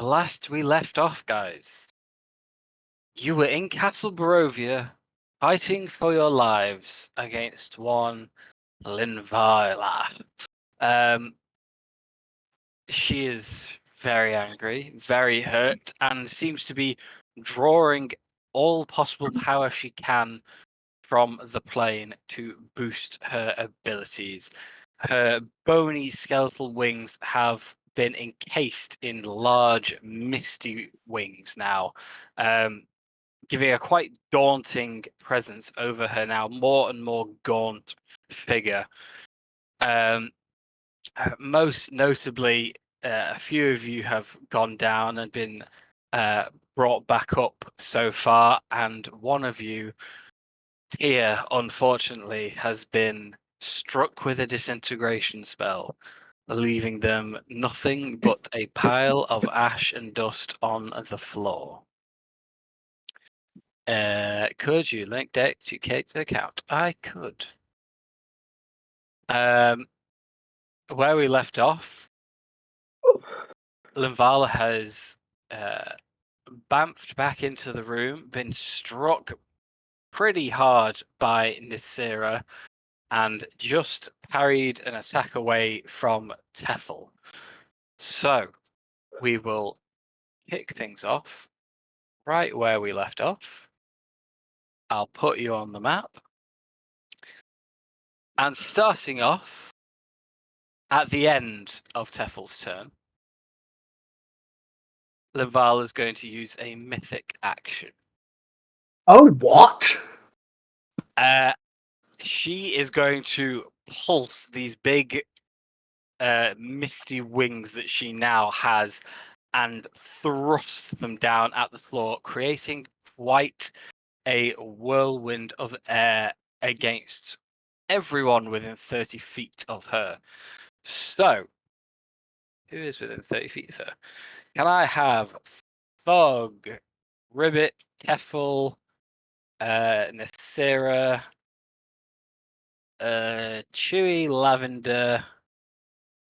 last we left off, guys, you were in Castle Barovia, fighting for your lives against one Linvala. She is very angry, very hurt, and seems to be drawing all possible power she can from the plane to boost her abilities. Her bony skeletal wings have been encased in large, misty wings now, giving a quite daunting presence over her now more and more gaunt figure. Most notably, a few of you have gone down and been brought back up so far, and one of you here, unfortunately, has been struck with a disintegration spell, leaving them nothing but a pile of ash and dust on the floor. Could you link deck to Kate's account? I could. Where we left off, Linvala has bamfed back into the room, been struck pretty hard by Nisira, and just parried an attack away from Teffel. So we will kick things off right where we left off. I'll put you on the map. And starting off at the end of Teffel's turn, Linvala is going to use a mythic action. Oh, what? She is going to pulse these big misty wings that she now has and thrust them down at the floor, creating quite a whirlwind of air against everyone within 30 feet of her. So, who is within 30 feet of her? Can I have Thog, Ribbit, Keffel, Nasira, Chewy, Lavender,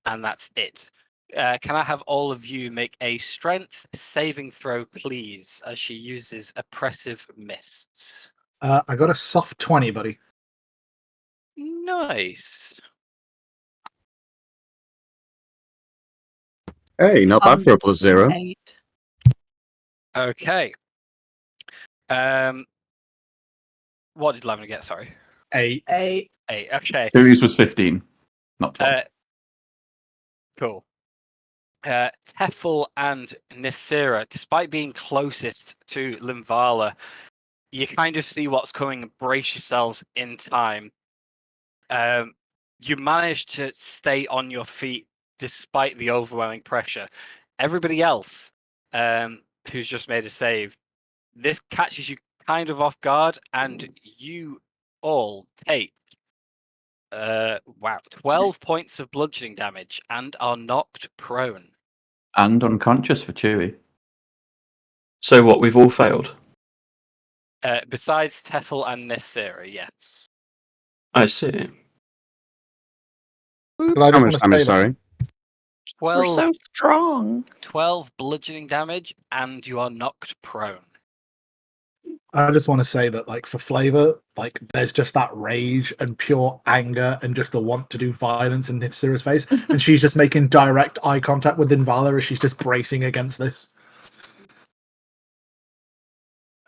and that's it. Can I have all of you make a strength saving throw, please, as she uses oppressive mists? I got a soft 20, buddy. Nice. Hey, not bad for a +0. 8. Okay. What did Lavender get? Sorry. 8. 8. 8. Okay. Series was 15, not 12. Cool. Teffel and Nisira, despite being closest to Linvala, you kind of see what's coming and brace yourselves in time. You manage to stay on your feet despite the overwhelming pressure. Everybody else who's just made a save, this catches you kind of off guard, and you all take 12 points of bludgeoning damage and are knocked prone. And unconscious for Chewy. So what, we've all failed? Besides Teffel and Nisira, yes. I see. But I How just much want to damage, say sorry? 12, We're so strong. 12 bludgeoning damage, and you are knocked prone. I just want to say that, like, for flavor, like, there's just that rage and pure anger and just the want to do violence in Nitsira's face, and she's just making direct eye contact with Invala as she's just bracing against this.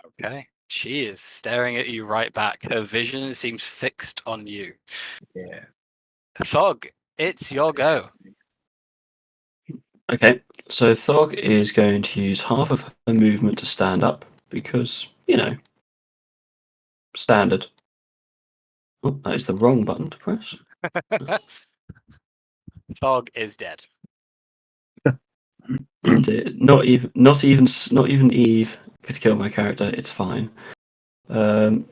Okay. She is staring at you right back. Her vision seems fixed on you. Yeah. Thog, it's your go. Okay, so Thog is going to use half of her movement to stand up because, you know, standard. Oh, that is the wrong button to press. Thog is dead. Indeed. Not even Eve could kill my character. It's fine. The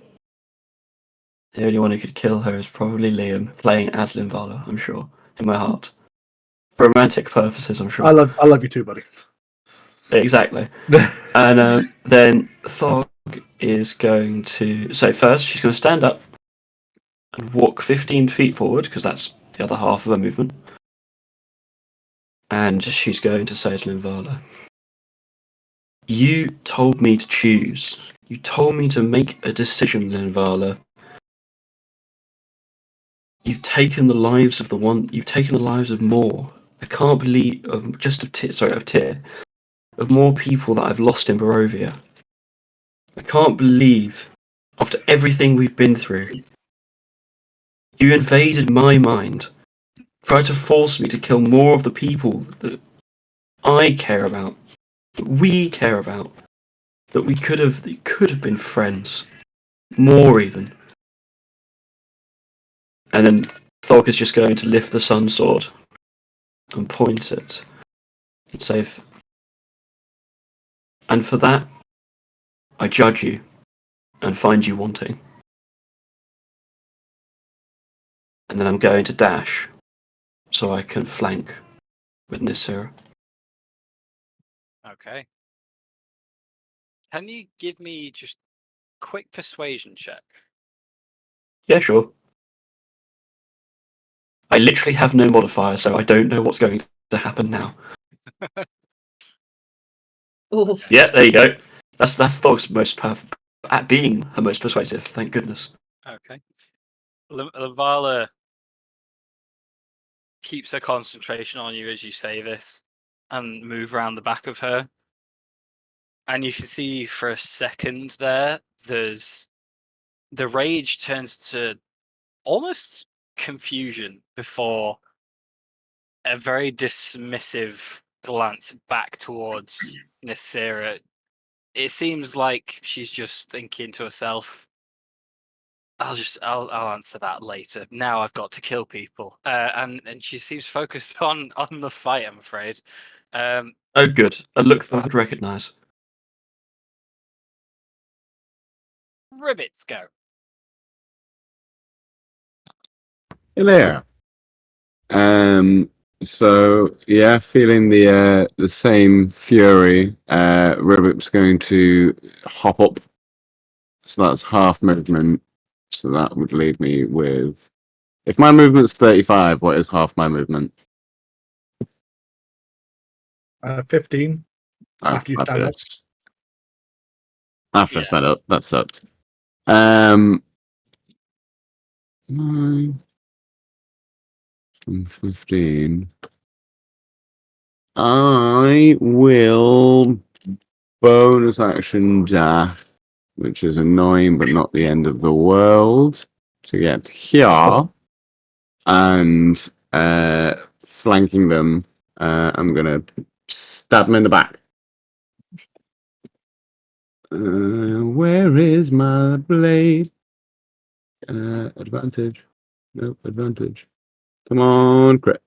only one who could kill her is probably Liam, playing as Linvala, I'm sure, in my heart. For romantic purposes, I'm sure. I love you too, buddy. Exactly. And then Thog is going to... So first, she's going to stand up and walk 15 feet forward, because that's the other half of her movement. And she's going to say to Linvala, You told me to choose. You told me to make a decision, Linvala. You've taken the lives of You've taken the lives of more. I can't believe of more people that I've lost in Barovia. I can't believe, after everything we've been through, you invaded my mind, tried to force me to kill more of the people that I care about, that we care about, that we could have been friends, more even. And then Thog is just going to lift the sun sword and point it and say, and for that, I judge you and find you wanting. And then I'm going to dash so I can flank with Nisira. Okay. Can you give me just a quick persuasion check? Yeah, sure. I literally have no modifier, so I don't know what's going to happen now. Oh, Yeah, there you go. That's Thog's most at being her most persuasive. Thank goodness. Okay. Lavala keeps her concentration on you as you say this and move around the back of her. And you can see for a second there's the rage turns to almost confusion before a very dismissive glance back towards Nisira. It seems like she's just thinking to herself, I'll answer that later. Now I've got to kill people. And she seems focused on the fight, I'm afraid. Oh, good. A look that I would recognise. Ribbits go. Hey there. So yeah, feeling the same fury. Ribbit's going to hop up. So that's half movement. So that would leave me with, if my movement's 35, what is half my movement? 15. Oh, After you stand up. fabulous. After I Yeah. stand up, that sucked. 9 and 15. I will bonus action dash, which is annoying but not the end of the world, to get here. And flanking them, I'm going to stab them in the back. Where is my blade? Advantage. Nope, advantage. Come on, crit.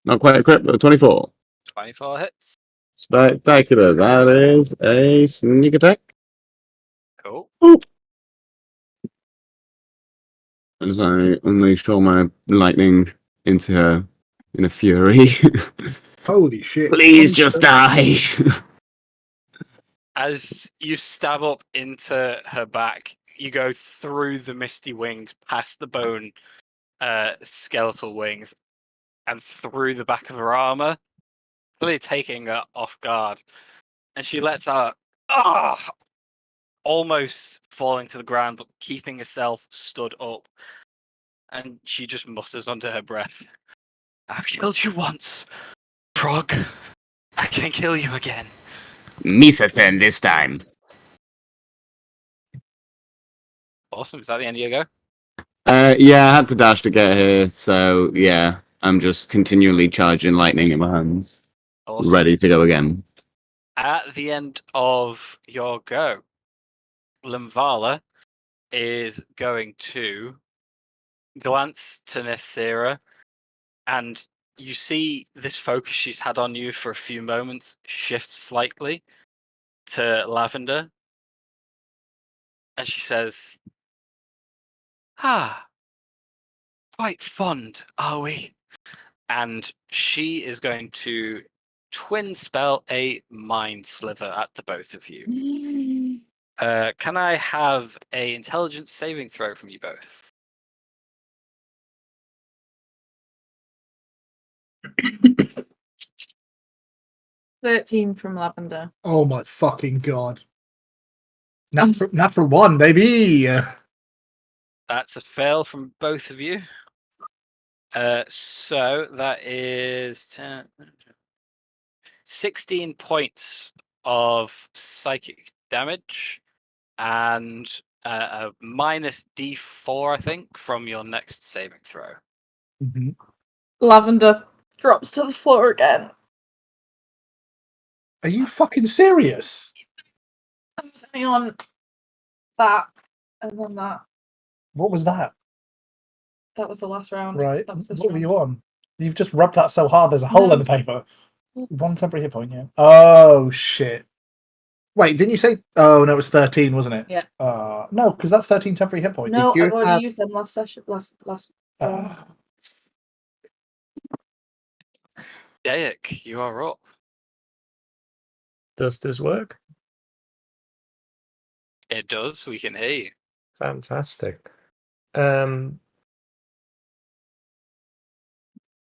Not quite a crit, but a 24. 24 hits. Spectacular. That is a sneak attack. Cool. Oop. As I unleash all my lightning into her in a fury. Holy shit. Please just die. As you stab up into her back, you go through the misty wings, past the bone skeletal wings, and through the back of her armor, really taking her off guard. And she lets out almost falling to the ground, but keeping herself stood up. And she just mutters under her breath, I've killed you once, Prog. I can kill you again. Misa turn this time. Awesome. Is that the end of your go? Yeah, I had to dash to get here, so yeah, I'm just continually charging lightning in my hands, Awesome. ready to go again. At the end of your go, Limvala is going to glance to Nisira, and you see this focus she's had on you for a few moments shift slightly to Lavender, and she says, quite fond, are we? And she is going to twin spell a mind sliver at the both of you. Can I have a intelligence saving throw from you both? 13 from Lavender. Oh my fucking god. Natural 1, baby. That's a fail from both of you. So that is 10, 16 points of psychic damage and a minus D4, I think, from your next saving throw. Mhm. Lavender drops to the floor again. Are you fucking serious? I was only on that, and then that. What was that? That was the last round. Right. That was this What were round. you on? You've just rubbed that so hard there's a hole in No. the paper. 1 temporary hit point, yeah. Oh, shit. Wait, didn't you say... Oh, no, it was 13, wasn't it? Yeah. No, because that's 13 temporary hit points. No, you I've already have- used them last session. Last round. Ah. Dayak, you are up. Does this work? It does. We can hear you. Fantastic.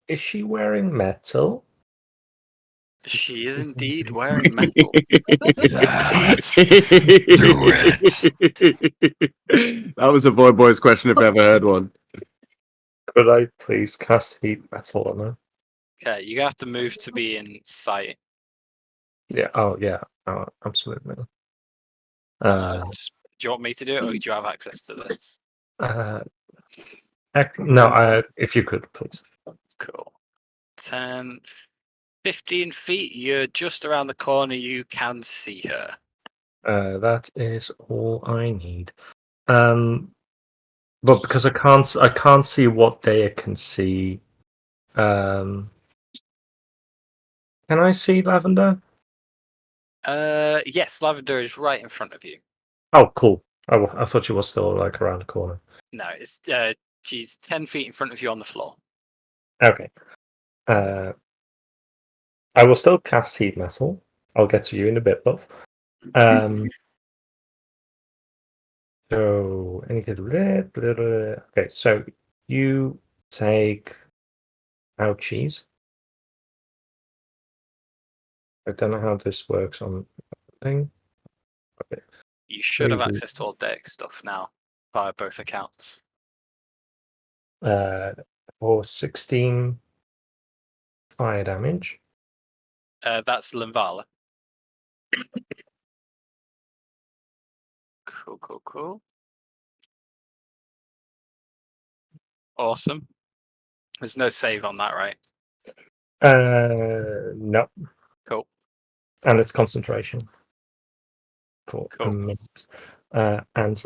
Is she wearing metal? She is indeed wearing metal. Yes. Do That was a Boy Boys question if I ever heard one. Could I please cast heat metal on her? Okay, you have to move to be in sight. Yeah. Oh, yeah. Oh, absolutely. Do you want me to do it, or do you have access to this? No. If you could, please. Cool. 10, 15 feet. You're just around the corner. You can see her. That is all I need. But because I can't see what they can see. Can I see Lavender? Yes, Lavender is right in front of you. Oh, cool. I thought she was still like around the corner. No, it's she's 10 feet in front of you on the floor. Okay. I will still cast heat metal. I'll get to you in a bit, love. So any good? Okay, so you take ouchies. I don't know how this works on thing. Okay. You should have Maybe. access to all deck stuff now via both accounts. For 16 fire damage. That's Linvala. Cool. Awesome. There's no save on that, right? No. Cool. And it's concentration for a Cool. minute. And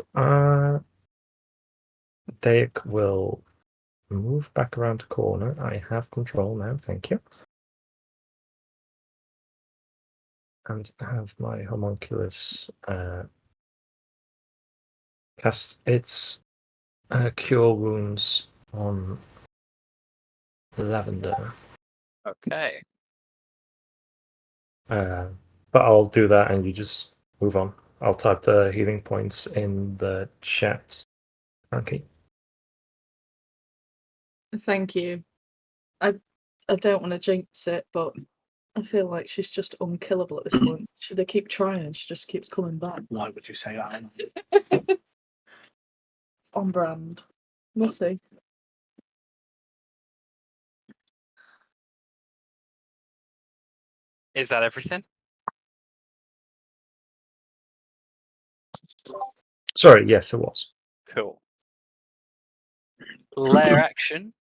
Dake will move back around the corner. I have control now, thank you. And have my homunculus cast its cure wounds on Lavender. Okay. But I'll do that and you just move on. I'll type the healing points in the chat. Okay. Thank you. I don't want to jinx it, but I feel like she's just unkillable at this point. They keep trying and she just keeps coming back. Why would you say that? It's on brand. We'll see. Is that everything? Sorry, yes, it was. Cool. Lair action.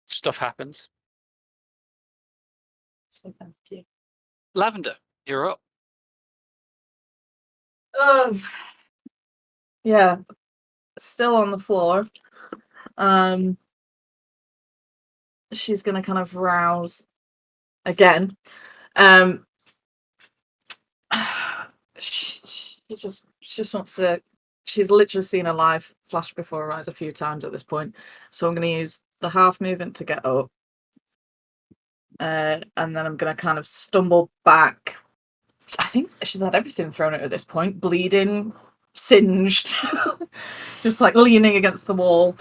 Stuff happens. So thank you. Lavender, you're up. Yeah. Still on the floor. She's gonna kind of rouse again. She just wants to. She's literally seen a live flash before her eyes a few times at this point, so I'm going to use the half movement to get up, and then I'm going to kind of stumble back. I think she's had everything thrown at her at this point: bleeding, singed, just like leaning against the wall.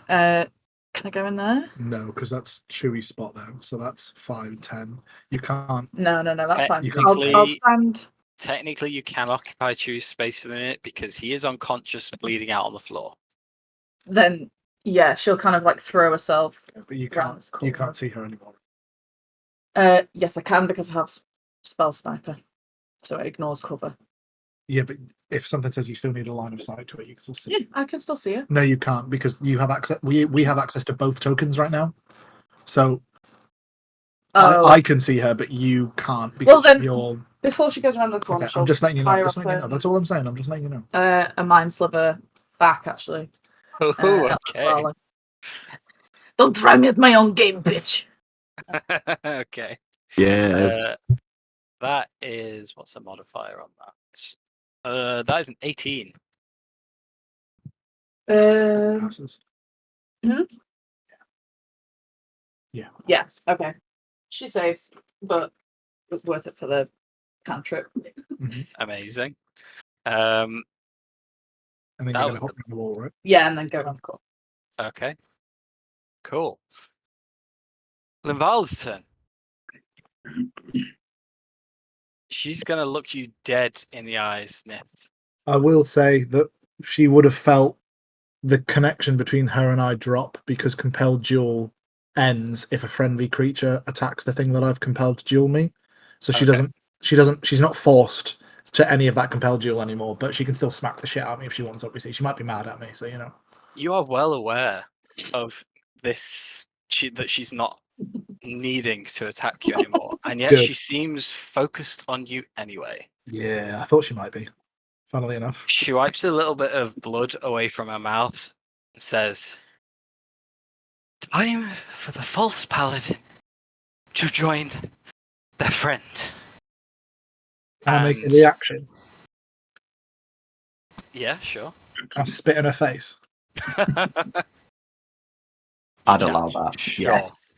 Can I go in there? No, because that's Chewie's spot there. So that's 5, 10. You can't. No, that's fine. You I'll Technically, stand. technically, you can occupy Chewie's space for the minute because he is unconscious, bleeding out on the floor. Then yeah, she'll kind of like throw herself. But you Round can't. this You corner. can't see her anymore. Yes, I can because I have spell sniper, so it ignores cover. Yeah, but if something says you still need a line of sight to it, you can still see. Yeah, I can still see her. No, you can't because you have access. We have access to both tokens right now. So I can see her, but you can't because then- you're. Before she goes around the corner, Okay, she'll I'm just letting you know. fire Just off letting you know. That's all I'm saying. I'm just letting you know. a mind sliver back, actually. Oh, at okay. Vala. Don't try me at my own game, bitch. Okay. Yes. That is what's a modifier on that? That is an 18. Passes. Yeah. Yeah, okay. She saves, but it was worth it for the cantrip. Amazing. And then That you're was gonna hook around the wall, right? Yeah, and then go around the corner. Okay. Cool. Linval's turn. She's gonna look you dead in the eyes, Nith. I will say that she would have felt the connection between her and I drop because compelled duel ends if a friendly creature attacks the thing that I've compelled to duel me. So she Okay. she's not forced to any of that compelled duel anymore, but she can still smack the shit out of me if she wants, obviously. She might be mad at me, so you know. You are well aware of this, that she's not needing to attack you anymore, and yet Good. she seems focused on you anyway. Yeah, I thought she might be. Funnily enough. She wipes a little bit of blood away from her mouth and says, "Time for the false paladin to join their friend." Can I make a And- reaction? Yeah, sure. I spit in her face. I'd allow that. Sure. Yes.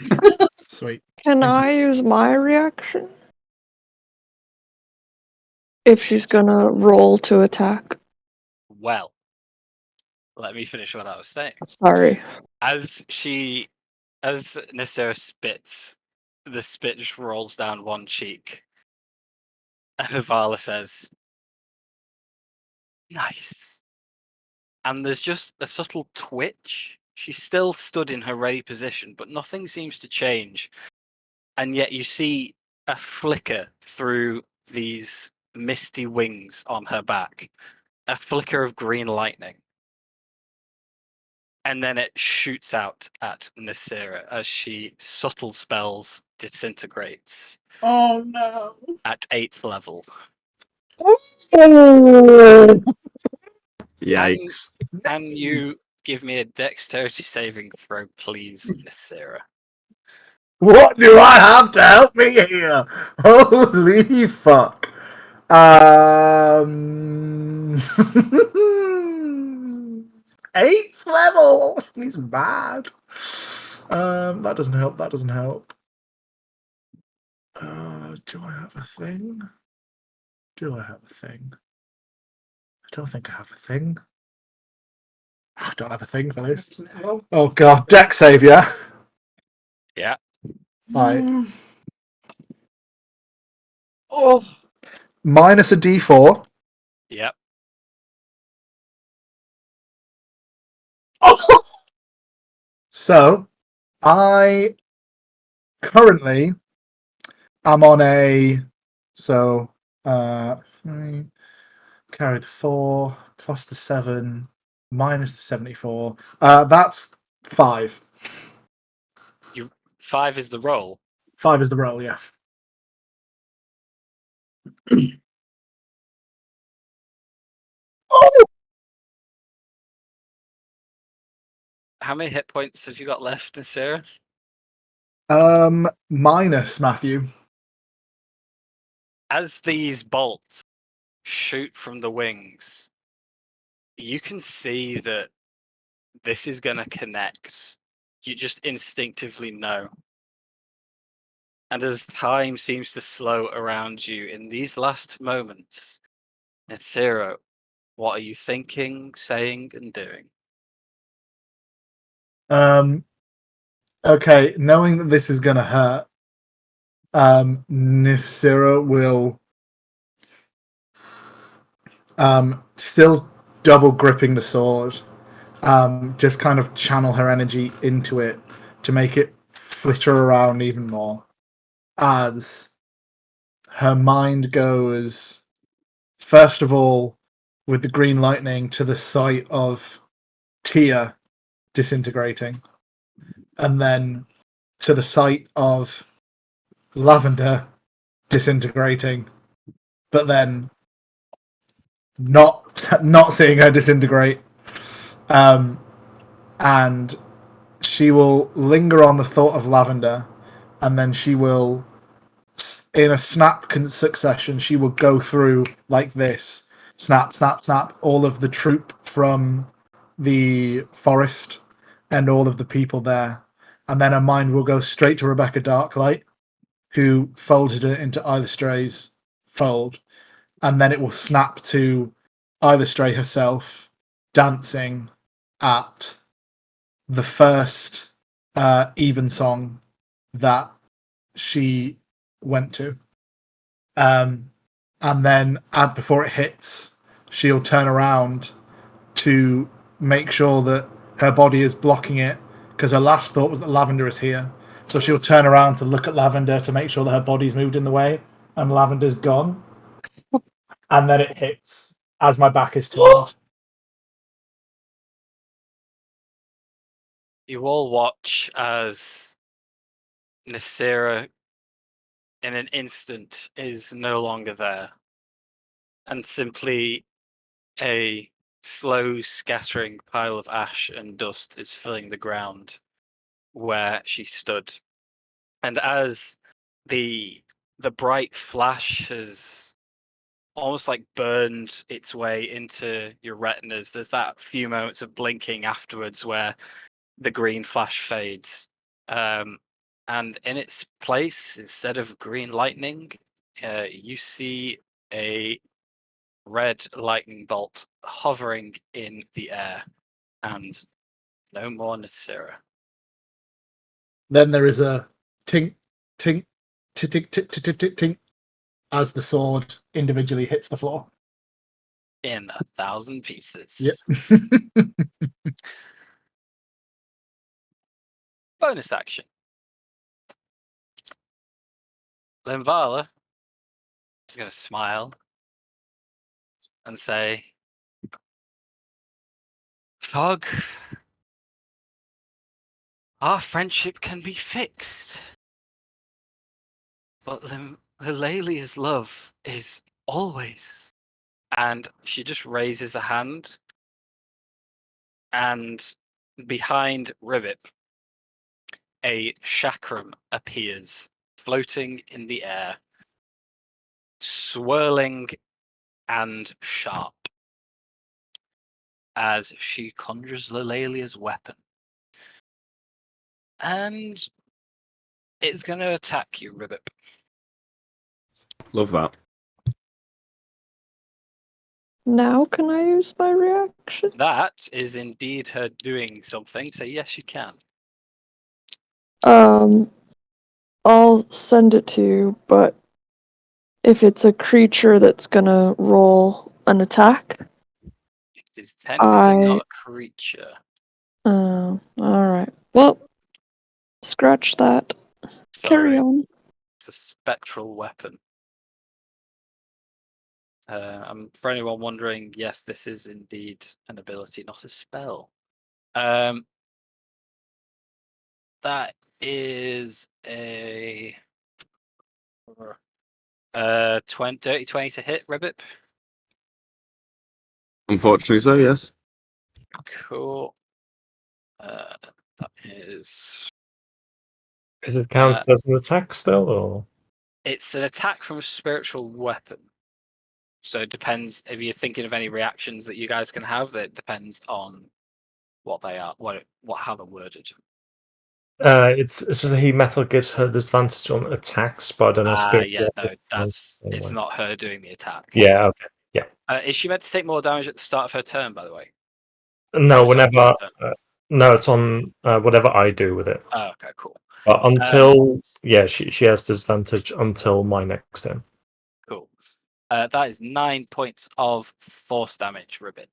Sweet. Can Thank I use my reaction? If she's gonna roll to attack. Well, let me finish what I was saying. Sorry. As Nysera spits, the spit just rolls down one cheek. And Vala says, "Nice." And there's just a subtle twitch. She's still stood in her ready position, but nothing seems to change. And yet you see a flicker through these misty wings on her back. A flicker of green lightning. And then it shoots out at Nysera as she subtle spells disintegrates Oh no. at 8th level. Yikes. Can you give me a dexterity saving throw, please, Nysera? What do I have to help me here? Holy fuck. 8th level. He's bad. That doesn't help. That doesn't help. Do I have a thing? Do I have a thing? I don't think I have a thing. I don't have a thing for this. Oh god, deck save, yeah? Yeah. Right. Oh. Minus a d4. Yep. So, I currently am on a carry the 4 plus the 7 minus the 74. That's 5. 5 is the roll. 5 is the roll, yeah. How many hit points have you got left, Nysera? Minus Matthew. As these bolts shoot from the wings, you can see that this is going to connect. You just instinctively know. And as time seems to slow around you in these last moments, Nysera, What are you thinking, saying, and doing? Okay, knowing that this is gonna hurt, Nifsira will still double gripping the sword, just kind of channel her energy into it to make it flitter around even more as her mind goes, first of all, with the green lightning to the sight of Tia disintegrating, and then to the sight of Lavender disintegrating, but then not seeing her disintegrate, and she will linger on the thought of Lavender, and then she will, in a snap succession, she will go through like this: snap, snap, snap, all of the troop from the forest and all of the people there, and then her mind will go straight to Rebecca Darklight, who folded it into Either Stray's fold, and then it will snap to Either Stray herself dancing at the first evensong that she went to. And then before it hits, she'll turn around to make sure that her body is blocking it, because her last thought was that Lavender is here. So she'll turn around to look at Lavender to make sure that her body's moved in the way, and Lavender's gone. And then it hits as my back is turned. You all watch as Nasira, in an instant, is no longer there, and simply a slow scattering pile of ash and dust is filling the ground where she stood. And as the bright flash has almost like burned its way into your retinas, there's that few moments of blinking afterwards where the green flash fades. And in its place, instead of green lightning, you see a red lightning bolt hovering in the air, and no more Nasira. Then there is a tink, tink, tink, tink, tink, tink, tink, tink, as the sword individually hits the floor. In 1,000 pieces. Yep. Bonus action. Linvala is going to smile and say, Fog, our friendship can be fixed, but Lelia's love is always. And she just raises a hand, and behind Ribbit, a chakram appears, floating in the air, swirling and sharp, as she conjures Lelia's weapon. And it's going to attack you, Ribbit. Love that. Now can I use my reaction? That is indeed her doing something, so yes, you can. I'll send it to you, but if it's a creature that's gonna roll an attack, It is technically not a creature. alright. Well, scratch that. Carry Sorry, on. it's a spectral weapon. For anyone wondering, yes, this is indeed an ability, not a spell. That is a dirty 20 to hit, Ribbit. Unfortunately, so yes. Cool. That is. Is it counted as an attack still, or? It's an attack from a spiritual weapon. So it depends if you're thinking of any reactions that you guys can have. That depends on what they are, how they're worded. It's just that heat metal gives her disadvantage on attacks, but I don't know. Yeah, no, it's not her doing the attack. Yeah, okay. Yeah. Is she meant to take more damage at the start of her turn, by the way? No, Or is it on whenever. your turn? No, it's on whatever I do with it. Oh, okay, cool. But until she has disadvantage until my next turn. Cool. That is 9 points of force damage, Ribbit.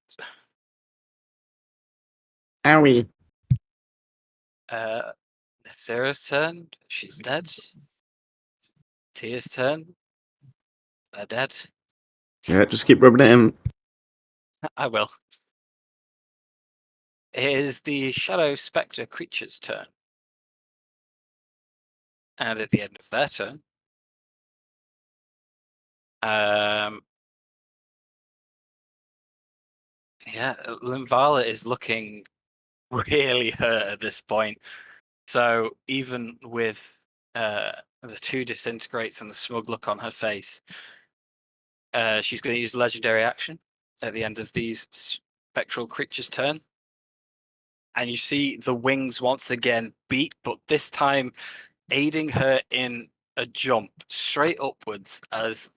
Owie. Sarah's turn. She's dead. Tia's turn. They're dead. Yeah, just keep rubbing it in. I will. It is the Shadow Spectre creature's turn. And at the end of their turn, Limvala is looking really hurt at this point. So even with the 2 disintegrates and the smug look on her face, she's going to use legendary action at the end of these spectral creatures' turn. And you see the wings once again beat, but this time aiding her in a jump straight upwards as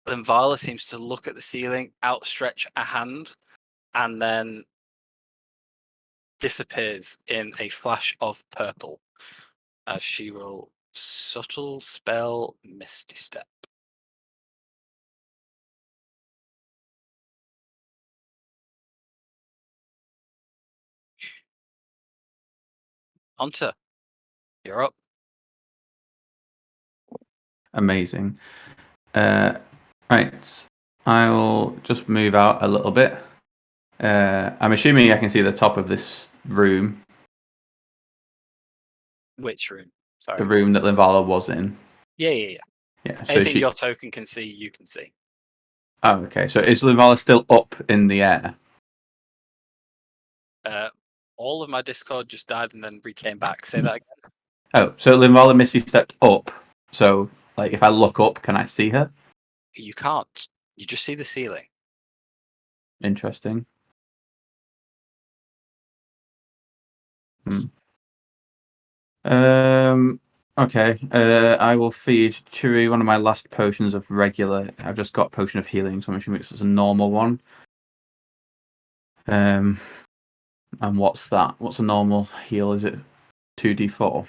Limvala seems to look at the ceiling, outstretch a hand, and then disappears in a flash of purple as she will subtle spell Misty Step. Hunter, you're up. Amazing. Right. I will just move out a little bit. I'm assuming I can see the top of this room, Which room? Sorry. the room that Limvala was in. Yeah. Yeah. So Anything she. your token can see, you can see. Oh, okay. So is Limvala still up in the air? All of my Discord just died and then came back. Say that again. Oh, so Limvala Misty stepped up. So, like, if I look up, can I see her? You can't. You just see the ceiling. Interesting. Okay. I will feed Chewie one of my last potions of regular. I've just got potion of healing, so I'm assuming it's a normal one. And what's that? What's a normal heal? Is it 2d4?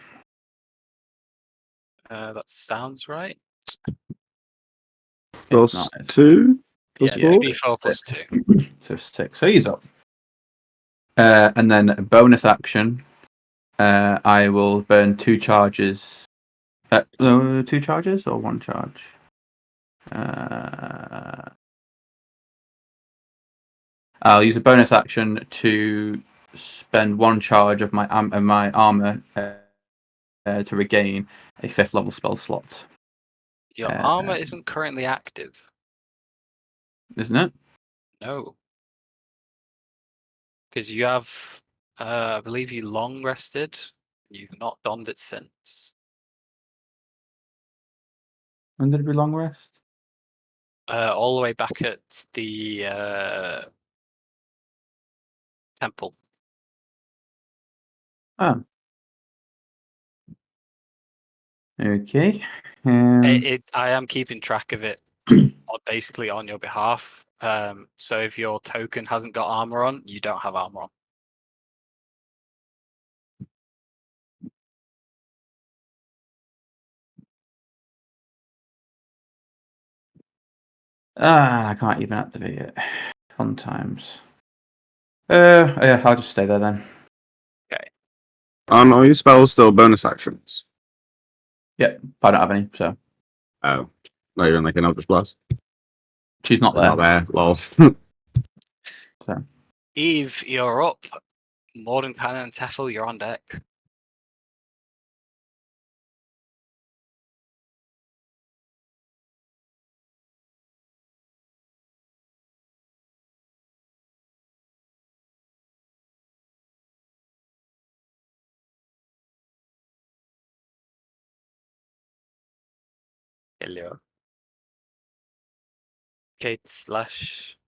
That sounds right. Plus not, it's- 2? Plus Yeah, 4? 2d4 plus 2. So 6. So he's up. And then a bonus action. I will burn 2 charges. 2 charges or 1 charge? I'll use a bonus action to spend 1 charge of my armor to regain a 5th level spell slot. Your armor isn't currently active. Isn't it? No. Because you have, I believe you long rested. You've not donned it since. When did we long rest? All the way back at the temple. Oh. Okay. I am keeping track of it basically on your behalf. So if your token hasn't got armor on, you don't have armor on. I can't even activate it. Fun times. Yeah, I'll just stay there then. Okay. Aren't all your spells still bonus actions? Yeah, I don't have any, so Oh. Not even like an Eldritch Blast? she's not there. Not there, lol. Eve, you're up. Mordenkainen and Teffel, you're on deck. Hello. Kate /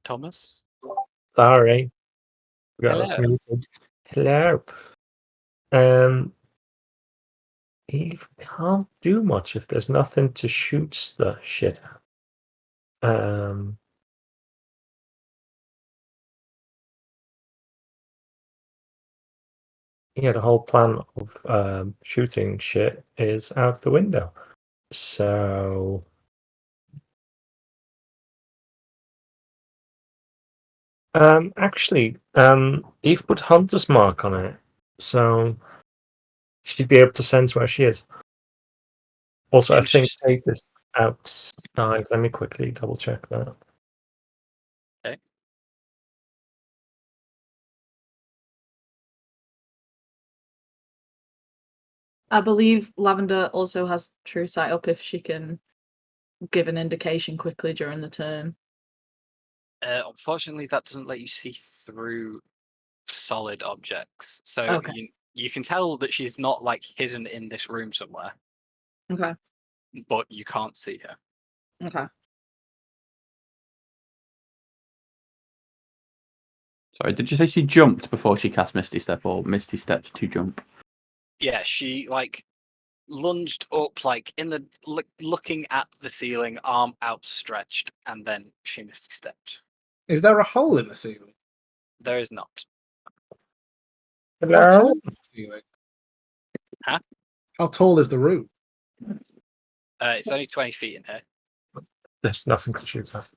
Thomas. Sorry. Forgot I was Hello. muted. Hello. Eve can't do much if there's nothing to shoot the shit at. Yeah, the whole plan of shooting shit is out the window. So actually, Eve put Hunter's Mark on it, so she'd be able to sense where she is. Also, I think Interesting. Kate is outside. Let me quickly double check that. Okay. I believe Lavender also has True Sight up if she can give an indication quickly during the turn. Unfortunately, that doesn't let you see through solid objects. So Okay. you can tell that she's not like hidden in this room somewhere, Okay. but you can't see her. Okay. Sorry, did you say she jumped before she cast Misty Step, or Misty Stepped to jump? Yeah, she like lunged up, like in the looking at the ceiling, arm outstretched, and then she misty stepped. Is there a hole in the ceiling? There is not. How Hello? tall is the ceiling? Huh? How tall is the room? It's only 20 feet in here. There's nothing to shoot at.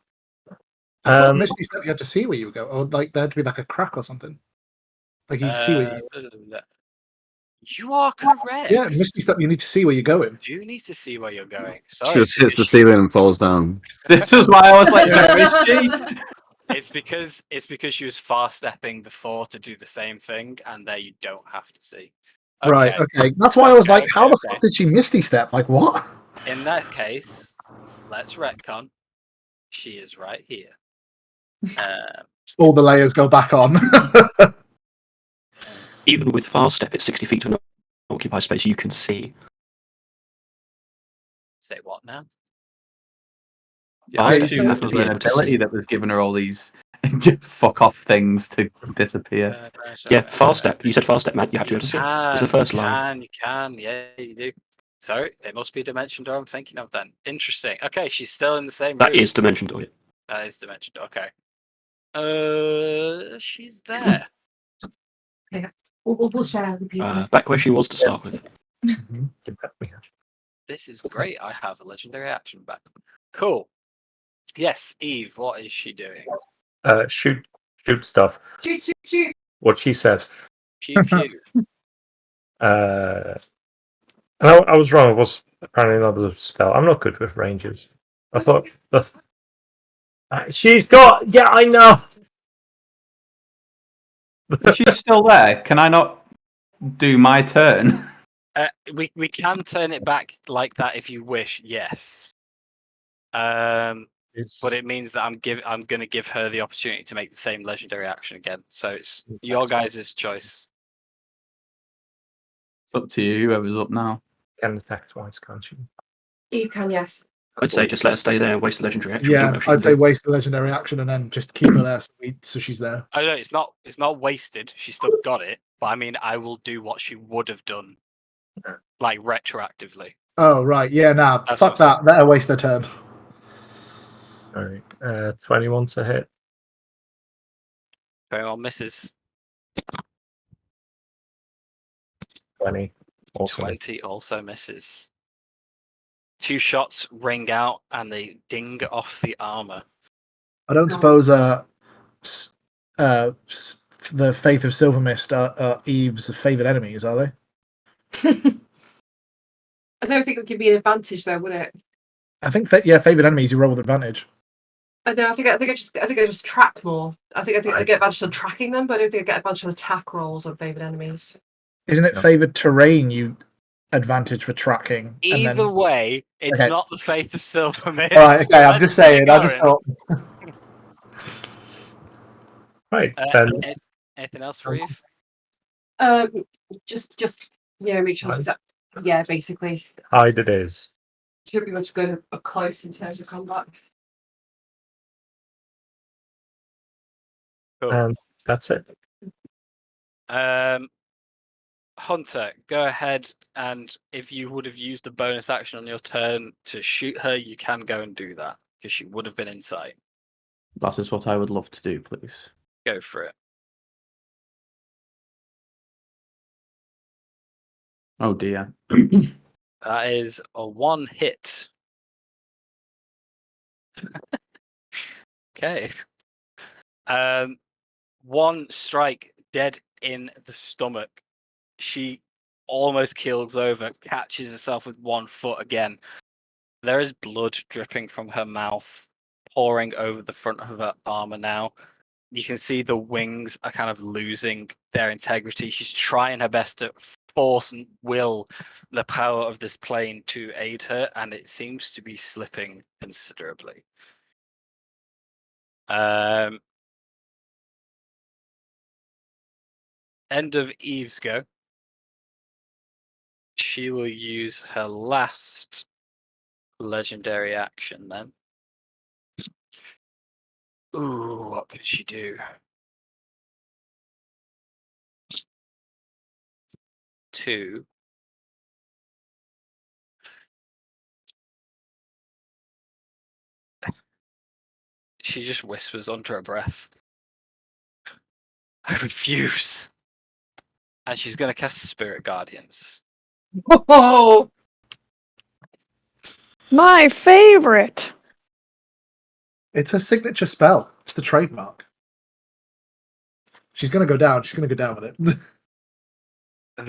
I thought Um, Misty Step you had to see where you would go, or like there had to be like a crack or something. Like you'd see where you. You are correct. Yeah, Misty Step you need to see where you're going. You need to see where you're going. She Sorry, just hits the because ceiling and falls down. This was why I was like, where is she? it's because she was fast stepping before to do the same thing, and there you don't have to see. Right. Okay. That's why I was like, how the okay. fuck did she Misty Step? Like what? In that case, let's retcon. She is right here. All the layers go back on. Even with fast step, it's 60 feet to an occupied space. You can see. Say what now? Yeah, I Fast you step, assume you this have to was be an able to ability see. that was giving her all these fuck off things to disappear. Yeah, fast step. You said fast step, Matt. You have to be able to see. It's the first line. You can. Yeah, you do. So it must be a dimension door I'm thinking of then. Interesting. Okay, she's still in the same room. That is dimension door. That is dimension door. Okay. She's there. We'll share the pizza. Back where she was to start with. This is great. I have a legendary action back. Cool. Yes, Eve, what is she doing? Shoot stuff. Shoot. What she said. Pew pew. I was wrong. It was apparently another spell. I'm not good with ranges. I thought she's got. Yeah, I know. If she's still there, can I not do my turn? We can turn it back like that if you wish. Yes. But it means that I'm going to give her the opportunity to make the same legendary action again. So it's your guys' choice. It's up to you, whoever's up now. Can attack twice, can't you? You can, yes. I'd say just let her stay there and waste the legendary action. Yeah, I'd say waste the legendary action and then just keep her there so she's there. I know it's not wasted. She still got it. But I mean, I will do what she would have done, like retroactively. Oh right, yeah, nah, That's fuck what I'm that. Let her waste her turn. All right, 21 to hit. 21 misses. 20 also. 20 also misses. 2 shots ring out and they ding off the armor. I don't suppose the Faith of Silvermist are Eve's favourite enemies, are they? I don't think it would give me an advantage though, would it? I think favourite enemies you roll with advantage. I think I just track more. I think I get advantage on tracking them, but I don't think I get advantage on attack rolls on favourite enemies. Isn't it favoured terrain you advantage for tracking? Either way, it's Okay. not the Faith of Silvermist. Alright, okay, I'm just saying. I just thought. Right. Anything else for Eve? Just make sure that basically. Hide it is. Should be much good up close in terms of combat. Cool. And that's it. Hunter, go ahead, and if you would have used a bonus action on your turn to shoot her, you can go and do that because she would have been in sight. That is what I would love to do, please. Go for it. Oh dear. That is a 1 hit. Okay. 1 strike dead in the stomach. She almost keels over, catches herself with 1 foot again. There is blood dripping from her mouth, pouring over the front of her armor now. You can see the wings are kind of losing their integrity. She's trying her best to force and will the power of this plane to aid her, and it seems to be slipping considerably. End of Eve's go. She will use her last legendary action then. Ooh, what can she do? 2. She just whispers under her breath, I refuse. And she's going to cast Spirit Guardians. Oh, My favorite. It's her signature spell. It's the trademark. She's going to go down. She's going to go down with it.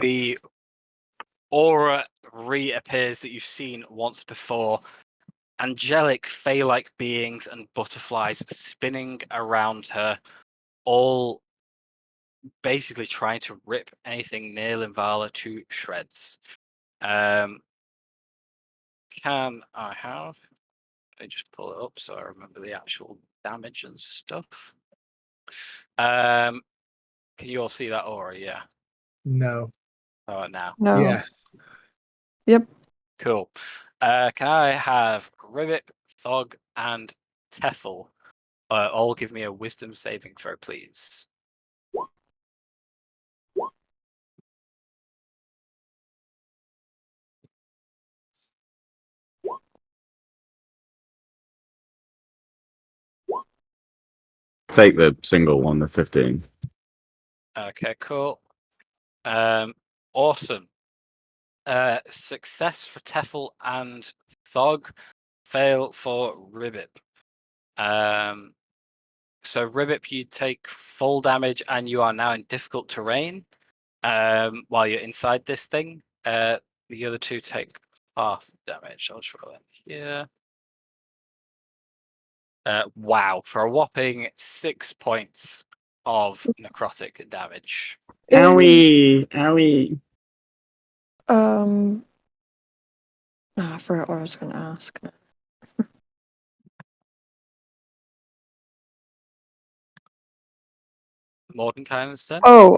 The aura reappears that you've seen once before. Angelic, fey-like beings and butterflies spinning around her, all basically trying to rip anything near Linvala to shreds. Can I have? Let me just pull it up so I remember the actual damage and stuff. Can you all see that aura? Yeah. No. Oh, now. No. Yes. Yep. Cool. Can I have Ribbit, Thog, and Teffel all give me a wisdom saving throw, please? Take the single one, the 15. Okay, cool. Awesome. Success for Teffel and Thog, fail for Ribbit. So Ribbit, you take full damage and you are now in difficult terrain while you're inside this thing. The other 2 take half damage. I'll just roll in here. Wow, for a whopping 6 points of necrotic damage. Owie! Owie! I forgot what I was going to ask. Mordenkainen instead? Oh,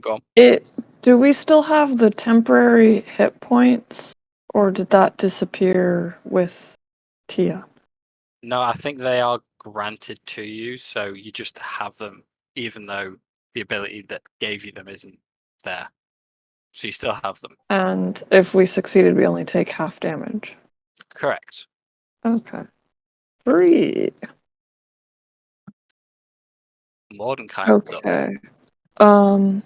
Go on. do we still have the temporary hit points, or did that disappear with Tia? No, I think they are granted to you, so you just have them, even though the ability that gave you them isn't there. So you still have them. And if we succeeded, we only take half damage. Correct. Okay. Free. Mordenkainen's up. Okay. Oh,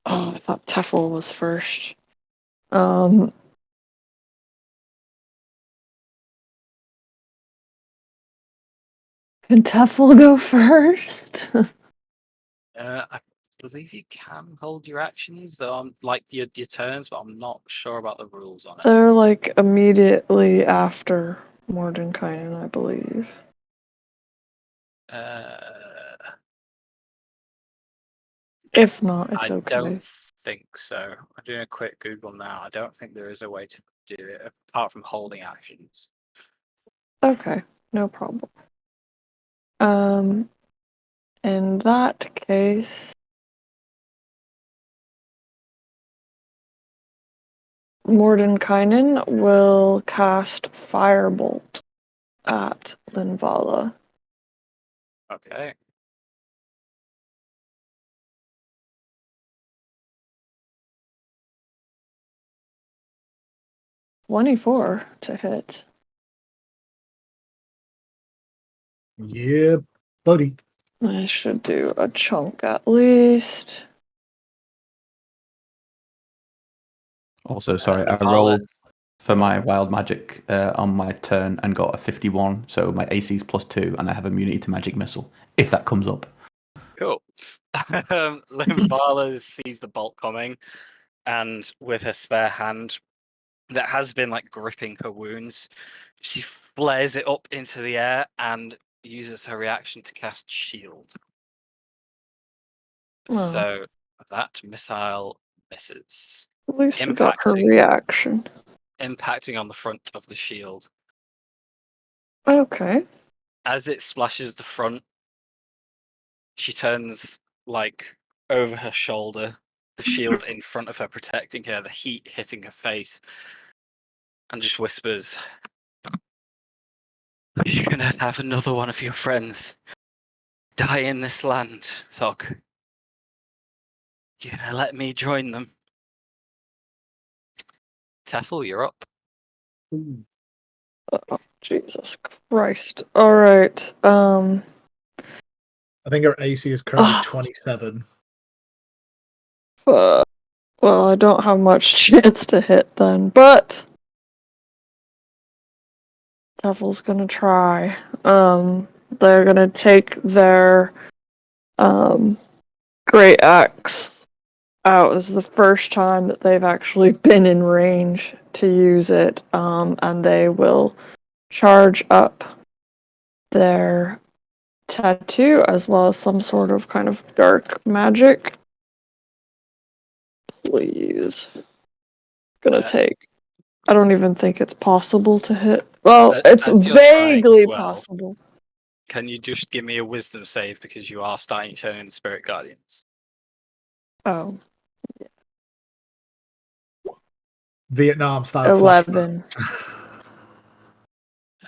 I thought Teffel was first. Can Teffel go first? I believe you can hold your actions, though on like your turns, but I'm not sure about the rules on it. They're like immediately after Mordenkainen, I believe. If not, it's I okay. don't think so. I'm doing a quick Google now. I don't think there is a way to do it apart from holding actions. Okay, no problem. In that case, Mordenkainen will cast Firebolt at Linvala. Okay. $24 to hit. Yeah, buddy. I should do a chunk at least. Also, sorry, I Valor. rolled for my wild magic on my turn and got a 51. So my AC is +2, and I have immunity to magic missile if that comes up. Cool. Limvala sees the bolt coming, and with her spare hand that has been like gripping her wounds, she flares it up into the air and uses her reaction to cast shield. Oh. So that missile misses, At least we got her impacting reaction. impacting on the front of the shield. Okay. As it splashes the front, she turns like over her shoulder, the shield in front of her protecting her, the heat hitting her face, and just whispers, "You're gonna have another one of your friends die in this land, Thog. You're gonna let me join them." Teffel, you're up. Oh, Jesus Christ. All right. I think her AC is currently Ah. 27. Well, I don't have much chance to hit then, but Devil's gonna try. They're gonna take their great axe out. This is the first time that they've actually been in range to use it, and they will charge up their tattoo as well as some sort of kind of dark magic. Please. Gonna take. I don't even think it's possible to hit. Well, it's As you're trying as vaguely well, possible. can you just give me a wisdom save because you are starting to turn into spirit guardians? Oh, Vietnam style 11.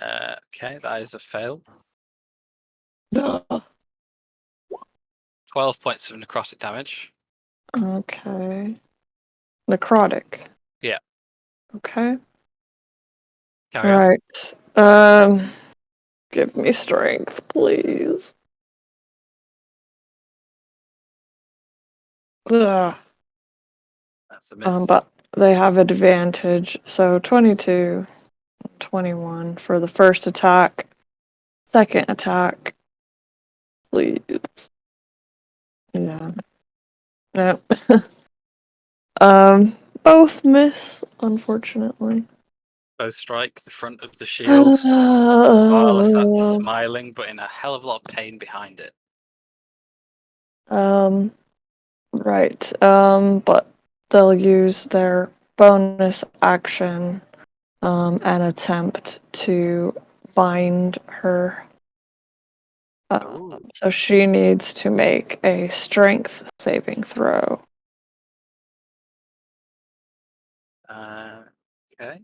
Okay, that is a fail. Ugh. 12 points of necrotic damage. Okay. Necrotic. Yeah. Okay. Carry on. Right. Give me strength, please. Ugh. That's a miss. But they have advantage, so 22, 21 for the first attack. Second attack, please. Yeah. Nope. Both miss, unfortunately. Both strike the front of the shield. Vala sat smiling, but in a hell of a lot of pain behind it. Right. But they'll use their bonus action, and attempt to bind her. So she needs to make a strength saving throw. Okay.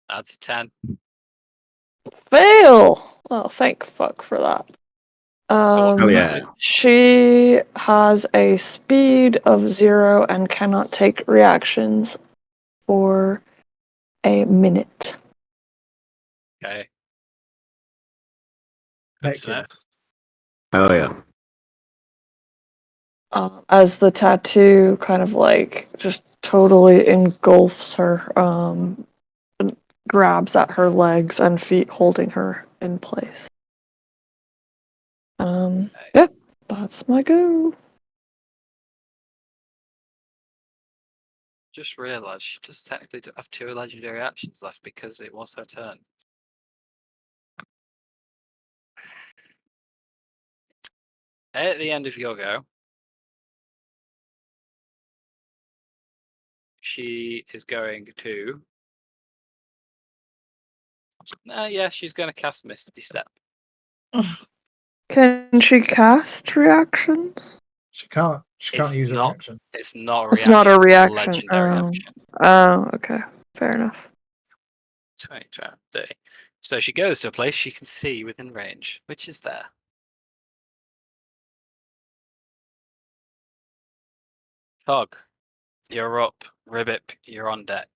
That's a 10. Fail! Oh, thank fuck for that. So what does that yeah. do? She has a speed of 0 and cannot take reactions for a minute. Okay. Good to know. Yes. Hell yeah. As the tattoo kind of like just totally engulfs her, and grabs at her legs and feet, holding her in place. Yeah, that's my go. Just realised she does technically have 2 legendary actions left because it was her turn. At the end of your go, she is going to. Yeah, she's going to cast Misty Step. Can she cast reactions? She can't. She can't It's use her not. reaction. It's not a It's reaction. not a It's reaction. legendary action. Oh, okay. Fair enough. 20, 30. So she goes to a place she can see within range, which is there. Thog, you're up. Ribbip, you're on deck.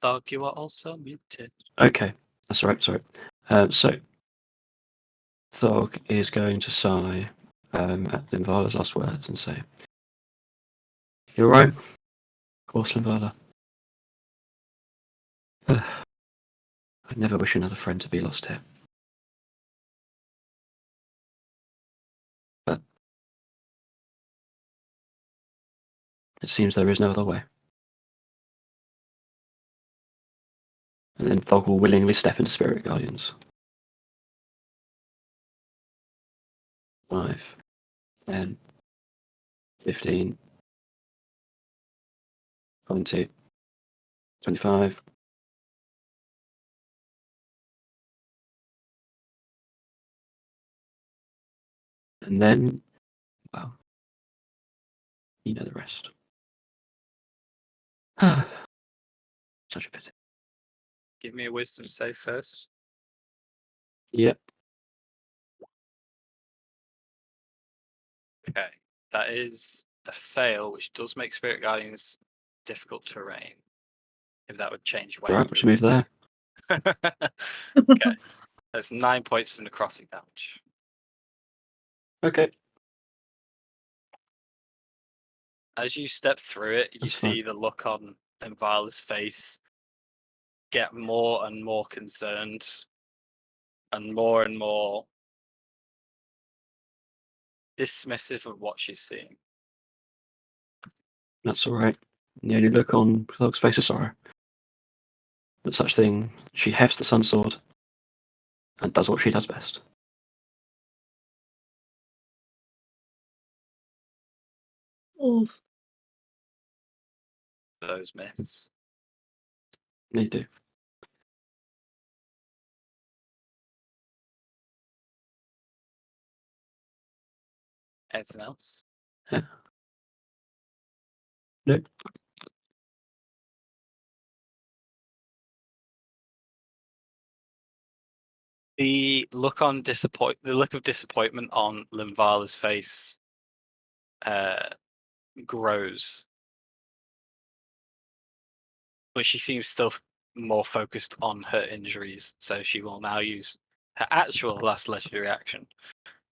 Thog, you are also muted. Okay, that's all right. Sorry. So Thog is going to sigh at Linvala's last words and say, "You're right, of course, Linvala. I never wish another friend to be lost here. But it seems there is no other way." And then Thog will willingly step into Spirit Guardians. 5, 10, 15, 20, 25. And then, well, you know the rest. Such a pity. Give me a wisdom save first. Yep. Okay. That is a fail, which does make Spirit Guardians difficult terrain. If that would change All right, we should move there. Okay. That's 9 points of necrotic damage. Okay. As you step through it, you That's see fine. the look on Invala's face get more and more concerned and more dismissive of what she's seeing. That's all right. The only look on Thog's face is sorrow. But such thing, she hefts the sun sword and does what she does best. Oof. Those myths. They do. Anything else? No. The look of disappointment on Linvala's face grows, but she seems still more focused on her injuries. So she will now use her actual last legendary action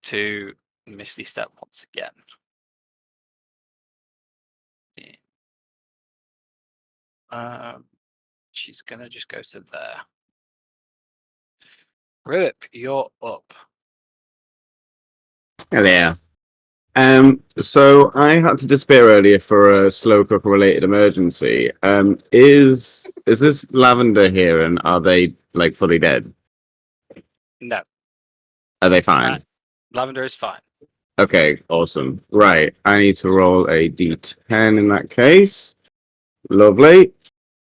to Misty Step once again. She's gonna just go to there. Rip, you're up. Hello. So I had to disappear earlier for a slow cooker related emergency. Is this Lavender here, and are they like fully dead? No, Are they fine? Lavender is fine. Okay, awesome. Right, I need to roll a d10 in that case. Lovely.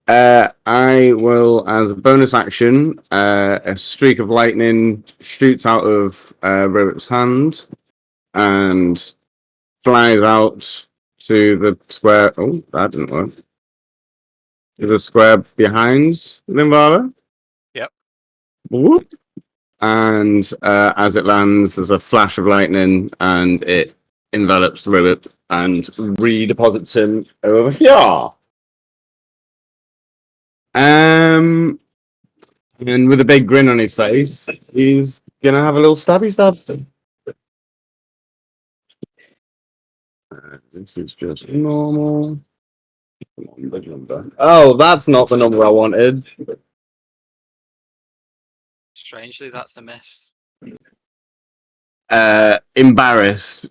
I will, as a bonus action, a streak of lightning shoots out of Robert's hand and flies out to the square. Oh, that didn't work. To the square behind Limbala. Yep. Whoop. And as it lands, there's a flash of lightning, and it envelops Robert and redeposits him over here. And with a big grin on his face, he's gonna have a little stabby stab. This is just normal. Come on, big number. Oh, that's not the number I wanted. Strangely, that's a miss. Embarrassed.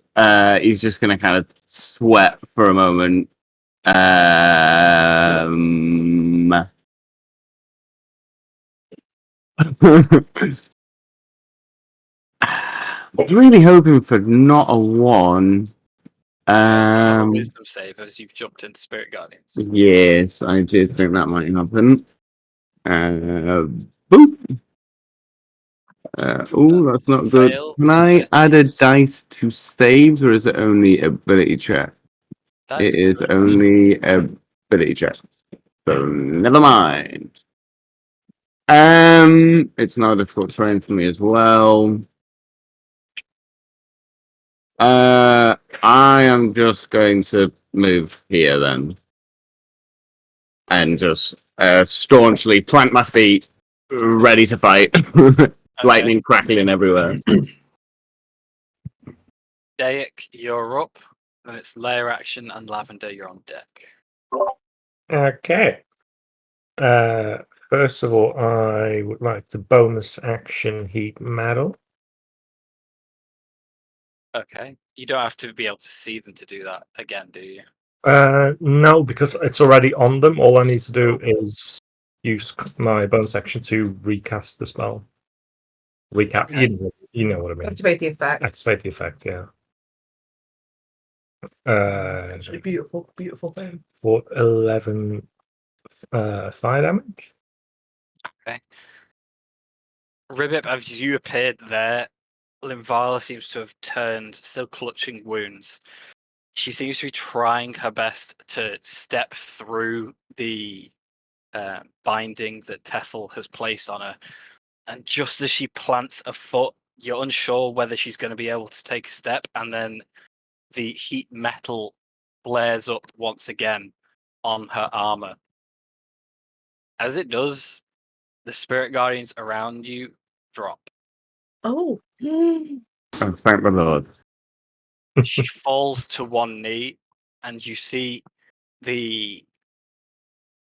He's just gonna kind of sweat for a moment. Really hoping for not a 1. Have a wisdom save as you've jumped into Spirit Guardians. Yes, I did think that might happen. Boop. That's not good. Fail. Can I add a dice to saves, or is it only ability check? That is It a is good question. only ability check. So never mind. It's now difficult terrain for me as well. I am just going to move here then. and just staunchly plant my feet, ready to fight. Lightning crackling everywhere. Dayak, you're up. And it's layer action and Lavender, you're on deck. Okay. First of all, I would like to bonus action heat metal. Okay. You don't have to be able to see them to do that again, do you? No, because it's already on them. All I need to do is use my bonus action to recast the spell. Recap. Okay. You know what I mean. Activate the effect. Activate the effect. Yeah. Actually, beautiful, beautiful thing. For 11 fire damage. Okay. Ribbit, as you appeared there, Linvala seems to have turned, still clutching wounds. She seems to be trying her best to step through the binding that Teffel has placed on her. And just as she plants a foot, you're unsure whether she's going to be able to take a step, and then the heat metal flares up once again on her armor. As it does, the spirit guardians around you drop. Oh. Oh, thank the Lord. She falls to one knee, and you see the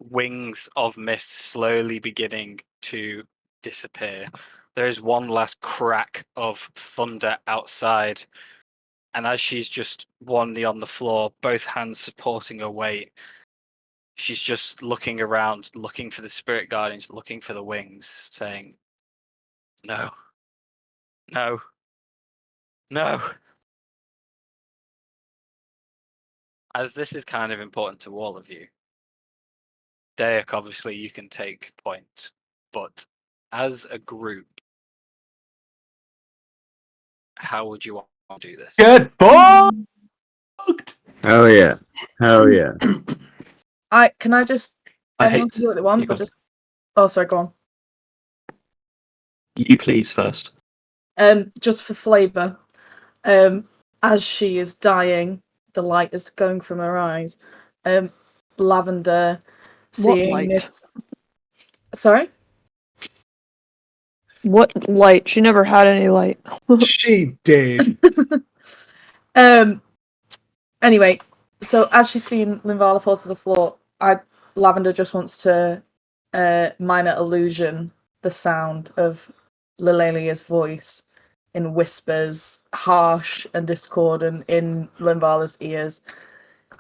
wings of mist slowly beginning to disappear. There is one last crack of thunder outside, and as she's just one knee on the floor, both hands supporting her weight, she's just looking around, looking for the spirit guardians, looking for the wings, saying, "No, no, no." As this is kind of important to all of you, Dayak, obviously you can take point, but as a group, how would you want to do this? Get fucked! Hell yeah. Hell yeah. Can I just I everyone hate can do what they want, you but go. just sorry, go on. You please first. Just for flavour. As she is dying, the light is going from her eyes. Lavender seeing light? it. Sorry? What light? She never had any light. She did. Anyway, so as she's seen Linvala fall to the floor, Lavender just wants to minor illusion the sound of Lilelia's voice in whispers, harsh and discordant in Linvala's ears.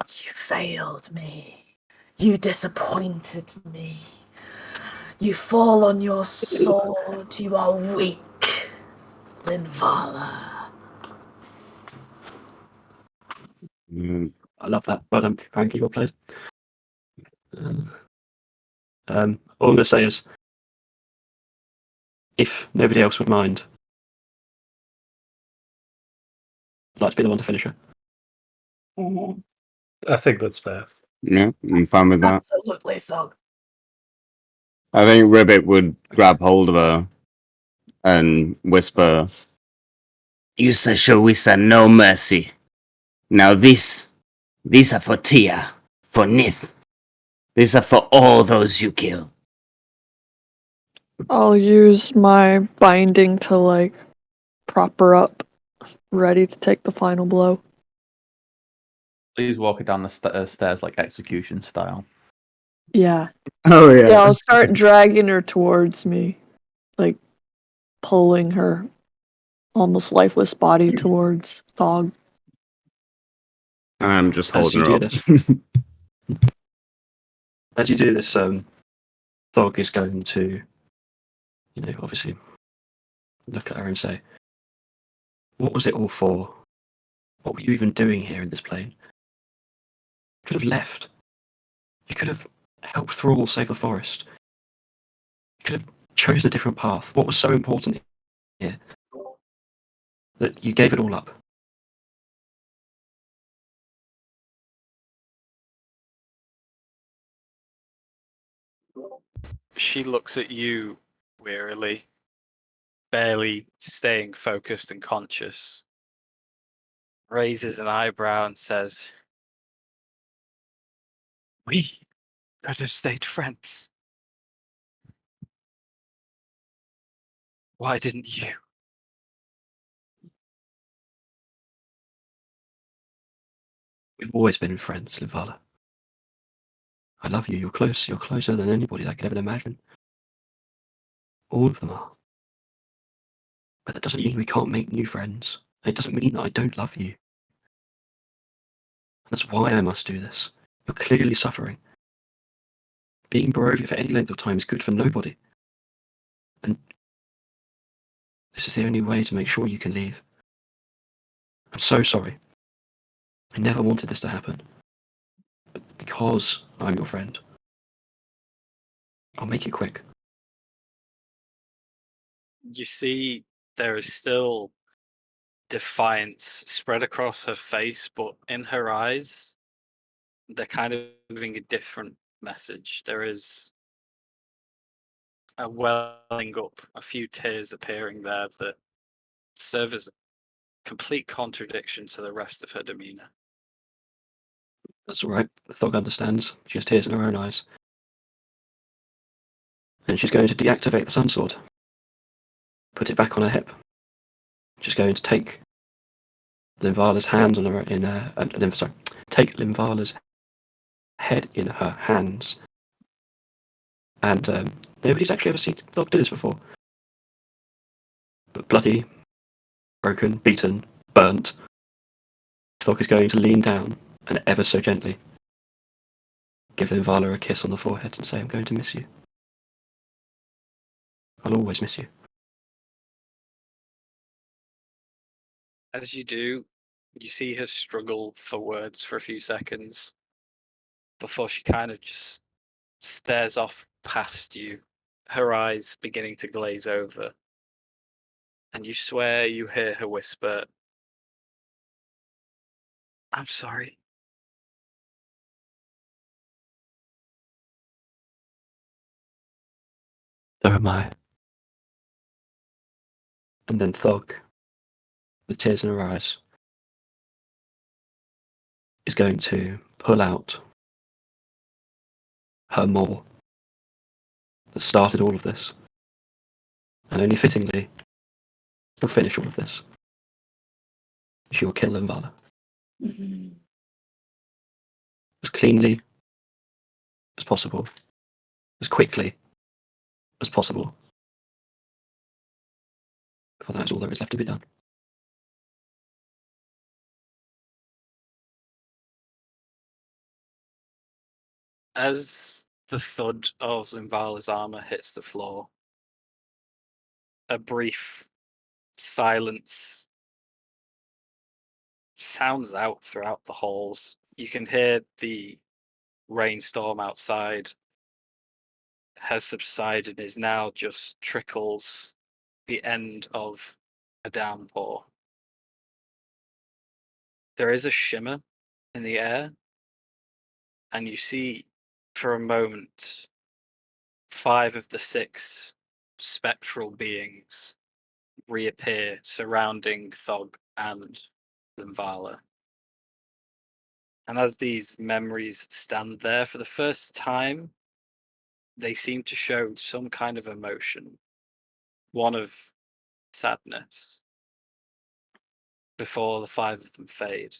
You failed me. You disappointed me. You fall on your sword. You are weak, Linvala. I love that. Well done, Frankie. Well played. All I'm going to say is, if nobody else would mind, I'd like to be the one to finish her. I think that's fair. Yeah, I'm fine with that. Absolutely, Thug. I think Ribbit would grab hold of her and whisper, "You say show we say no mercy. Now these are for Tia, for Nith. These are for all those you kill." I'll use my binding to prop her up, ready to take the final blow. Please walk it down the stairs like execution style. Yeah. Oh yeah. Yeah, I'll start dragging her towards me, pulling her almost lifeless body towards Thog. I'm just As holding you her do up. As you do this, Thog is going to, obviously look at her and say, "What was it all for? What were you even doing here in this plane? You could have left. You could have helped Thrall save the forest. You could have chosen a different path. What was so important here that you gave it all up?" She looks at you wearily, barely staying focused and conscious, raises an eyebrow and says, "We could have stayed friends. Why didn't you? We've always been friends, Livala. I love you. You're close. You're closer than anybody I could ever imagine. All of them are. But that doesn't mean we can't make new friends. It doesn't mean that I don't love you. And that's why I must do this. You're clearly suffering. Being Barovia for any length of time is good for nobody. And this is the only way to make sure you can leave. I'm so sorry. I never wanted this to happen. But because I'm your friend, I'll make it quick. You see, there is still defiance spread across her face, but in her eyes, they're kind of giving a different message. There is a welling up, a few tears appearing there that serve as a complete contradiction to the rest of her demeanor. That's all right. The Thog understands. She has tears in her own eyes. And she's going to deactivate the Sun Sword. Put it back on her hip. She's going to take Linvala's hand on her take Linvala's head in her hands. And nobody's actually ever seen Thog do this before. But bloody, broken, beaten, burnt, Thog is going to lean down and ever so gently give Linvala a kiss on the forehead and say, I'm going to miss you. I'll always miss you. As you do, you see her struggle for words for a few seconds before she kind of just stares off past you, her eyes beginning to glaze over. And you swear you hear her whisper, I'm sorry. So am I. And then Thog, with tears in her eyes, is going to pull out her maul that started all of this. And only fittingly, she'll finish all of this. She will kill Linvala. As cleanly as possible. As quickly as possible. For that is all there is left to be done. As the thud of Linvala's armor hits the floor, a brief silence sounds out throughout the halls. You can hear the rainstorm outside has subsided and is now just trickles the end of a downpour. There is a shimmer in the air, and you see for a moment 5 of the 6 spectral beings reappear surrounding Thog and Linvala. And as these memories stand there for the first time, they seem to show some kind of emotion, one of sadness, before the 5 of them fade.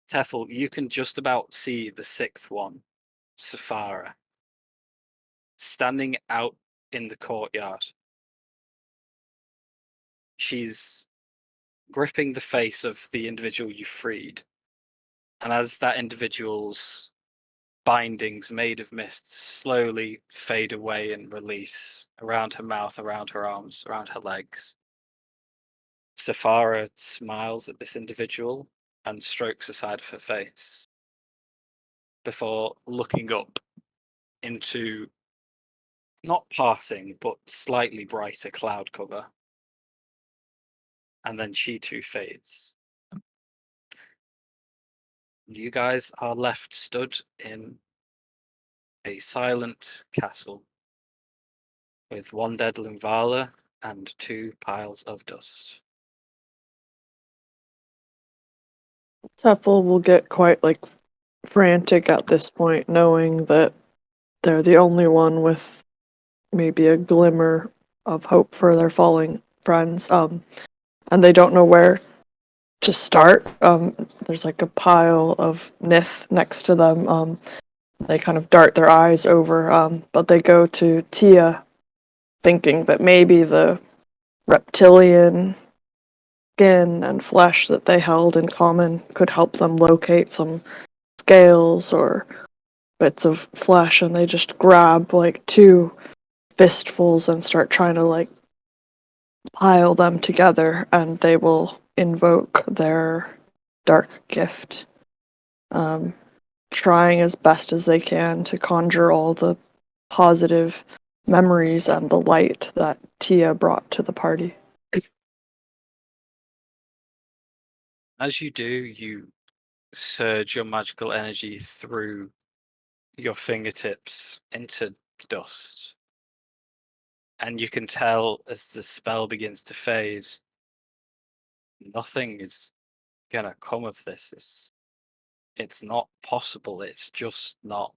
Tethel, you can just about see the 6th one, Safara, standing out in the courtyard. She's gripping the face of the individual you freed. And as that individual's bindings made of mist slowly fade away and release around her mouth, around her arms, around her legs, Safara smiles at this individual and strokes the side of her face before looking up into not passing but slightly brighter cloud cover. And then she too fades. You guys are left stood in a silent castle with 1 dead Linvala and 2 piles of dust. Tefel will get quite like frantic at this point, knowing that they're the only one with maybe a glimmer of hope for their falling friends. And they don't know where to start. There's like a pile of Nith next to them. They kind of dart their eyes over, but they go to Tia, thinking that maybe the reptilian skin and flesh that they held in common could help them locate some scales or bits of flesh, and they just grab like 2 fistfuls and start trying to like pile them together, and they will invoke their dark gift, trying as best as they can to conjure all the positive memories and the light that Tia brought to the party. As you do, you surge your magical energy through your fingertips into dust. And you can tell as the spell begins to fade, nothing is gonna come of this. It's not possible. It's just not.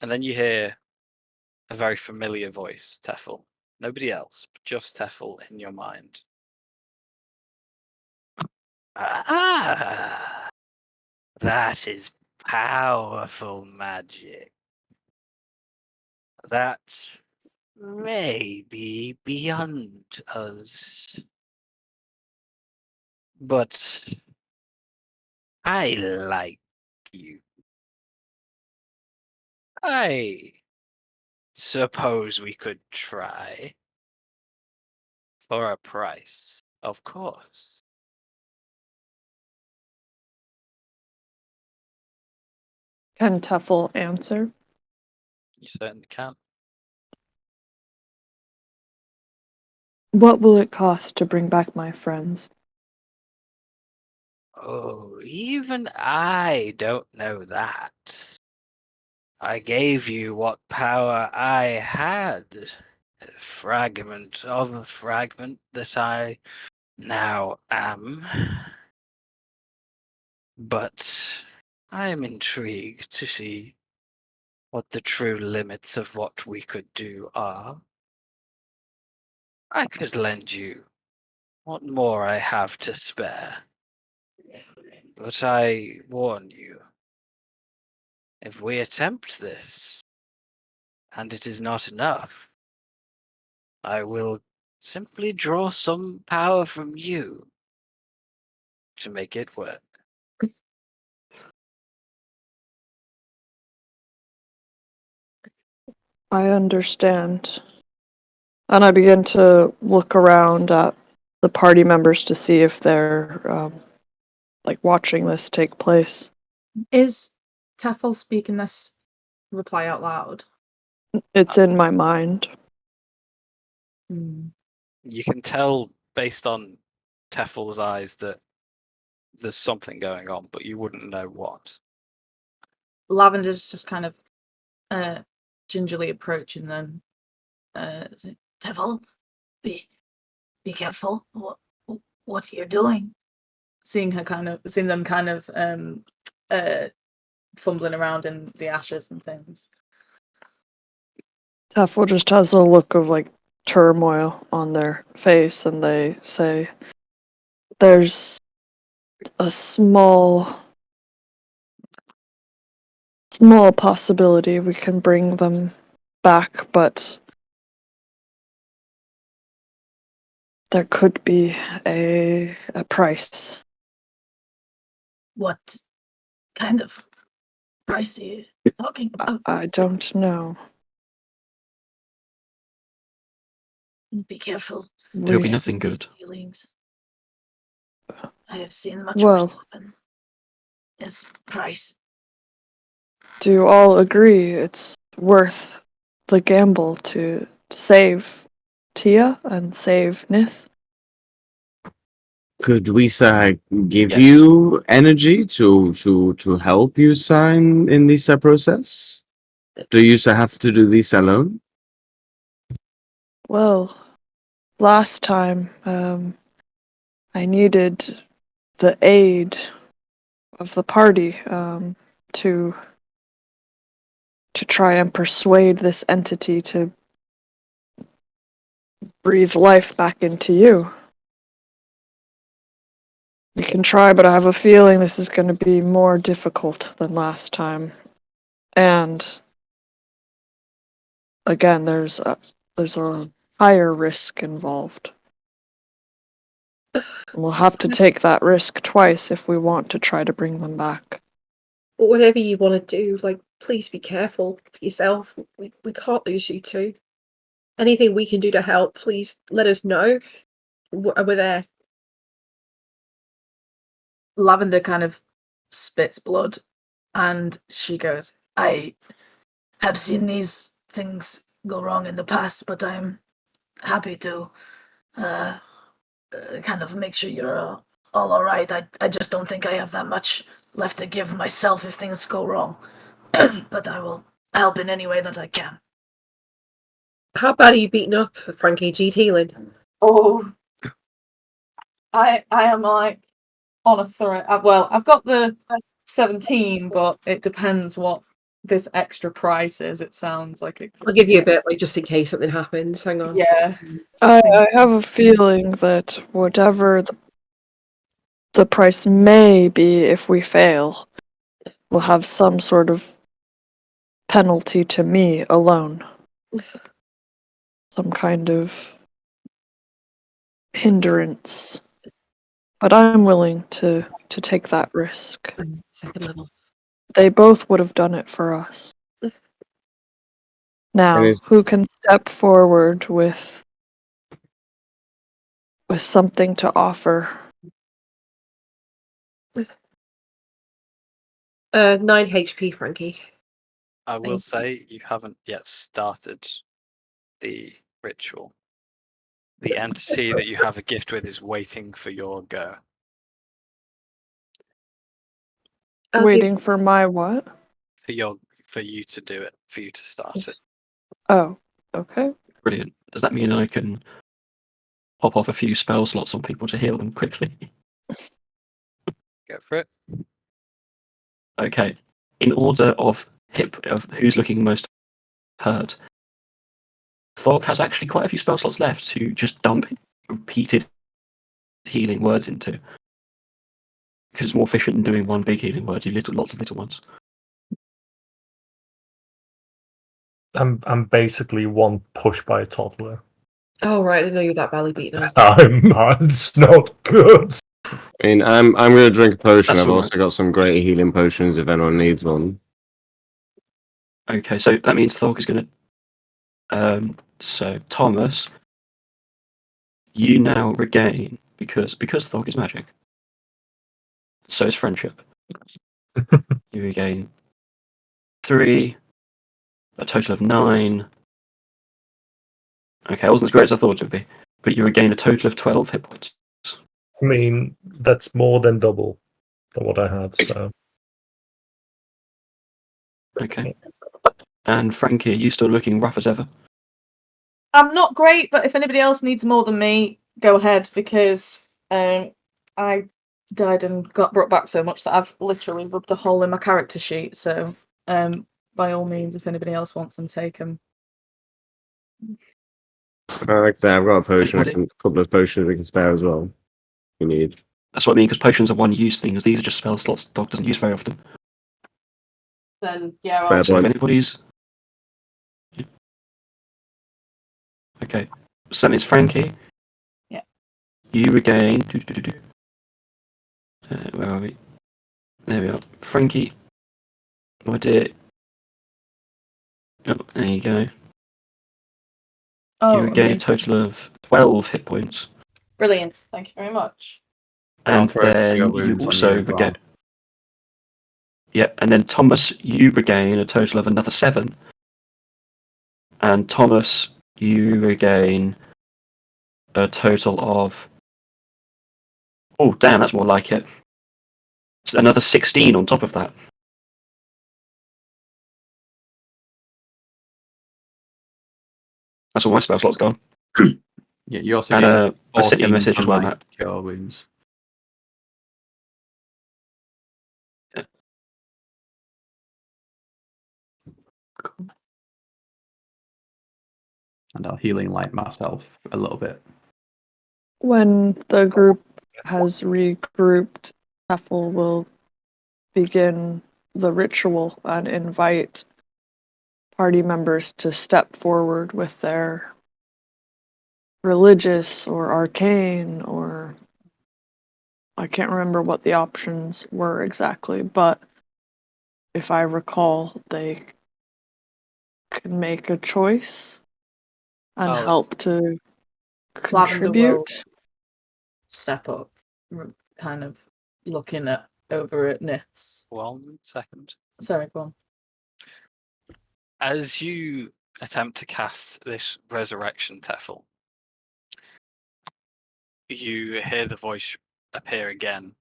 And then you hear a very familiar voice, Teffel. Nobody else, but just Teffel in your mind. Ah, that is powerful magic. That may be beyond us. But I like you. I suppose we could try. For a price, of course. Can Teffel answer? You certainly can. What will it cost to bring back my friends? Oh, even I don't know that. I gave you what power I had. A fragment of a fragment that I now am. But I am intrigued to see what the true limits of what we could do are. I could lend you what more I have to spare. But I warn you, if we attempt this, and it is not enough, I will simply draw some power from you to make it work. I understand. And I begin to look around at the party members to see if they're like watching this take place. Is Teffel speaking this reply out loud? It's in my mind. You can tell based on Teffel's eyes that there's something going on, but you wouldn't know what. Lavender's just kind of gingerly approaching them. Teffel, be careful. What are you doing? Seeing them kind of fumbling around in the ashes and things. Teffel just has a look of like turmoil on their face, and they say, "There's a small possibility we can bring them back, but there could be a price." What kind of price are you talking about? I don't know. Be careful. It'll be We, nothing These good. dealings. I have seen much Well- worse happen. It's price. do all agree it's worth the gamble to save Tia and save Nith? Could we say give Yes. you energy to help you sign in this process? Do you have to do this alone? Well, last time I needed the aid of the party to try and persuade this entity to breathe life back into you. You can try, but I have a feeling this is going to be more difficult than last time. And again, there's a higher risk involved. We'll have to take that risk twice if we want to try to bring them back. But whatever you want to do, like, please be careful for yourself. We can't lose you two. Anything we can do to help, please let us know. We're there. Lavender kind of spits blood and she goes, I have seen these things go wrong in the past, but I'm happy to kind of make sure you're all alright. I just don't think I have that much left to give myself if things go wrong. But I will help in any way that I can. How bad are you beaten up, Frankie? Do you need healing? Oh, I am like on a threat. Well, I've got the 17, but it depends what this extra price is. It sounds like it. I'll give you a bit, like, just in case something happens. Hang on. Yeah. I have a feeling that whatever the price may be if we fail, will have some sort of penalty to me alone. Some kind of hindrance. But I'm willing to take that risk. Second level. They both would have done it for us. Now, who can step forward with something to offer? 9 HP, Frankie. I will say you haven't yet started the ritual. The entity that you have a gift with is waiting for your go. Waiting for my what? For you to do it, for you to start it. Oh, okay. Brilliant. Does that mean I can pop off a few spell slots on people to heal them quickly? Go for it. Okay. In order of who's looking most hurt, Thorg has actually quite a few spell slots left to just dump repeated healing words into. Because it's more efficient than doing one big healing word, you lots of little ones. I'm basically one push by a toddler. Oh, right. I didn't know you were that badly beaten up. It's not good. I mean, I'm gonna drink a potion. That's I've all also got some great healing potions if anyone needs one. Okay, so that means Thorg is going to. So Thomas, you now regain because Thorg is magic. So is friendship. You regain 3, a total of 9. Okay, it wasn't as great as I thought it would be, but you regain a total of 12 hit points. I mean, that's more than double than what I had. So Okay. And Frankie, are you still looking rough as ever? I'm not great, but if anybody else needs more than me, go ahead, because I died and got brought back so much that I've literally rubbed a hole in my character sheet. So by all means, if anybody else wants them, take them. Like I say, I've got a potion. A couple of potions we can spare as well. If you need. That's what I mean, because potions are one-use things. These are just spell slots Thorg doesn't use very often. Then yeah, Fair So if point. anybody's... Okay, so that means Frankie. Yeah. You regain... where are we? There we are. Frankie, my dear. Oh, there you go. Oh, You regain amazing. a total of 12 hit points. Brilliant. Thank you very much. And throw then cure you wounds on also you as well. regain... Yep, and then Thomas, you regain a total of another 7. And Thomas, you regain a total of... Oh, damn, that's more like it. It's another 16 on top of that. That's all my spell slots gone. Yeah, you also And get I sent you a 14 message as from well, my Matt. cure wounds. And I'll healing light myself a little bit. When the group has regrouped, Ethel will begin the ritual and invite party members to step forward with their religious or arcane, or I can't remember what the options were exactly, but if I recall, they can make a choice and Oh, help to Lavender will contribute. step up, kind of looking over at Niths. 1 second. Sorry, go on. As you attempt to cast this resurrection, Teffel, you hear the voice appear again.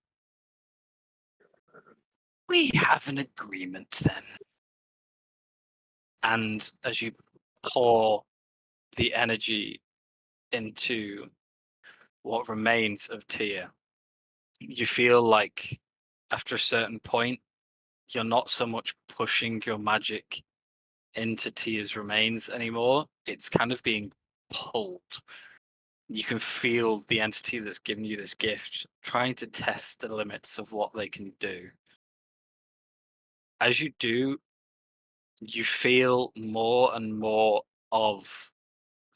We have an agreement then. And as you pour the energy into what remains of Tia, you feel like after a certain point, you're not so much pushing your magic into Tia's remains anymore. It's kind of being pulled. You can feel the entity that's given you this gift trying to test the limits of what they can do. As you do, you feel more and more of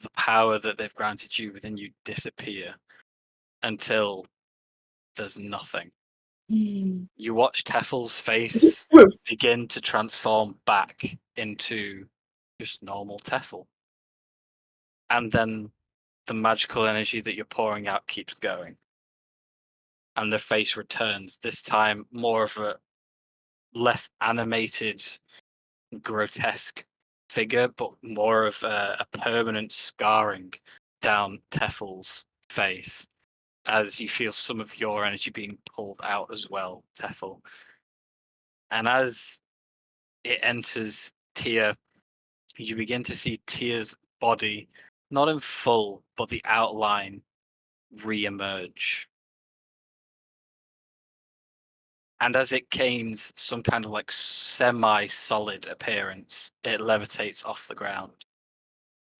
the power that they've granted you within you disappear until there's nothing. You watch Teffel's face begin to transform back into just normal Teffel. And then the magical energy that you're pouring out keeps going. And the face returns, this time more of a less animated, grotesque figure, but more of a permanent scarring down Teffel's face as you feel some of your energy being pulled out as well, Teffel. And as it enters Tia, you begin to see Tia's body, not in full, but the outline re-emerge. And as it gains some kind of like semi-solid appearance, it levitates off the ground.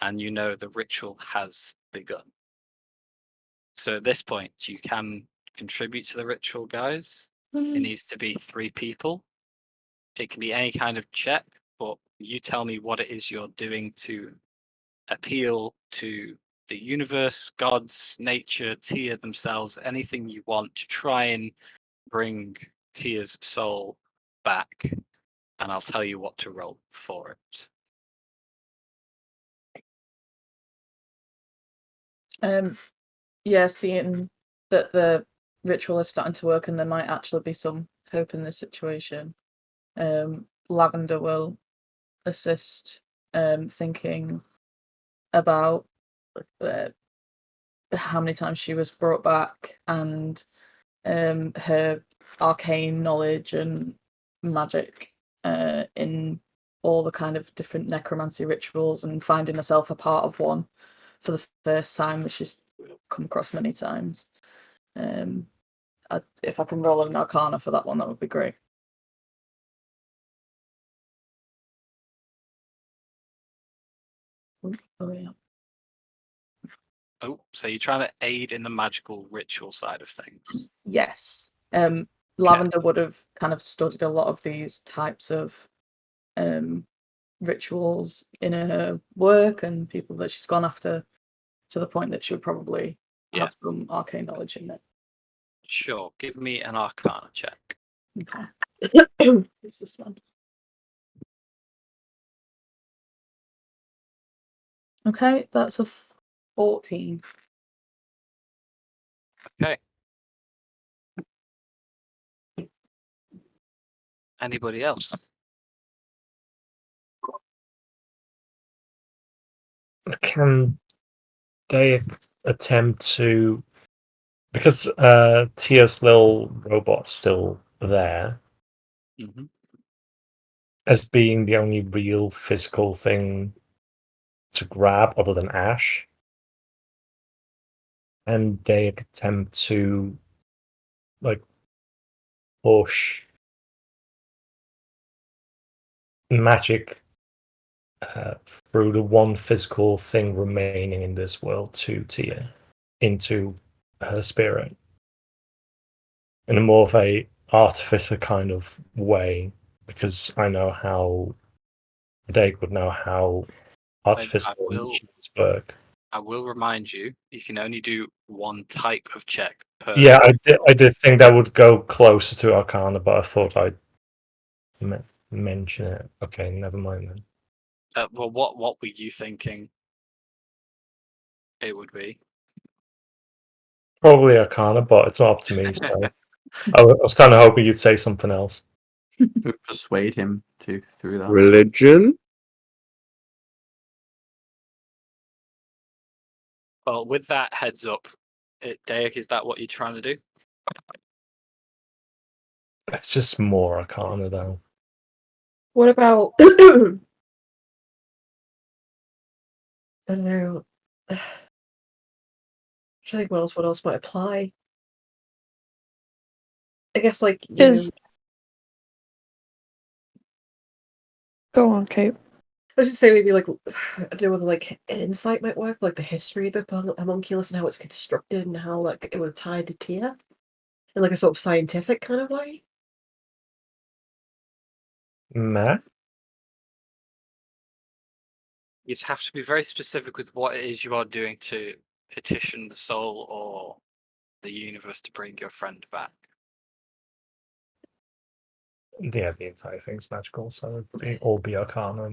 And you know the ritual has begun. So at this point, you can contribute to the ritual, guys. It needs to be 3 people. It can be any kind of check, but you tell me what it is you're doing to appeal to the universe, gods, nature, Tia themselves, anything you want to try and bring Tia's soul back. And I'll tell you what to roll for it. Yeah, seeing that the ritual is starting to work and there might actually be some hope in this situation, Lavender will assist, thinking about how many times she was brought back and her arcane knowledge and magic in all the kind of different necromancy rituals, and finding herself a part of one for the first time, which she's come across many times. If I can roll an arcana for that one, that would be great. Oh yeah. Oh, so you're trying to aid in the magical ritual side of things. Yes. Lavender would have kind of studied a lot of these types of rituals in her work and people that she's gone after, to the point that she would probably have some arcane knowledge in it. Sure, give me an arcana check. Okay. Who's this one? Okay, that's a 14. Okay. Anybody else? Can they attempt to, because Tia's little robot's still there, Mm-hmm. as being the only real physical thing to grab other than Ash, and they attempt to like push magic through the one physical thing remaining in this world to Tia, into her spirit, in a more of a artificer kind of way, because I know how Dake would know how artificial machines work. I will remind you, you can only do one type of check per. Yeah, I did think that would go closer to Arcana, but I thought I'd mention it. Okay, never mind then. Well, what were you thinking it would be? Probably Arcana, but it's not up to me. So I was kind of hoping you'd say something else. Persuade him to through that. Religion? Well, with that heads up, Dayak, is that what you're trying to do? It's just more Arcana, though. What about? I don't know. I'm trying to think what else might apply. I guess like Go on, Kate. I was just say maybe like I don't know whether like insight might work, like the history of the homunculus and how it's constructed and how like it would have tied to Tia in like a sort of scientific kind of way. Math? You have to be very specific with what it is you are doing to petition the soul or the universe to bring your friend back. Yeah, the entire thing's magical, so it'd all be Arcana.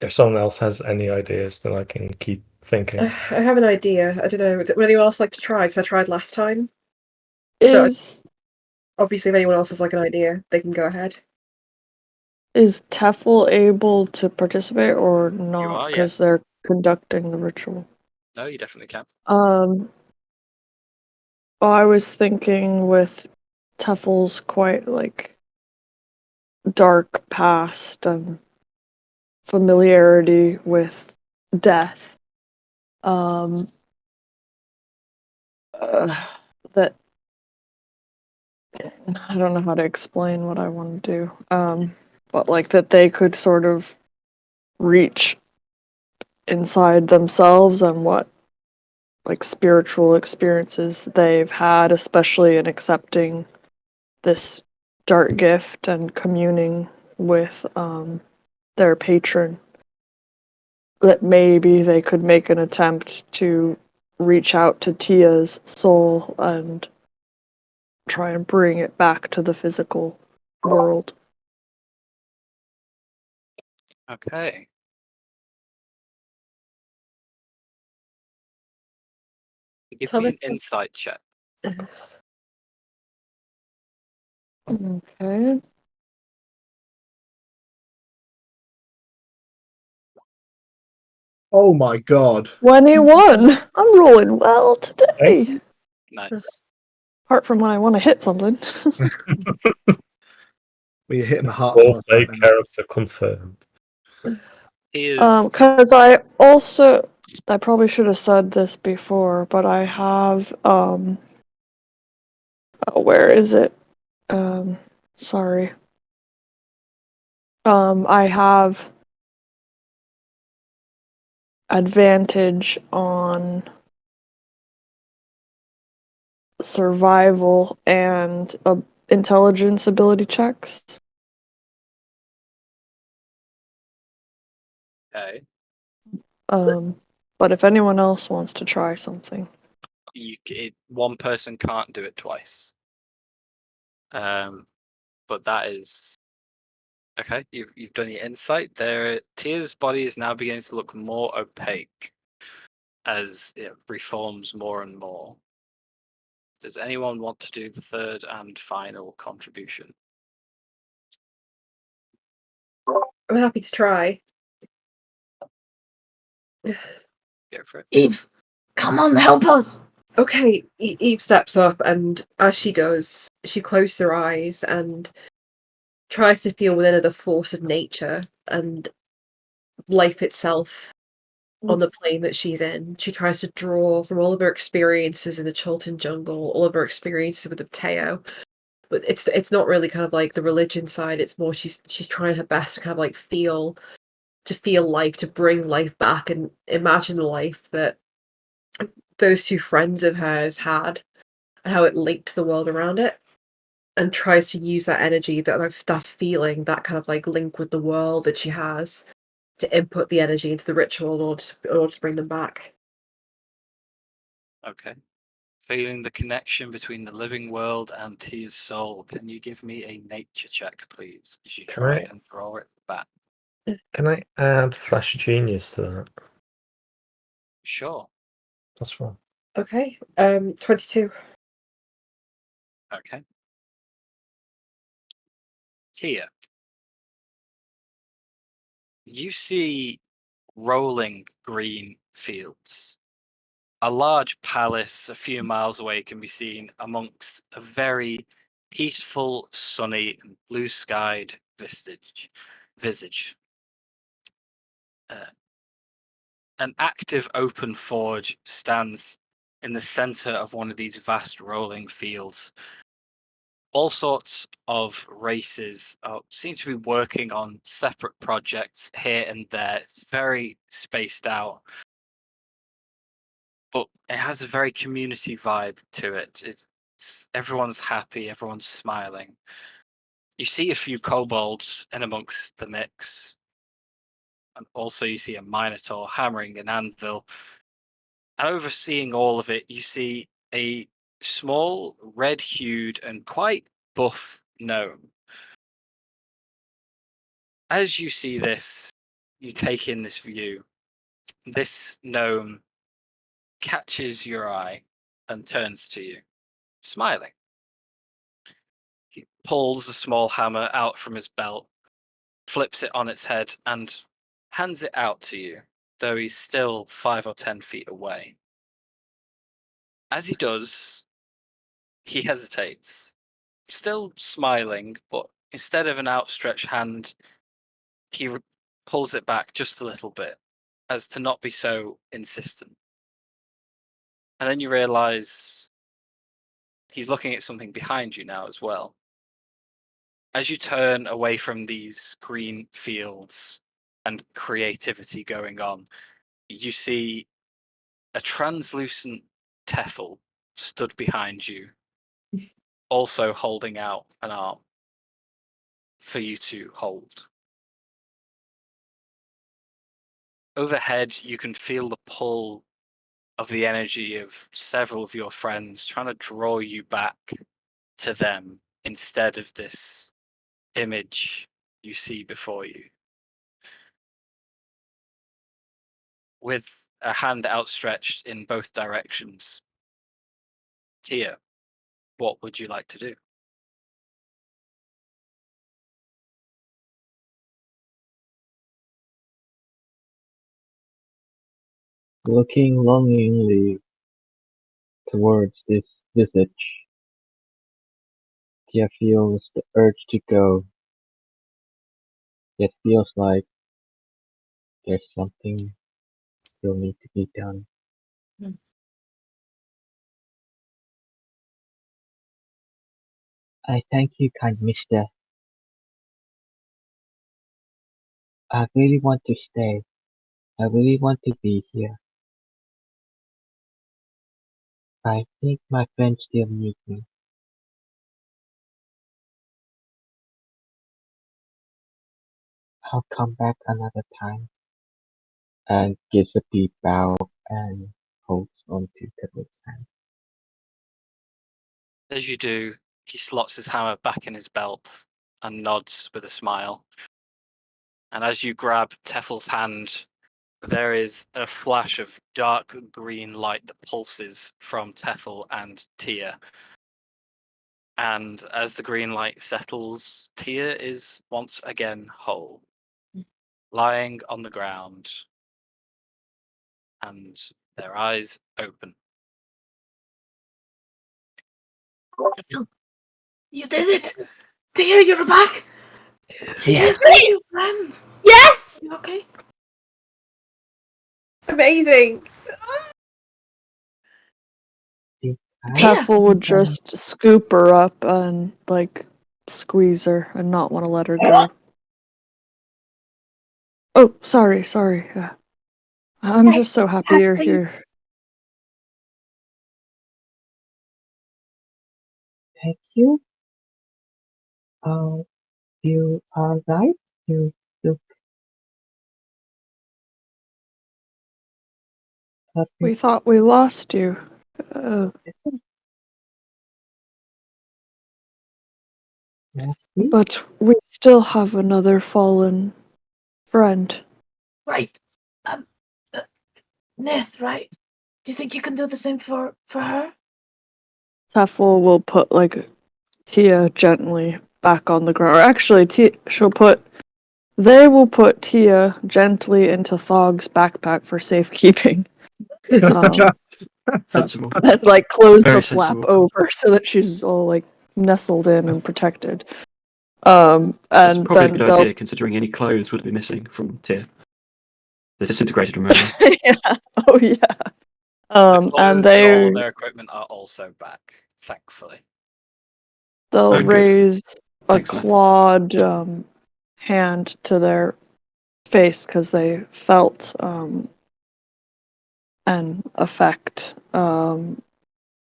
If someone else has any ideas, then I can keep thinking. I have an idea. I don't know. Would anyone else like to try? Because I tried last time. Obviously, if anyone else has like an idea, they can go ahead. Is Tefl able to participate or not? are, Because they're conducting the ritual. No, you definitely can. I was thinking with Tefl's quite like dark past and familiarity with death. That I don't know how to explain what I want to do. But like that they could sort of reach inside themselves and what like spiritual experiences they've had, especially in accepting this dark gift and communing with their patron, that maybe they could make an attempt to reach out to Tia's soul and try and bring it back to the physical world. Okay. Give me an insight check. Okay. Oh my god. 21! I'm rolling well today. Nice. Apart from when I want to hit something. We're hitting the hearts of us Roleplay right now. character confirmed. Because I probably should have said this before, but I have, where is it? Sorry. I have advantage on survival and intelligence ability checks. Okay. But if anyone else wants to try something, one person can't do it twice. But that is okay. You've done your insight. Tia's body is now beginning to look more opaque as it reforms more and more. Does anyone want to do the third and final contribution? I'm happy to try. Go for it. Eve, come on, help us. Okay, Eve steps up, and as she does, she closes her eyes and tries to feel within her the force of nature and life itself on the plane that she's in. She tries to draw from all of her experiences in the Chultan jungle, all of her experiences with the Teo. But it's not really kind of like the religion side. It's more she's trying her best to kind of like feel life, to bring life back and imagine the life that those two friends of hers had and how it linked the world around it, and tries to use that energy, that feeling, that kind of like link with the world that she has, to input the energy into the ritual in order to bring them back. Okay. Feeling the connection between the living world and Tia's soul, can you give me a nature check, please, as you Can try I? and draw it back? Can I add Flash Genius to that? Sure. That's fine. Okay. 22. Okay. Tia, you see rolling green fields. A large palace a few miles away can be seen amongst a very peaceful, sunny, and blue-skied visage. An active open forge stands in the center of one of these vast rolling fields. All sorts of races seem to be working on separate projects here and there. It's very spaced out, but it has a very community vibe to it. Everyone's happy, everyone's smiling. You see a few kobolds in amongst the mix, and also you see a minotaur hammering an anvil. And overseeing all of it, you see a small, red-hued, and quite buff gnome. As you see this, you take in this view. This gnome catches your eye and turns to you, smiling. He pulls a small hammer out from his belt, flips it on its head, and hands it out to you, though he's still 5 or 10 feet away. As he does, he hesitates, still smiling, but instead of an outstretched hand, he pulls it back just a little bit, as to not be so insistent. And then you realize he's looking at something behind you now as well. As you turn away from these green fields and creativity going on, you see a translucent Teffel stood behind you, also holding out an arm for you to hold. Overhead, you can feel the pull of the energy of several of your friends trying to draw you back to them instead of this image you see before you. With a hand outstretched in both directions, Tia, what would you like to do? Looking longingly towards this visage, Tia feels the urge to go, yet feels like there's something still need to be done. I thank you, kind mister. I really want to stay. I really want to be here. I think my friends still need me. I'll come back another time. And gives a deep bow and holds onto Tibble's hand. As you do, he slots his hammer back in his belt and nods with a smile. And as you grab Teffel's hand, there is a flash of dark green light that pulses from Teffel and Tia. And as the green light settles, Tia is once again whole, lying on the ground, and their eyes open. You did it! Tia, you're back! Tia, Tiffany! you friend! Yes! You okay? Amazing. Teffel would just scoop her up and like squeeze her and not want to let her go. Oh, sorry. I'm just so happy you're here. Thank you. You are right. You look We thought we lost you. But we still have another fallen friend. Right. Nith, right? Do you think you can do the same for her? Teffel will put like Tia gently back on the ground. Or actually, they will put Tia gently into Thog's backpack for safekeeping. Sensible. And like close Very the flap sensible. over so that she's all like nestled in and protected. That's And probably a then good they'll idea, considering any clothes would be missing from Tyr. They're disintegrated, remember? yeah. Oh yeah. The And clothes and all their equipment are also back, thankfully. they'll Oh, good. raise a Thanks, Matt. clawed hand to their face because they felt an effect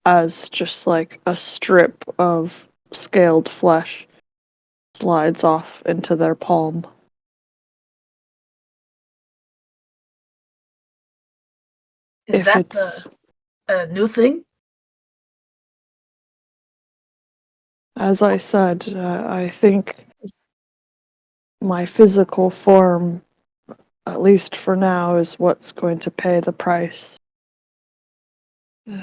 as just like a strip of scaled flesh slides off into their palm. Is If that it's a new thing? as I said, I think my physical form, at least for now, is what's going to pay the price. And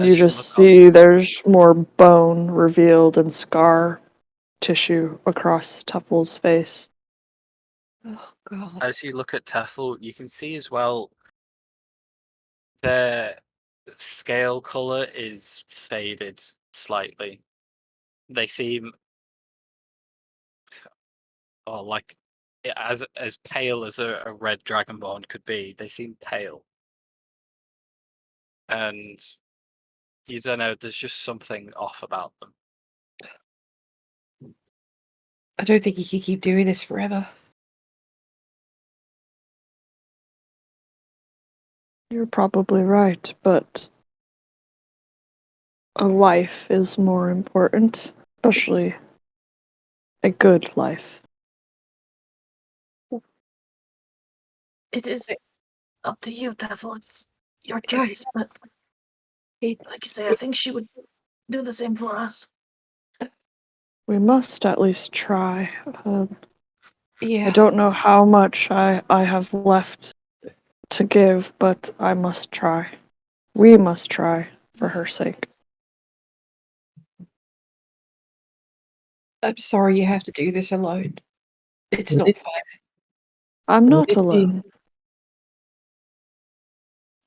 you As you just look see there's more bone revealed and scar tissue across Tuffel's face. Oh god. As you look at Teffel, you can see as well their scale color is faded slightly. They seem like as pale as a red dragonborn could be. They seem pale, and you don't know. There's just something off about them. I don't think you can keep doing this forever. You're probably right, but a life is more important, especially a good life. It is up to you, Teffel. It's your choice, but like you say, I think she would do the same for us. We must at least try. Yeah. I don't know how much I have left to give, but I must try. We must try for her sake. I'm sorry you have to do this alone. It's Would not it- fair. I'm Would not it be- alone.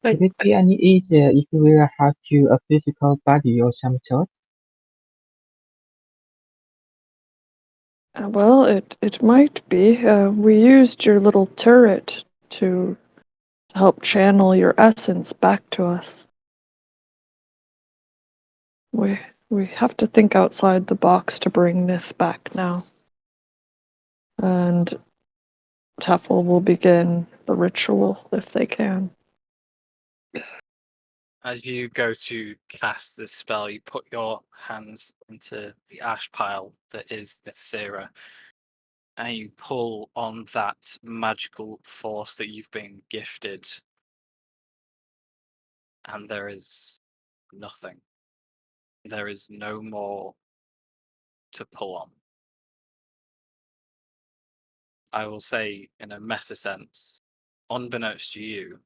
Would it be any easier if we had you a physical body or some sort? Well, it might be. We used your little turret to help channel your essence back to us. We have to think outside the box to bring Nith back now. And Teffel will begin the ritual if they can. As you go to cast this spell, you put your hands into the ash pile that is Nithsira, and you pull on that magical force that you've been gifted, and there is nothing. There is no more to pull on. I will say, in a meta sense, unbeknownst to you,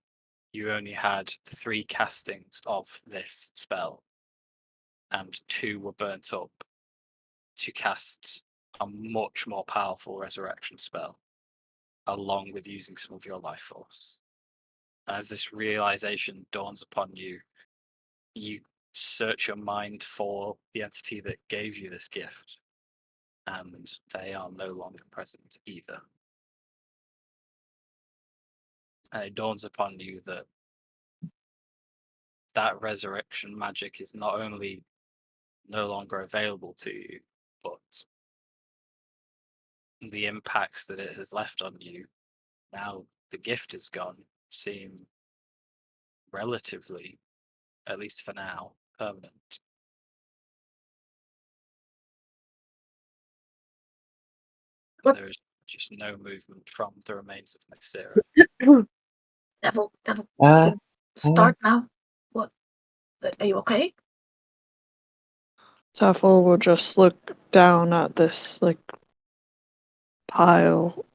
you only had 3 castings of this spell, and 2 were burnt up to cast a much more powerful resurrection spell, along with using some of your life force. As this realization dawns upon you, you search your mind for the entity that gave you this gift, and they are no longer present either. And it dawns upon you that that resurrection magic is not only no longer available to you, but the impacts that it has left on you, now the gift is gone, seem relatively, at least for now, permanent. What? There is just no movement from the remains of Miss Sarah. Neville, you Uh, can start now. What? Are you okay? Taffel will just look down at this like pile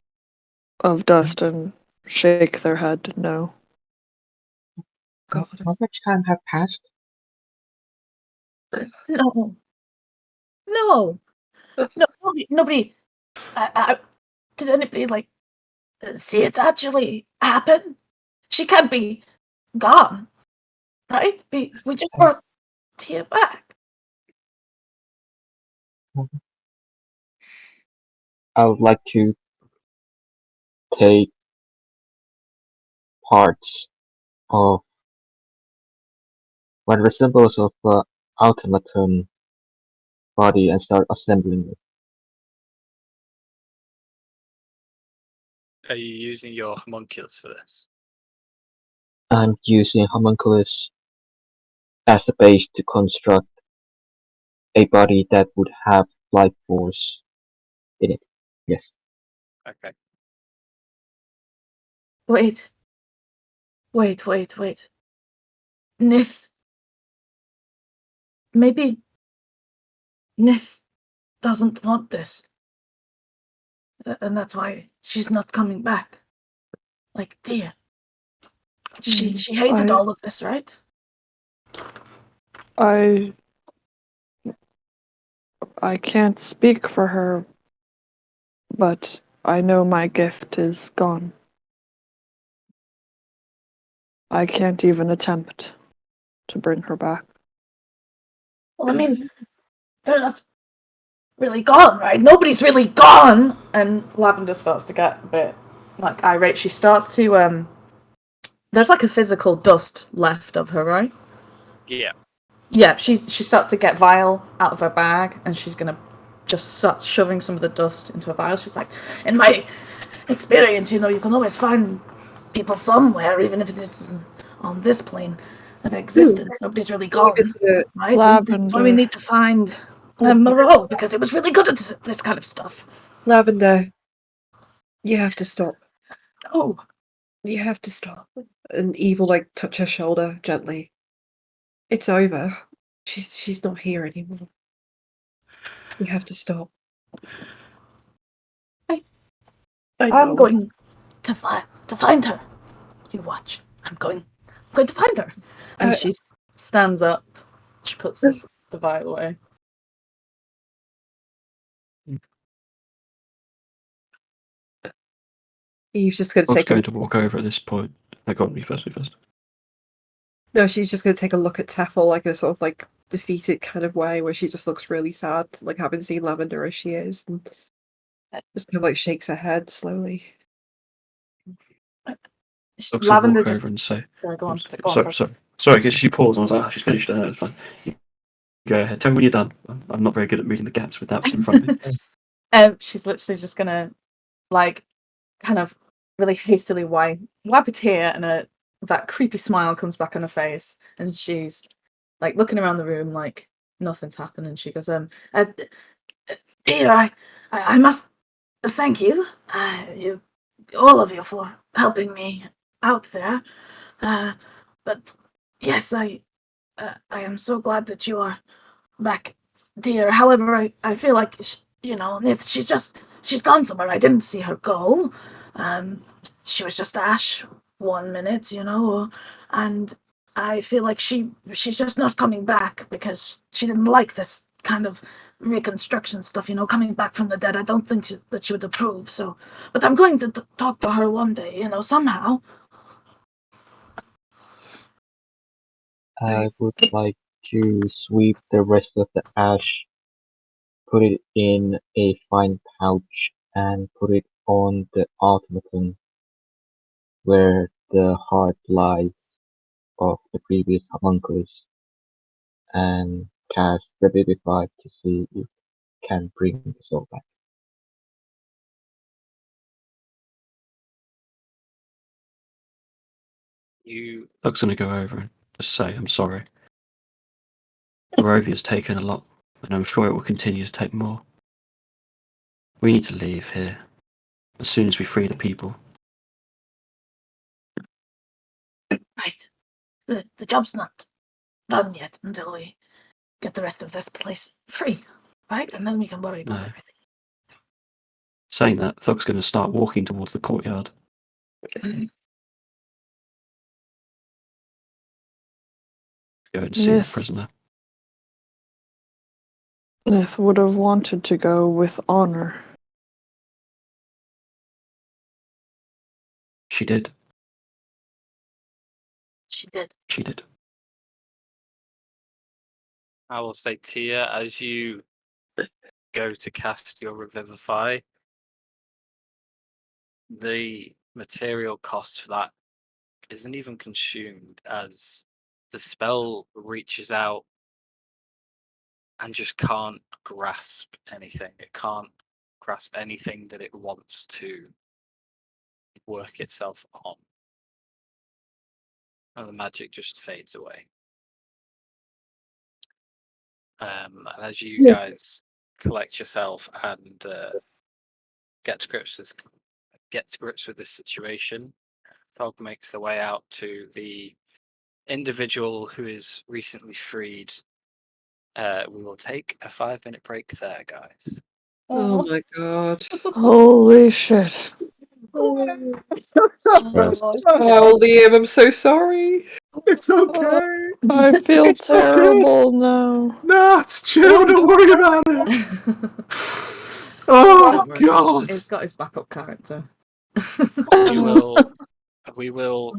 of dust and shake their head no. how much time have passed? No. No. No. Nobody. Did anybody like see it actually happen? She can't be gone, right? We just brought Tia back. I would like to take parts of what resembles of automaton body and start assembling it. Are you using your homunculus for this? I'm using homunculus as a base to construct a body that would have life force in it. Yes. Okay. Wait. Nith. Maybe Nith doesn't want this. And that's why she's not coming back. Like Tia. She hated all of this, right? I can't speak for her, but I know my gift is gone. I can't even attempt to bring her back. Well, I mean, they're not really gone, right? Nobody's really gone. And Lavender starts to get a bit like irate. She starts to there's like a physical dust left of her, right? Yeah. Yeah, she starts to get vial out of her bag, and she's gonna just start shoving some of the dust into a vial. She's like, in my experience, you can always find people somewhere, even if it's on this plane of existence. Nobody's really gone, right? This is why we need to find Moreau, because it was really good at this kind of stuff. Lavender, you have to stop. Oh, you have to stop. And Eve will touch her shoulder gently. It's over. She's not here anymore. You have to stop. I'm going to find her. You watch. I'm going to find her. And she stands up. She puts the vial away. Eve's just going to Bob's take going to walk over at this point. I got me first. No, she's just going to take a look at Teffel, in a sort of defeated kind of way, where she just looks really sad, having seen Lavender as she is, and just kind of shakes her head slowly. Bob's Lavender walk just. over and say, Sorry, go on. Sorry, because she paused and I was like, she's finished. It's fine. You go ahead. Tell me when you're done. I'm not very good at reading the gaps with that in front of me. She's literally just gonna kind of really hastily wipe a tear, and that creepy smile comes back on her face, and she's looking around the room like nothing's happened, and she goes, dear, I must thank you, all of you, for helping me out there. But yes, I am so glad that you are back, dear. However, I feel like she's gone somewhere. I didn't see her go. She was just Ash 1 minute, and I feel like she's just not coming back because she didn't like this kind of reconstruction stuff, coming back from the dead. I don't think that she would approve. So, but I'm going to talk to her one day, somehow. I would like to sweep the rest of the ash, put it in a fine pouch, and put it on the automaton where the hard life of the previous homunculus and cast Revivify to see if it can bring the soul back. Doug's gonna go over and just say, I'm sorry. Barovia's taken a lot, and I'm sure it will continue to take more. We need to leave here as soon as we free the people. Right. The job's not done yet until we get the rest of this place free, right? And then we can worry about No. everything. Saying that, Thug's gonna start walking towards the courtyard. Go and see the Nith, prisoner. Nith would have wanted to go with honor. She did. She did. She did. I will say, Tia, as you go to cast your Revivify, the material cost for that isn't even consumed, as the spell reaches out and just can't grasp anything. It can't grasp anything that it wants to work itself on. And the magic just fades away. And as you guys collect yourself and get to grips with this situation, Fog makes the way out to the individual who is recently freed. We will take a 5-minute break there, guys. Oh my god. Holy shit. Christ. Oh, Liam, I'm so sorry. It's okay. I feel It's okay. terrible now. No, it's chill. Don't worry about it. Oh Don't worry, God. He's got his backup character. We will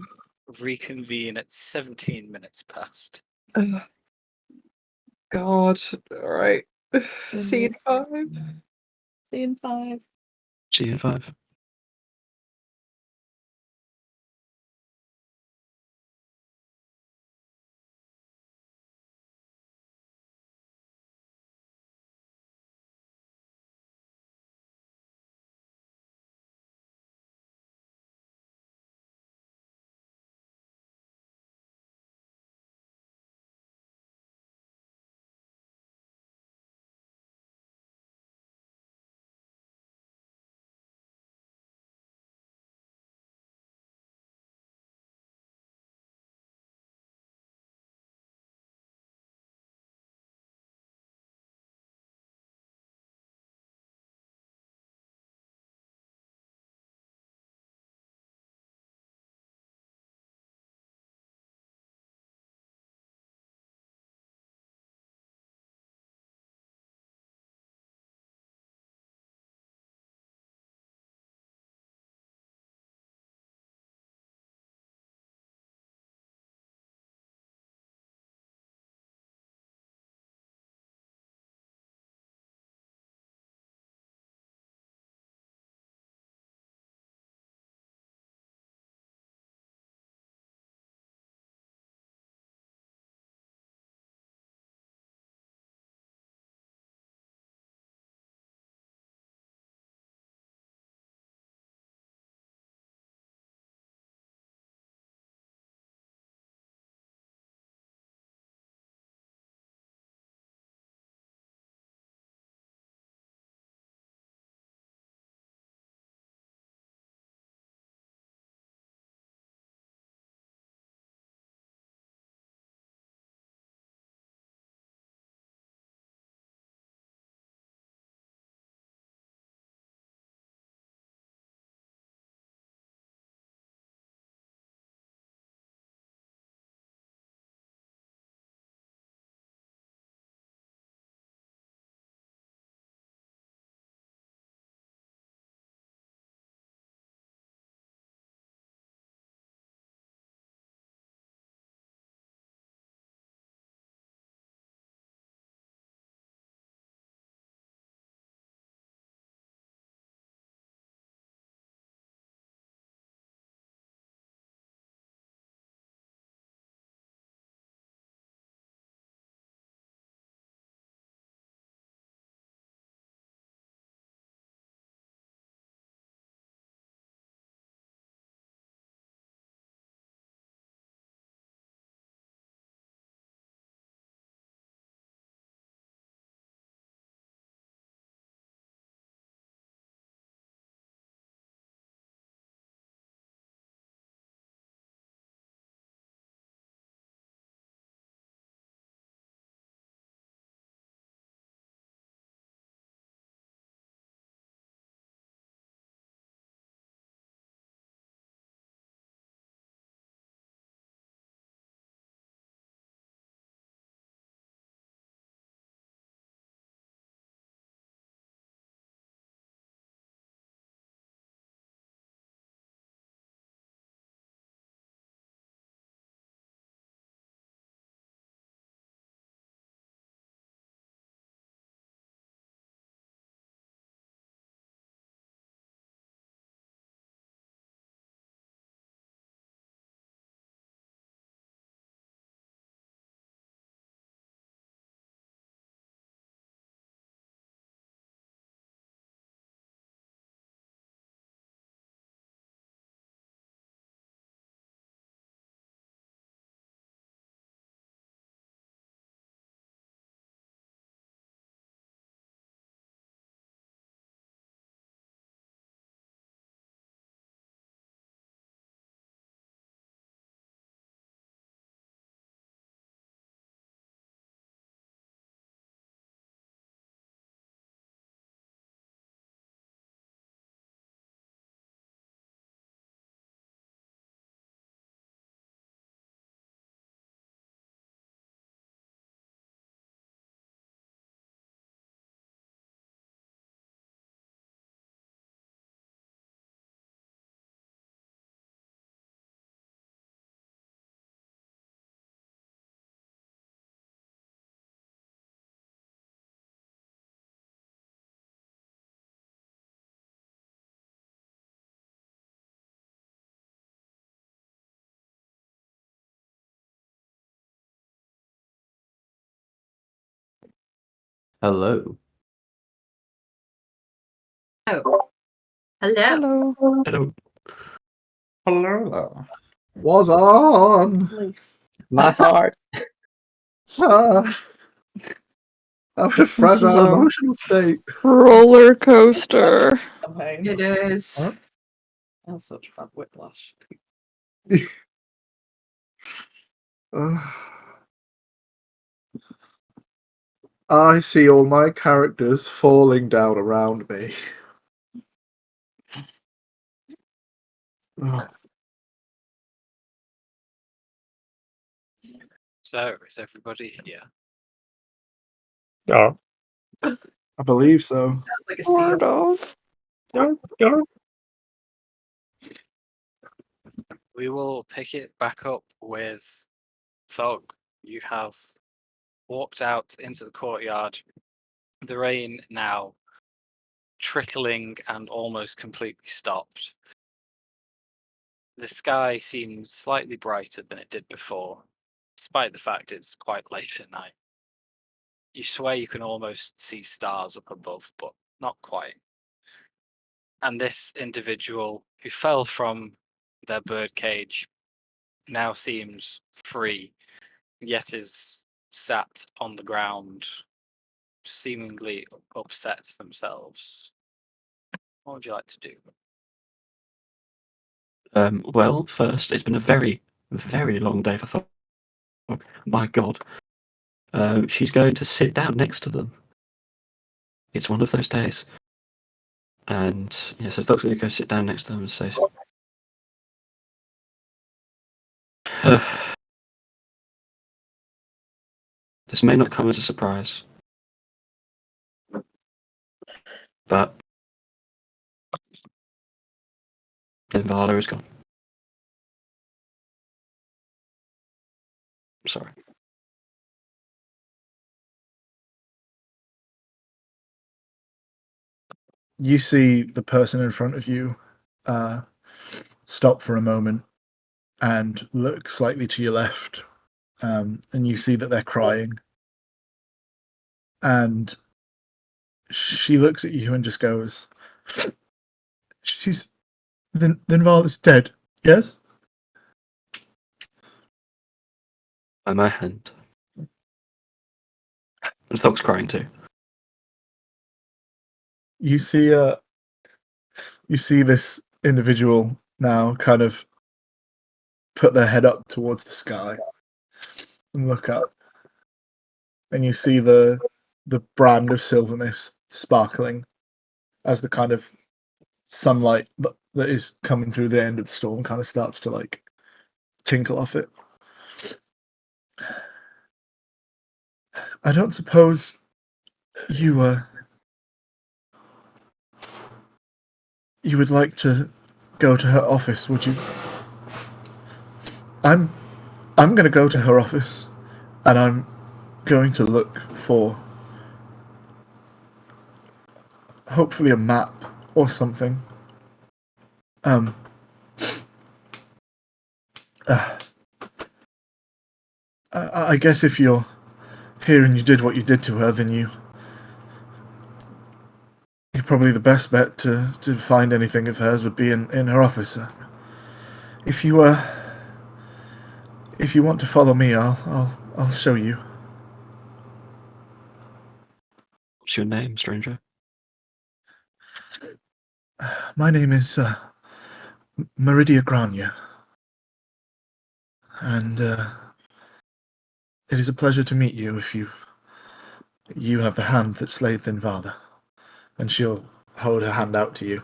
reconvene at 17 minutes past. God. Alright. See you in 5. See you in 5. See you in 5. Hello. Oh, hello. Hello. Hello. Hello. Was on. My heart. Ah, I'm in a fragile a- emotional state. Roller coaster. Campaign. It is. Huh? That's such bad whiplash. I see all my characters falling down around me. Oh, So, is everybody here? Yeah. I believe so. Like a Sort seal. of. Yeah. We will pick it back up with Thog. You have walked out into the courtyard. The rain now trickling and almost completely stopped. The sky seems slightly brighter than it did before, despite the fact it's quite late at night. You swear you can almost see stars up above, but not quite. And this individual who fell from their birdcage now seems free, yet is sat on the ground, seemingly upset themselves. What would you like to do? Well, first, it's been a very, very long day for Thog. My God. She's going to sit down next to them. It's one of those days. And yeah, so Thog's going to go sit down next to them and say, this may not come as a surprise, but Invala is gone. Sorry. You see the person in front of you stop for a moment and look slightly to your left, and you see that they're crying. And she looks at you and just goes, Then Vala's dead, yes? By my hand. And Thog's crying too. You see this individual now kind of put their head up towards the sky and look up, and you see the brand of silver mist sparkling as the kind of sunlight that is coming through the end of the storm kind of starts to like tinkle off it. I don't suppose you would like to go to her office, would you? I'm going to go to her office, and I'm going to look for hopefully a map or something. I guess if you're here and you did what you did to her, then you're probably the best bet to find anything of hers would be in her office. If you want to follow me, I'll show you. What's your name, stranger? My name is Meridia Grania, and it is a pleasure to meet you. If you have the hand that slayed Thinvala, and she'll hold her hand out to you.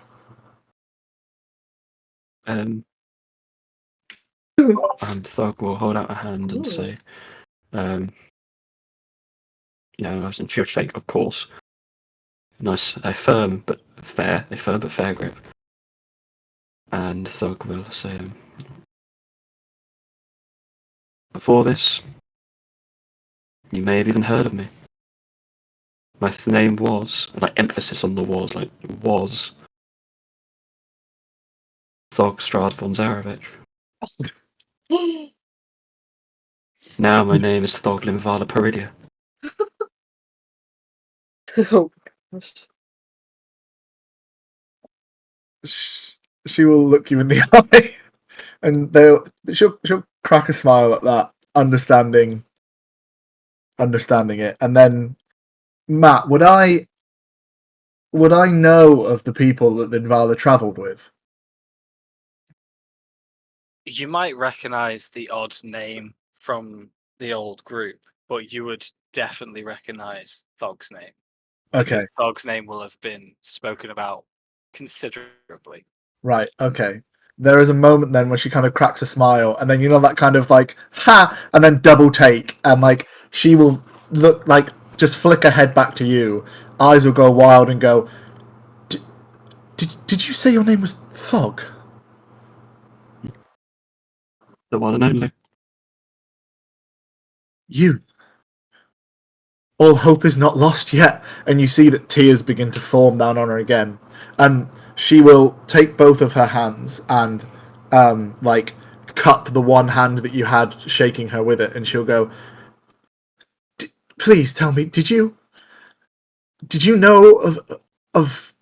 And Thog will hold out a hand and say, and she'll shake, of course. Nice, a firm but fair grip. And Thog will say, before this, you may have even heard of me. My name was, like emphasis on the was Thog Strad von Zarevich. Now my name is Thog Limvala Peridia. Oh gosh. She will look you in the eye, and she'll crack a smile at that, understanding it, and then Matt, would I know of the people that Linvala travelled with? You might recognize the odd name from the old group, but you would definitely recognize Thog's name. Okay, Because Thog's name will have been spoken about considerably. right. Okay. There is a moment then where she kind of cracks a smile, and then that kind of like ha, and then double take, and like she will look like just flick her head back to you, eyes will go wild and go, Did you say your name was Thog? The one and only. You. All hope is not lost yet. And you see that tears begin to form down on her again. And she will take both of her hands and like cup the one hand that you had shaking her with it, and she'll go, please tell me, did you know of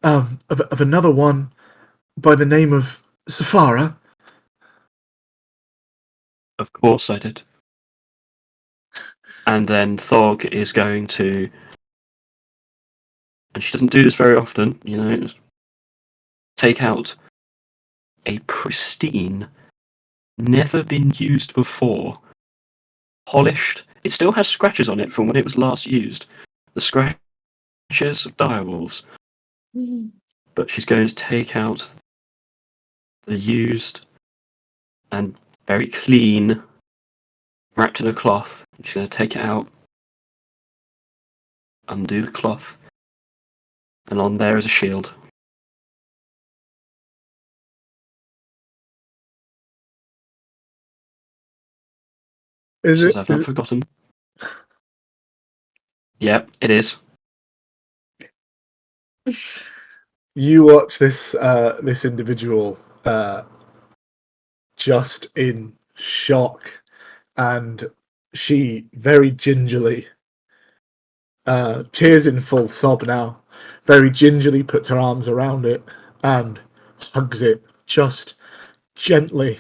another one by the name of Safara? Of course I did. And then Thog is going to, and she doesn't do this very often, just take out a pristine, never been used before, polished. It still has scratches on it from when it was last used. The scratches of direwolves. But she's going to take out the used and very clean, wrapped in a cloth. She's going to take it out, undo the cloth, and on there is a shield. I've not forgotten. Yep, it is. You watch this individual just in shock, and she very gingerly, tears in full sob now, very gingerly puts her arms around it and hugs it just gently,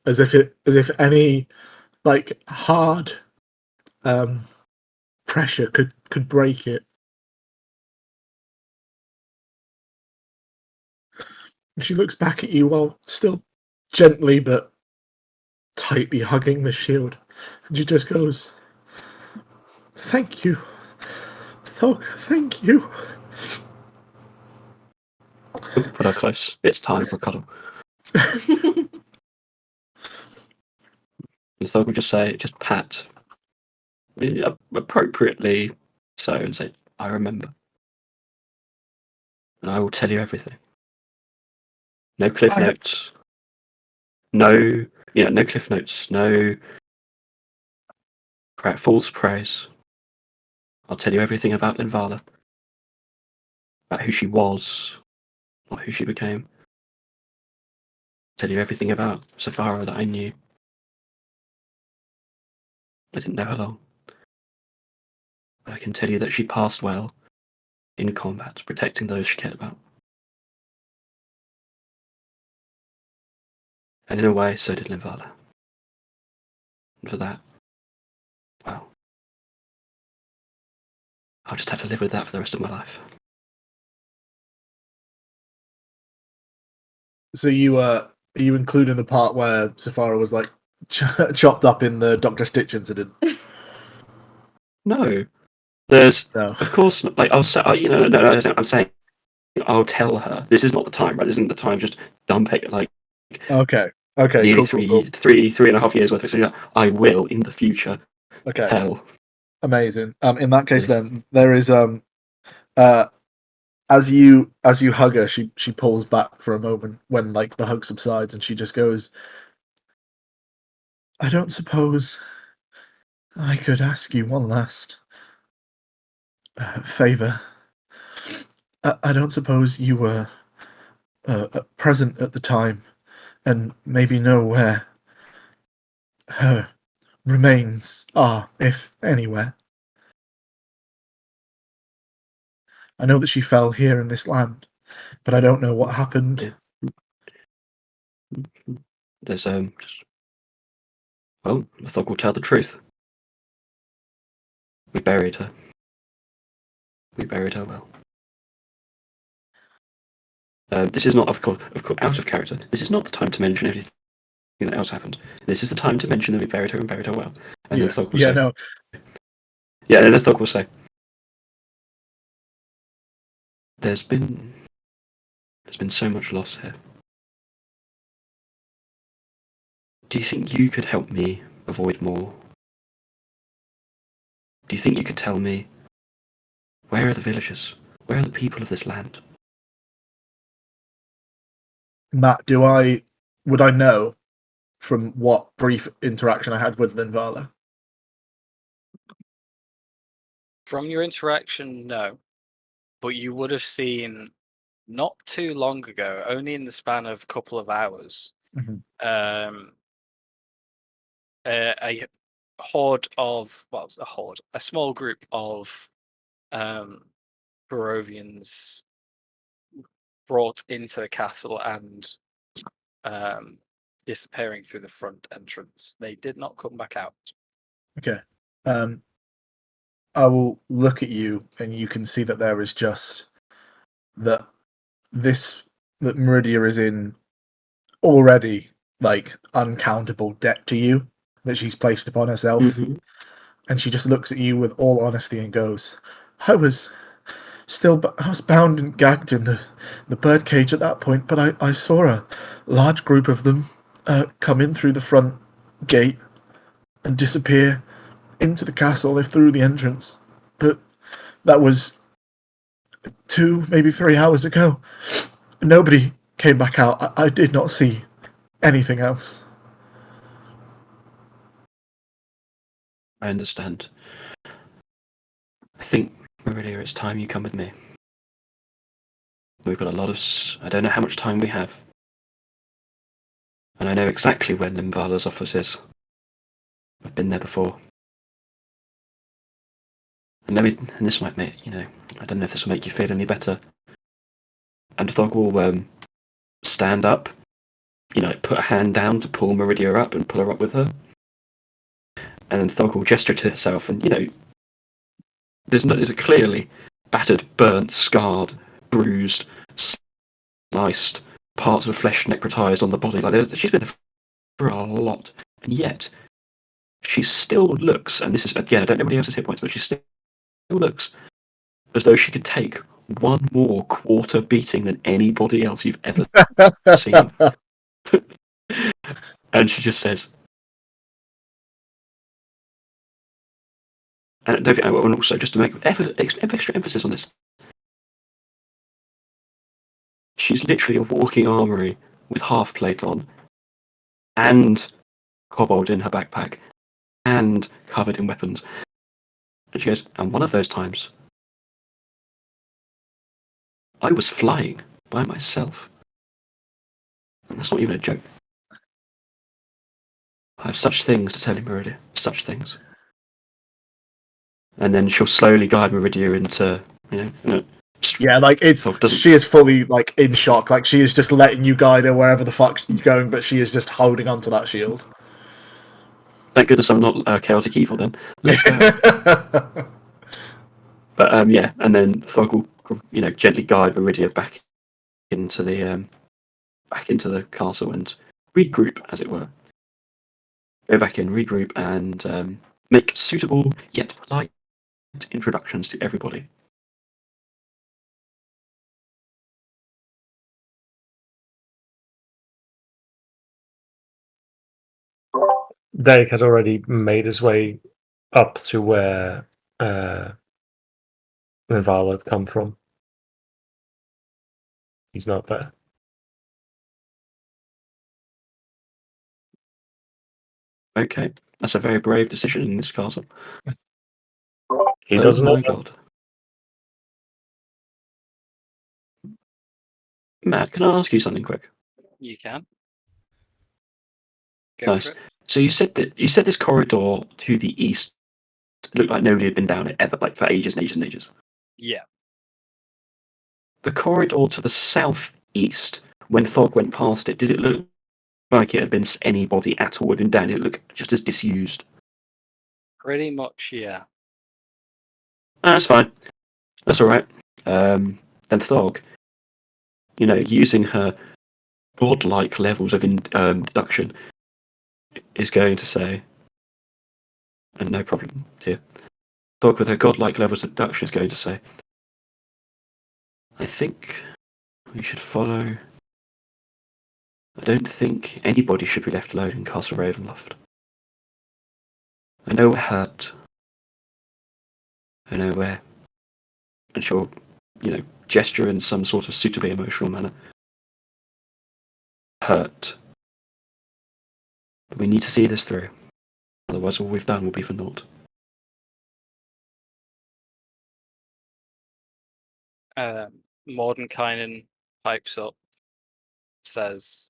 as if any like hard pressure could break it. She looks back at you while still gently but tightly hugging the shield, and she just goes, "Thank you, Thog, thank you." Put her close. It's time for a cuddle. And Thog would just pat, appropriately so, and say, I remember. And I will tell you everything. No cliff notes. No cliff notes. No false praise. I'll tell you everything about Linvala. About who she was, not who she became. Tell you everything about Safara that I knew. I didn't know her long. But I can tell you that she passed well in combat, protecting those she cared about. And in a way, so did Linvala. And for that, well, I'll just have to live with that for the rest of my life. So you including the part where Safara was like chopped up in the Dr. Stitch incident? No, there's No. of course like I'll say no, I'm saying I'll tell her this is not the time, right? This isn't the time. Just dump it like Okay. nearly Cool. 3.5 years worth of stuff. I will in the future. Okay. Tell. Amazing. In that case, Yes. then there is as you hug her, she pulls back for a moment when like the hug subsides, and she just goes, "I don't suppose I could ask you one last favor. I don't suppose you were present at the time, and maybe know where her remains are, if anywhere." I know that she fell here in this land, but I don't know what happened. There's well, the Thug will tell the truth. We buried her. We buried her well. This is not, of course, out of character. This is not the time to mention everything that else happened. This is the time to mention that we buried her and buried her well. And then the Thug will say, no. Yeah, and then the Thug will say, There's been so much loss here. Do you think you could help me avoid more? Do you think you could tell me, where are the villagers? Where are the people of this land? Matt, would I know from what brief interaction I had with Linvala? From your interaction, no. But you would have seen not too long ago, only in the span of a couple of hours, a horde of, well, a horde, a small group of Barovians brought into the castle and disappearing through the front entrance. They did not come back out. Okay. I will look at you, and you can see that there is just that Meridia is in already like uncountable debt to you that she's placed upon herself. Mm-hmm. And she just looks at you with all honesty and goes, I was bound and gagged in the birdcage at that point, but I saw a large group of them come in through the front gate and disappear into the castle through the entrance. But that was 2, maybe 3 hours ago. Nobody came back out. I did not see anything else. I understand. I think, Meridia, it's time you come with me. We've got a lot of... I don't know how much time we have. And I know exactly where Linvala's office is. I've been there before. And this might make, I don't know if this will make you feel any better. And Thog will stand up, put a hand down to pull Meridia up and pull her up with her. And then Thog will gesture to herself, and there's a clearly battered, burnt, scarred, bruised, sliced, parts of flesh necrotized on the body. Like she's been through a lot, and yet she still looks. And this is again, I don't know anybody else's hit points, but she still looks as though she could take one more quarter beating than anybody else you've ever seen. And she just says, and also just to make extra emphasis on this, she's literally a walking armory with half plate on, and kobold in her backpack, and covered in weapons. And she goes, and one of those times, I was flying by myself. And that's not even a joke. I have such things to tell you, Meridia. Such things. And then she'll slowly guide Meridia into, yeah, like she is fully like in shock. Like she is just letting you guide her wherever the fuck she's going, but she is just holding onto that shield. Thank goodness I'm not chaotic evil then. Let's go. But yeah, and then Thog will, gently guide Meridia back into the castle and regroup, as it were. Go back in, regroup, and make suitable yet polite introductions to everybody. Derek had already made his way up to where Linvala had come from. He's not there. Okay, that's a very brave decision in this castle. He doesn't Oh know. my god. Matt, can I ask you something quick? You can. Go Nice. for it. So you said this corridor to the east looked like nobody had been down it ever, like for ages and ages and ages. Yeah. the corridor to the southeast, when Thog went past it, did it look like it had been anybody at all had been down? Did it look just as disused? Pretty much, yeah. That's fine. That's all right. Then Thog, using her godlike levels of deduction, is going to say, and no problem here. Thog, with her godlike levels of deduction, is going to say, I think we should follow. I don't think anybody should be left alone in Castle Ravenloft. I know we're hurt. I know we're, and she'll, gesture in some sort of suitably emotional manner. Hurt. But we need to see this through. Otherwise, all we've done will be for naught. Mordenkainen pipes up, says,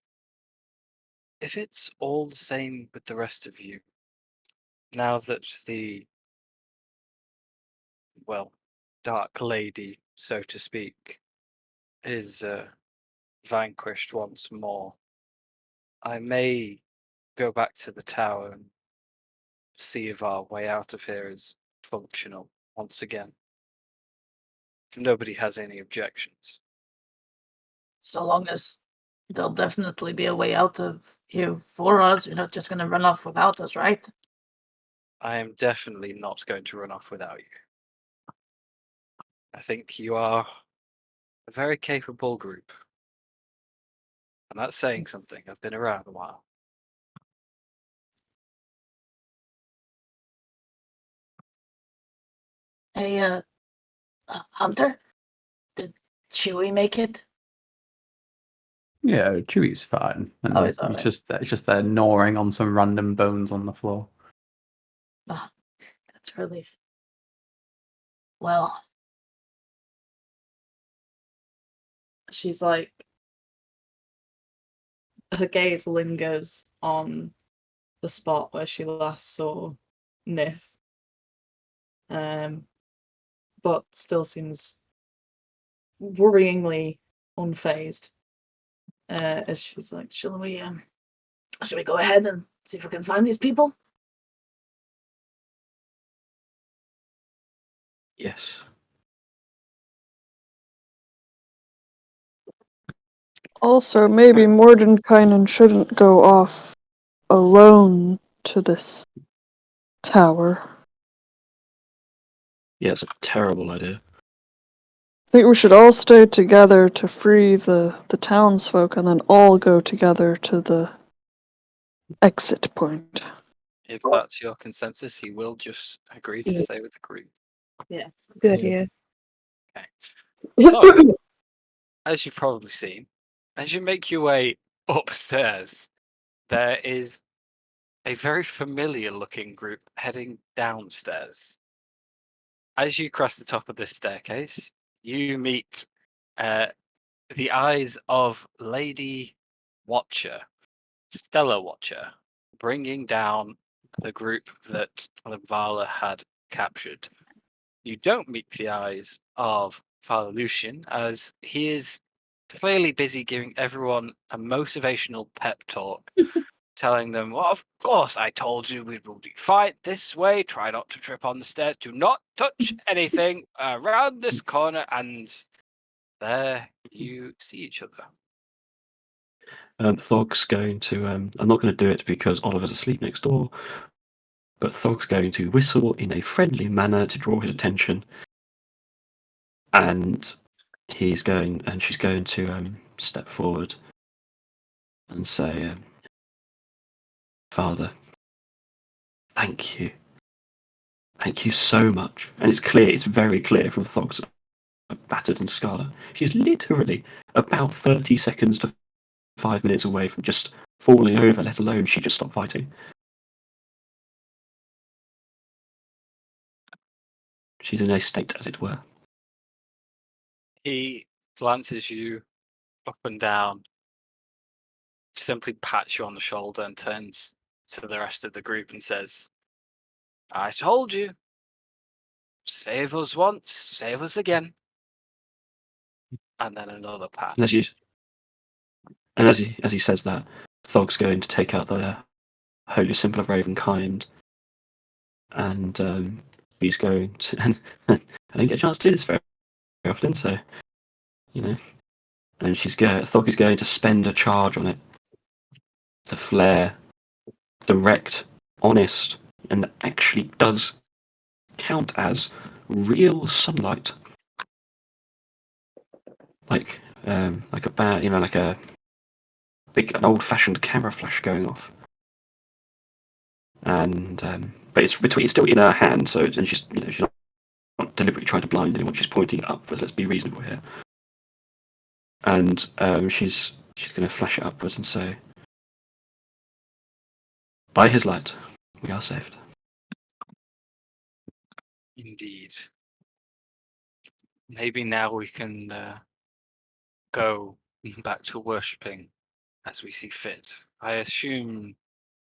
if it's all the same with the rest of you, now that the, Dark Lady, so to speak, is vanquished once more, I may go back to the tower and see if our way out of here is functional once again. If nobody has any objections. So long as there'll definitely be a way out of here for us. You're not just going to run off without us, right? I am definitely not going to run off without you. I think you are a very capable group. And that's saying something. I've been around a while. Hey, Hunter? Did Chewie make it? Yeah, Chewie's fine. And Oh, he's alright. it's just there gnawing on some random bones on the floor. Ah, that's a relief. Well, She's like, her gaze lingers on the spot where she last saw Nith, but still seems worryingly unfazed. As she's like, should we go ahead and see if we can find these people? Yes. Also, maybe Mordenkainen shouldn't go off alone to this tower. Yeah, it's a terrible idea. I think we should all stay together to free the townsfolk and then all go together to the exit point. If that's your consensus, he will just agree to stay with the group. yeah, Good idea. Okay. So, as you've probably seen, as you make your way upstairs, there is a very familiar looking group heading downstairs. As you cross the top of this staircase, you meet the eyes of Lady Watcher, Stella Watcher, bringing down the group that Vala had captured. You don't meet the eyes of Father Lucian, as he is clearly busy giving everyone a motivational pep talk, telling them, well, of course I told you we will be fine this way, try not to trip on the stairs, do not touch anything around this corner, and there you see each other. Thog's going to. I'm not going to do it because Oliver's asleep next door, but Thog's going to whistle in a friendly manner to draw his attention, and she's going to step forward and say, Father, thank you. Thank you so much. And it's very clear from Thog's battered and scarlet. She's literally about 30 seconds to 5 minutes away from just falling over, let alone she just stopped fighting. She's in a state, as it were. He glances you up and down, simply pats you on the shoulder and turns to the rest of the group and says, I told you. Save us once, save us again. and then another pat. And as he says that, Thog's going to take out the holy symbol of Ravenkind, and he's going to. And I don't get a chance to do this very often, so and Thog is going to spend a charge on it to flare direct, honest, and actually does count as real sunlight, like a bad, like a an old-fashioned camera flash going off, and but it's still in her hand, so and she's not deliberately trying to blind anyone. She's pointing it upwards. Let's be reasonable here, and she's going to flash it upwards and say, "By his light, we are saved." Indeed. Maybe now we can go back to worshipping as we see fit. I assume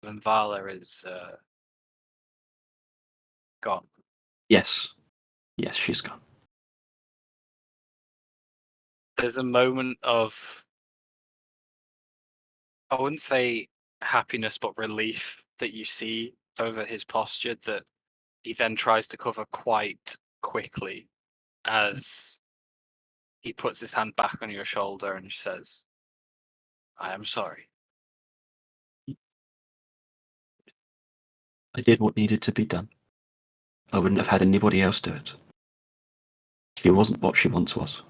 Vinvala is gone. Yes, she's gone. There's a moment of, I wouldn't say happiness, but relief that you see over his posture that he then tries to cover quite quickly as he puts his hand back on your shoulder and says, I am sorry. I did what needed to be done. I wouldn't have had anybody else do it. She wasn't what she once was.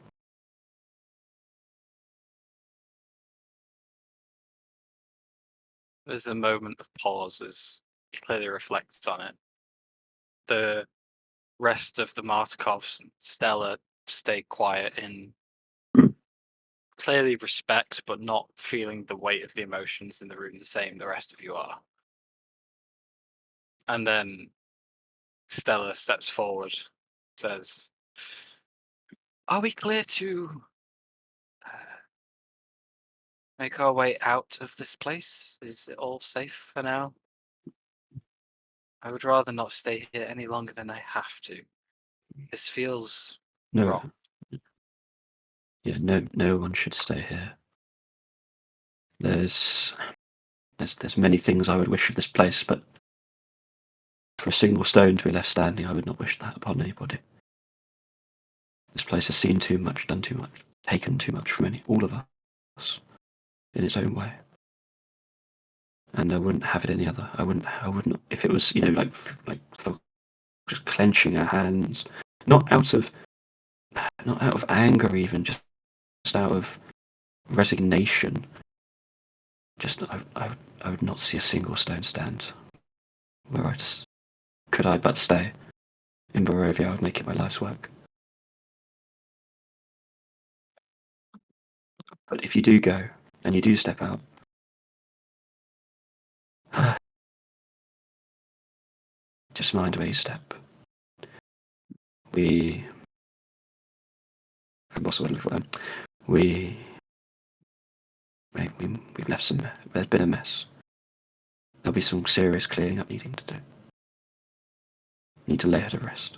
There's a moment of pause as he clearly reflects on it. The rest of the Martikovs and Stella stay quiet in clearly respect, but not feeling the weight of the emotions in the room the same the rest of you are. And then Stella steps forward, says, are we clear to make our way out of this place? Is it all safe for now? I would rather not stay here any longer than I have to. This feels wrong. Yeah, no one should stay here. There's many things I would wish of this place, but for a single stone to be left standing, I would not wish that upon anybody. This place has seen too much, done too much, taken too much from all of us, in its own way. And I wouldn't have it any other. I wouldn't. If it was, like just clenching her hands, not out of anger, even just out of resignation. Just I would not see a single stone stand. Could I but stay in Barovia, I would make it my life's work. But if you do go and you do step out, just mind where you step. We've left there's been a mess. There'll be some serious cleaning up needing to do. Need to lay her to rest.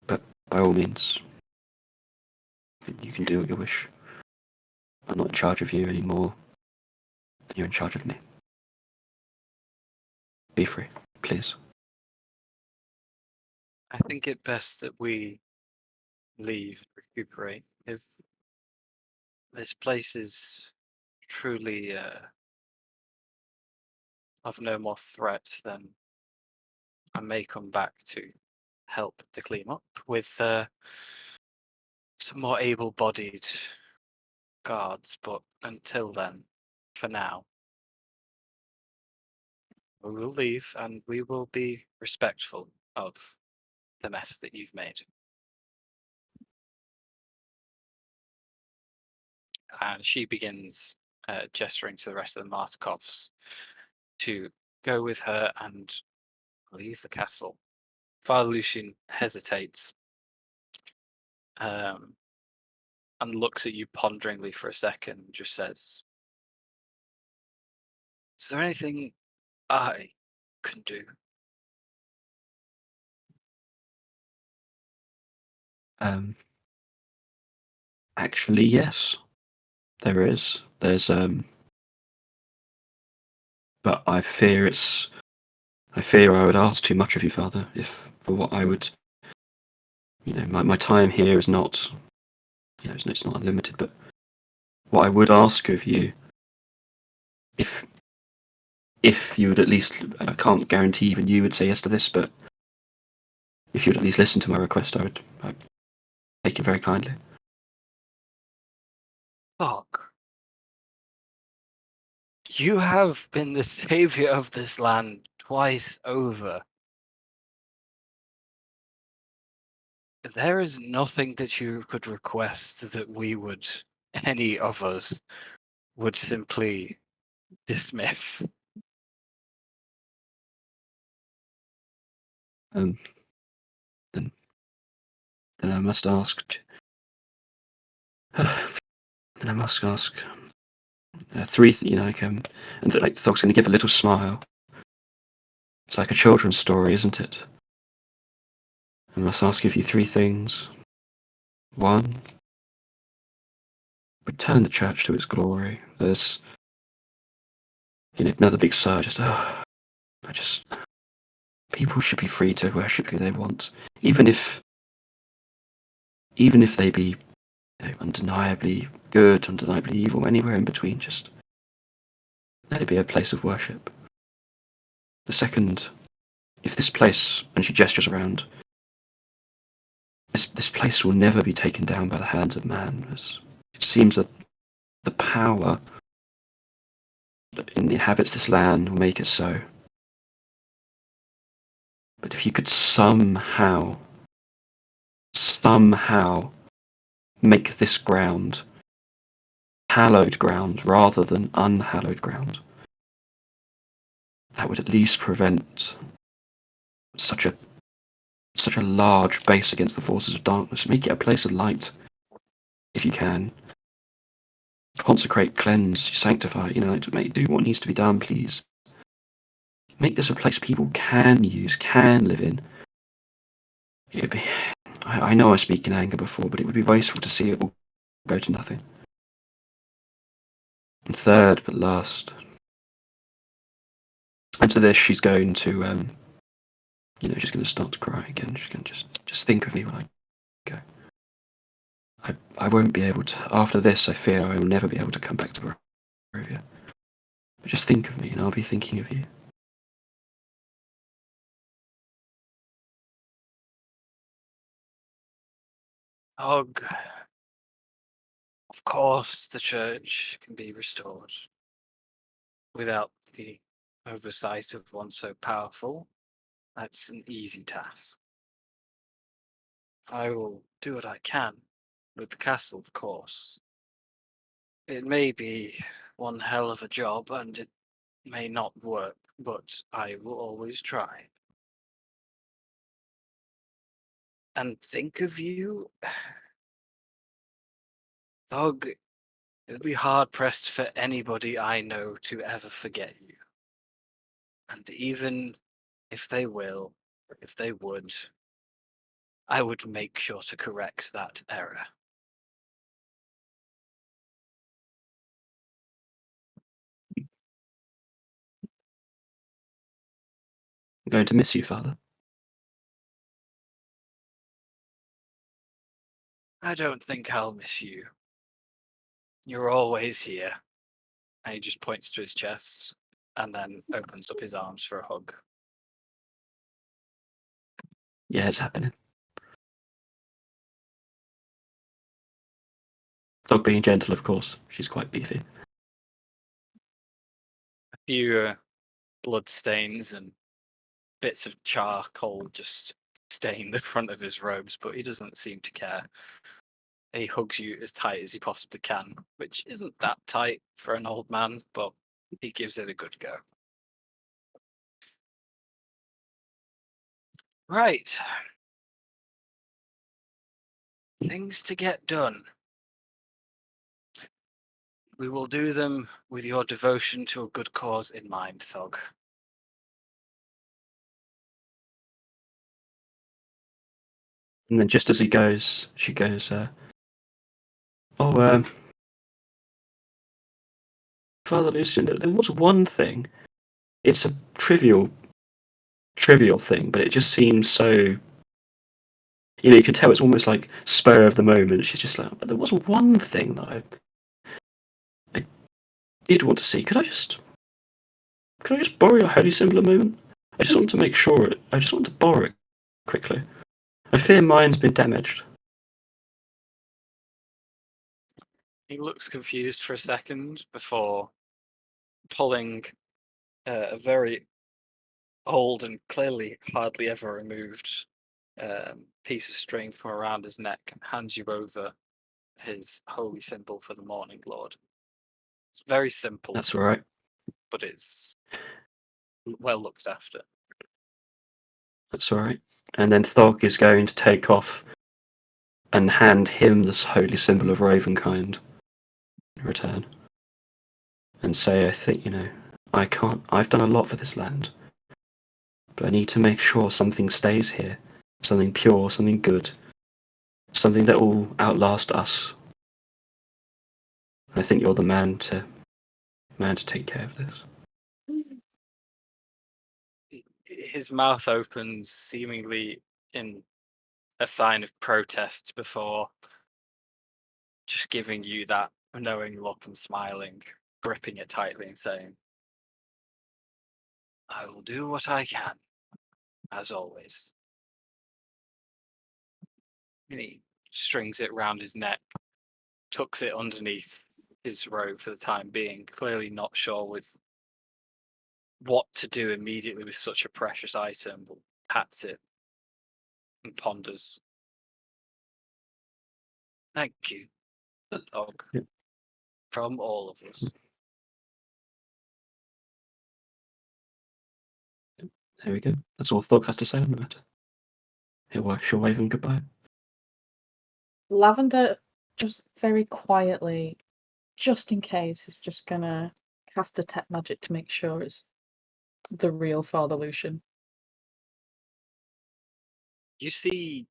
But by all means, you can do what you wish. I'm not in charge of you anymore. You're in charge of me. Be free, please. I think it best that we leave and recuperate. If this place is truly of no more threat, then I may come back to help the clean up with some more able-bodied guards. But until then, for now, we will leave and we will be respectful of the mess that you've made. And she begins gesturing to the rest of the Martikovs to go with her and leave the castle. Father Lucian hesitates and looks at you ponderingly for a second and just says, is there anything I can do? Actually, yes, there is. There's but I fear I would ask too much of you, Father, if for what I would. My time here is not. It's not unlimited, but what I would ask of you, if you would at least, I can't guarantee even you would say yes to this, but if you would at least listen to my request, I'd take it very kindly. Fuck. You have been the savior of this land twice over. There is nothing that you could request that any of us, would simply dismiss. Then I must ask. Then I must ask three. And Thog's going to give a little smile. It's like a children's story, isn't it? I must ask of you three things. One, return the church to its glory. There's, another big sigh. People should be free to worship who they want, even if they be undeniably good, undeniably evil, anywhere in between. Just let it be a place of worship. The second, if this place, and she gestures around, this place will never be taken down by the hands of man. It seems that the power that inhabits this land will make it so. But if you could somehow make this ground hallowed ground rather than unhallowed ground, that would at least prevent such a large base against the forces of darkness. Make it a place of light, if you can. Consecrate, cleanse, sanctify. Do what needs to be done, please. Make this a place people can use, can live in. It'd be. I know I speak in anger before, but it would be wasteful to see it all go to nothing. And third, but last, and to this, she's going to, she's going to start to cry again. She's going to just think of me when I go. I won't be able to. After this, I fear I will never be able to come back to Barovia. But just think of me, and I'll be thinking of you. Of course, the church can be restored without the oversight of one so powerful. That's an easy task. I will do what I can with the castle, of course. It may be one hell of a job, and it may not work, but I will always try. And think of you, Thog. It would be hard pressed for anybody I know to ever forget you. And even if they would, I would make sure to correct that error. I'm going to miss you, Father. I don't think I'll miss you. You're always here. And he just points to his chest and then opens up his arms for a hug. Yeah, it's happening. Dog being gentle, of course. She's quite beefy. A few blood stains and bits of charcoal just stain the front of his robes, but he doesn't seem to care. He hugs you as tight as he possibly can, which isn't that tight for an old man, but he gives it a good go. Right. Things to get done. We will do them with your devotion to a good cause in mind, Thog. And then just as he goes, she goes, Oh, Father Lucian, there was one thing. It's a trivial thing, but it just seems so. You can tell it's almost like spur of the moment. She's just like, but there was one thing that I did want to see. Could I just borrow your holy symbol a moment? I just want to make sure. I just want to borrow it quickly. I fear mine's been damaged. He looks confused for a second before pulling a very old and clearly hardly ever removed piece of string from around his neck and hands you over his holy symbol for the Morning Lord. It's very simple, That's all right. but it's well looked after. That's all right. And then Thog is going to take off and hand him this holy symbol of Ravenkind in return. And say, I think, I've done a lot for this land. But I need to make sure something stays here. Something pure, something good. Something that will outlast us. I think you're the man to take care of this. His mouth opens seemingly in a sign of protest before just giving you that knowing look and smiling, gripping it tightly and saying, I will do what I can, as always. And he strings it round his neck, tucks it underneath his robe for the time being, clearly not sure with what to do immediately with such a precious item, but pats it and ponders. Thank you, dog, from all of us. There we go. That's all Thog has to say on the matter. She'll wave him goodbye. Lavender, just very quietly, just in case, is just gonna cast detect magic to make sure it's the real Father Lucian. You see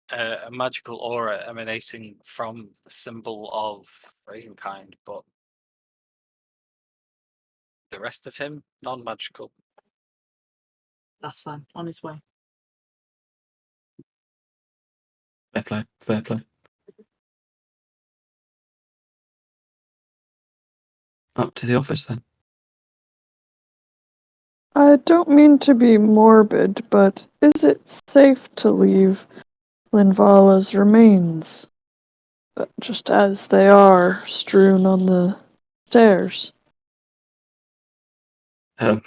a magical aura emanating from the symbol of Ravenkind, but the rest of him, non-magical. That's fine. On his way. Fair play. Fair play. Up to the office then. I don't mean to be morbid, but is it safe to leave Linvala's remains just as they are, strewn on the stairs? Oh,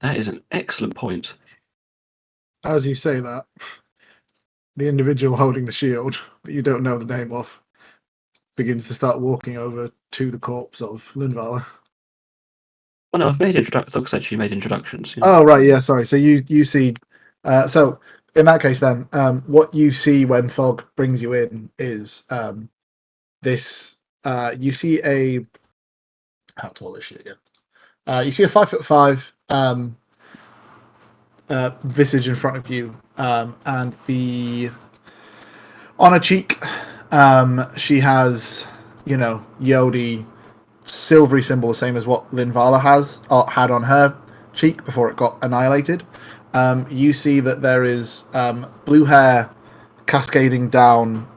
That is an excellent point. As you say that, the individual holding the shield, that you don't know the name of, begins to start walking over to the corpse of Linvala. Well, no, I've made Thog's actually made introductions. Oh, right, yeah, sorry. So you see... so, in that case then, what you see when Thog brings you in is this... you see a... How tall is she again? You see a 5'5" visage in front of you, and on her cheek, she has, Yodi silvery symbol, the same as what Linvala had on her cheek before it got annihilated. You see that there is blue hair cascading down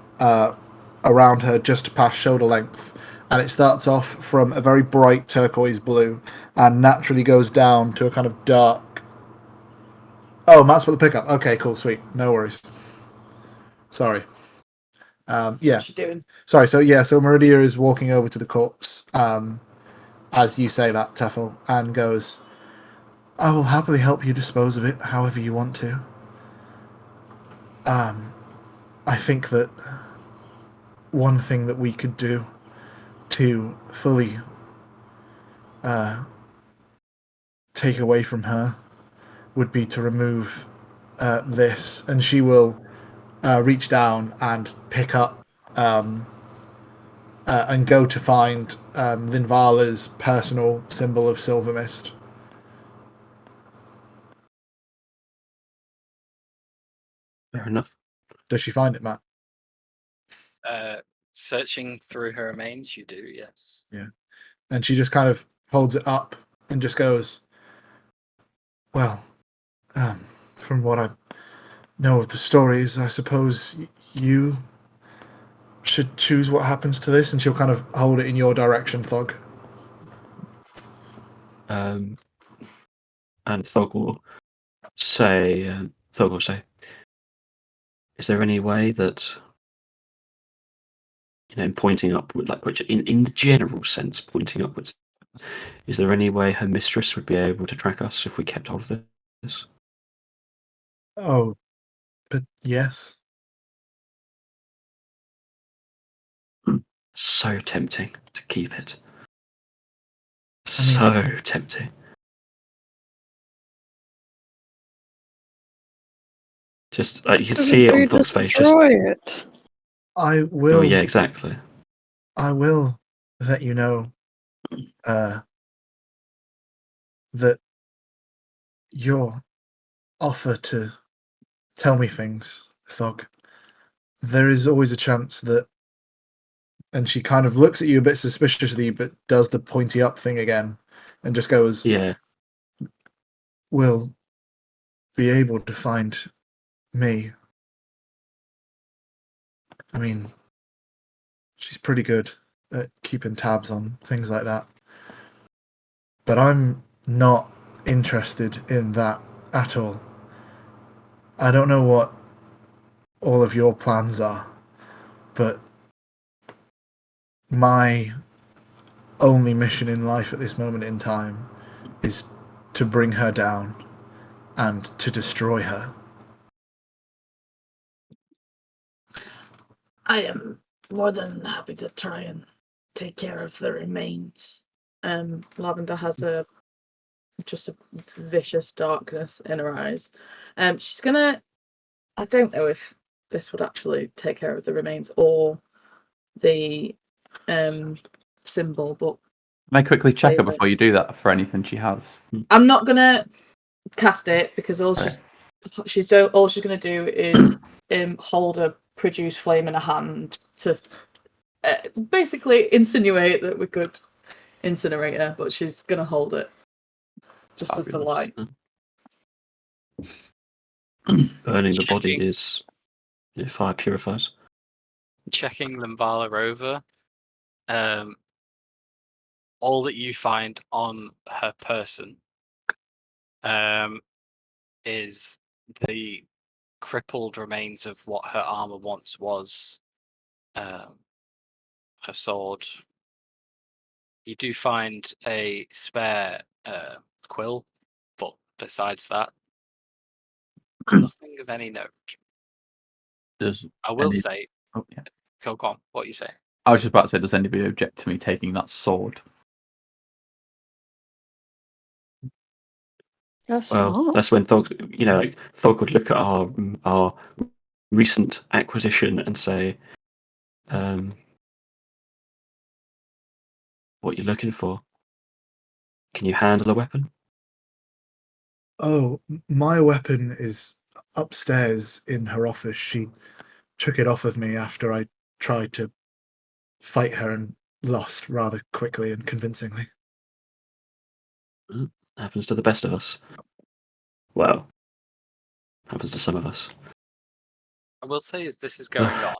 around her just past shoulder length, and it starts off from a very bright turquoise blue and naturally goes down to a kind of dark... Oh, Matt's put the pickup. Okay, cool, sweet. No worries. Sorry. Yeah. What's she doing? Sorry, so Meridia is walking over to the corpse, as you say that, Teffel, and goes, I will happily help you dispose of it however you want to. I think that one thing that we could do to fully take away from her would be to remove this, and she will reach down and pick up and go to find Linvala's personal symbol of Silver Mist. Fair enough. Does she find it, Matt? Searching through her remains, you do, yes. And she just kind of holds it up and just goes, well, from what I know of the stories, I suppose you should choose what happens to this. And she'll kind of hold it in your direction, Thog. And Thog will say, is there any way that, in pointing upward, which in the general sense, pointing upwards, is there any way her mistress would be able to track us if we kept hold of this? Oh, but yes. So tempting to keep it. I mean, So tempting. Just you can see it on Thog's face. Just Destroy it. I will. oh yeah, exactly. I will let you know that your offer to tell me things, Thog, there is always a chance that. And she kind of looks at you a bit suspiciously, but does the pointy up thing again, and just goes, Yeah. "We'll be able to find me. I mean, she's pretty good at keeping tabs on things like that. But I'm not interested in that at all. I don't know what all of your plans are, but my only mission in life at this moment in time is to bring her down and to destroy her." I am more than happy to try and take care of the remains. Lavender has just a vicious darkness in her eyes. She's gonna. I don't know if this would actually take care of the remains or the symbol, but Can I quickly check her Flavor. before you do that for anything she has? I'm not gonna cast it because all she's gonna do is hold a produce flame in her hand to basically insinuate that we could incinerate her, but she's gonna hold it just as the light. Burning the body is fire purifies. Checking Limvala over, all that you find on her person is the crippled remains of what her armor once was. Her sword. You do find a spare quill, but besides that, nothing of any note. I will say. Oh, yeah. Go on. What you say? I was just about to say, does anybody object to me taking that sword? Guess Well, not. that's when Thog, Thog would look at our recent acquisition and say, "What you're looking for? Can you handle a weapon?" Oh, my weapon is upstairs in her office. She took it off of me after I tried to fight her and lost rather quickly and convincingly. Happens to the best of us. Well, happens to some of us. I will say, as this is going on,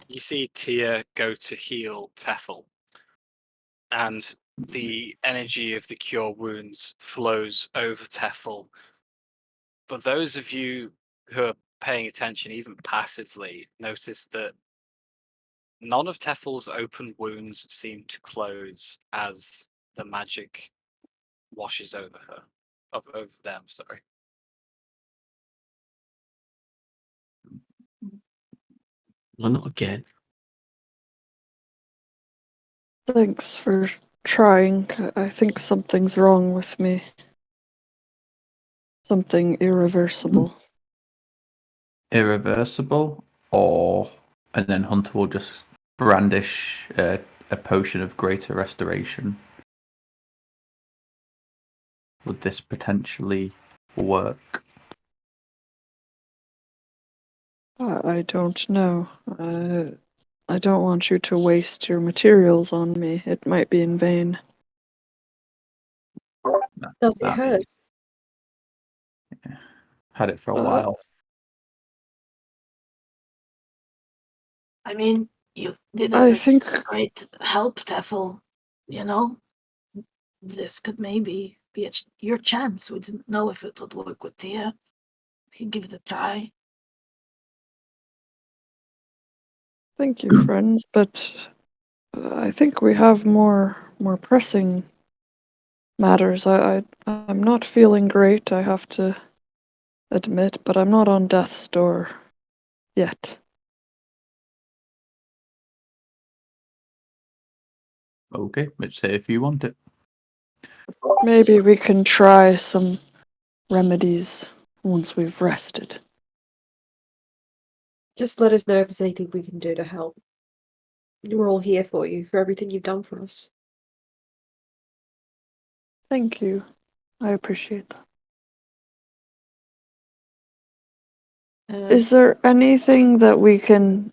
you see Tia go to heal Teffel, and the energy of the cure wounds flows over Teffel. But those of you who are paying attention, even passively, notice that none of Teffel's open wounds seem to close as the magic washes over her, over them. Sorry. Well, not again. Thanks for trying. I think something's wrong with me. Something irreversible. Irreversible, and then Hunter will just brandish a potion of greater restoration. Would this potentially work? I don't know. I don't want you to waste your materials on me. It might be in vain. Does it That'd hurt? be- Had it for a Uh, while. I mean, you did us I a think great help, Teffel. You know, this could maybe be your chance. We didn't know if it would work with Tia. We can give it a try. Thank you, friends, but I think we have more pressing matters. I'm not feeling great, I have to admit, but I'm not on death's door yet. Okay, let's say if you want it. Maybe we can try some remedies once we've rested. Just let us know if there's anything we can do to help. We're all here for you, for everything you've done for us. Thank you. I appreciate that. Is there anything that we can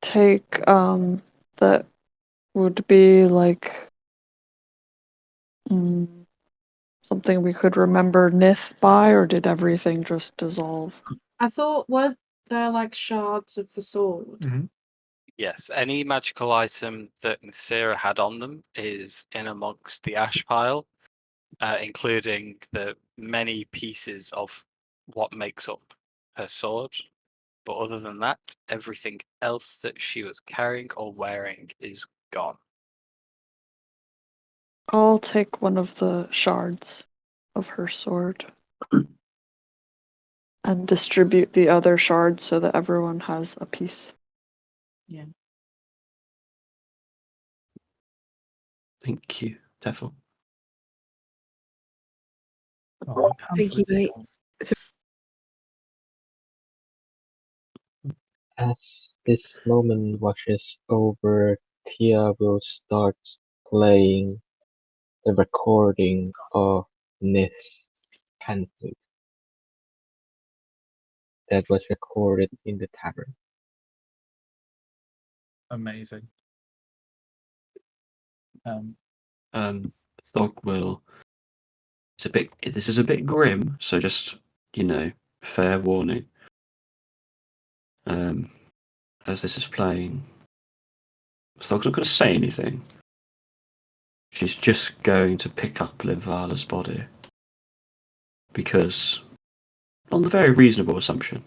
take that would be like something we could remember Nith by, or did everything just dissolve? I thought, weren't there like shards of the sword? Yes, any magical item that Nthsira had on them is in amongst the ash pile, including the many pieces of what makes up her sword. But other than that, everything else that she was carrying or wearing is gone. I'll take one of the shards of her sword and distribute the other shards so that everyone has a piece. Yeah. Thank you, Teffel. Thank you, mate. As this moment washes over, Tia will start playing the recording of Nith's pan flute that was recorded in the tavern. Amazing. Thog will. This is a bit grim, so just fair warning. As this is playing, Thog's not going to say anything. She's just going to pick up Linvala's body because, on the very reasonable assumption,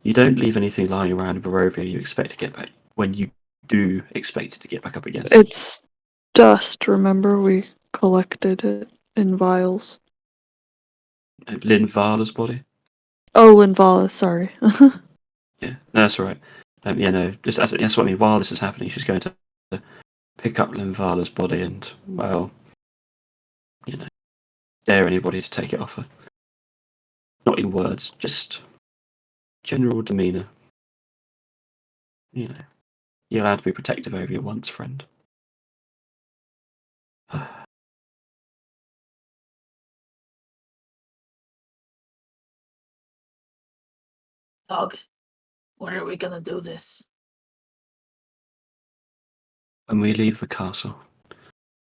you don't leave anything lying around in Barovia you expect to get back when you do expect it to get back up again. It's dust, remember? We collected it in vials. Linvala's body? Oh, Linvala, sorry. Yeah, no, that's all right. Just that's what I mean. While this is happening, she's going to pick up Linvala's body and, well, dare anybody to take it off her. Not in words, just general demeanour. You're allowed to be protective over your once friend. Dog, when are we gonna do this? When we leave the castle.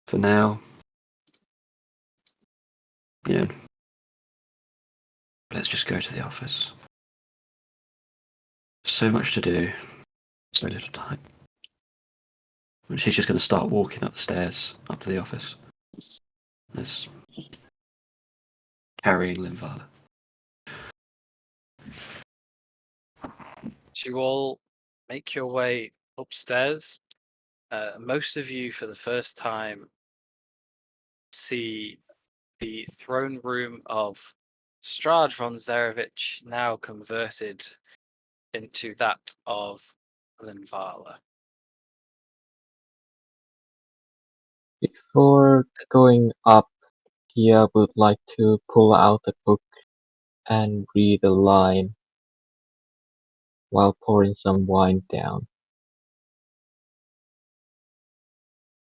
For now, let's just go to the office. So much to do, so little time. She's just going to start walking up the stairs up to the office. There's carrying Linvala. You all make your way upstairs. Most of you, for the first time, see the throne room of Strad von Zarevich, now converted into that of Linvala. Before going up, Tia would like to pull out a book and read a line while pouring some wine down.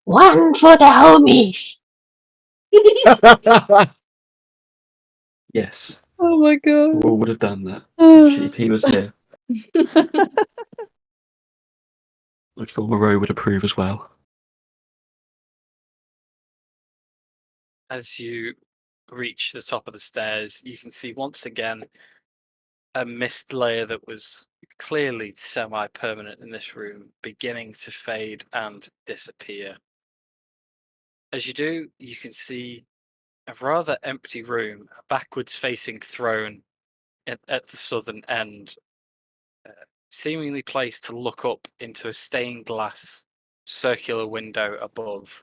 One for the homies! Yes. Oh my god. All would have done that if he was here. I thought Moreau would approve as well. As you reach the top of the stairs, you can see once again a mist layer that was clearly semi-permanent in this room beginning to fade and disappear. As you do, you can see a rather empty room, a backwards facing throne at the southern end, seemingly placed to look up into a stained glass circular window above,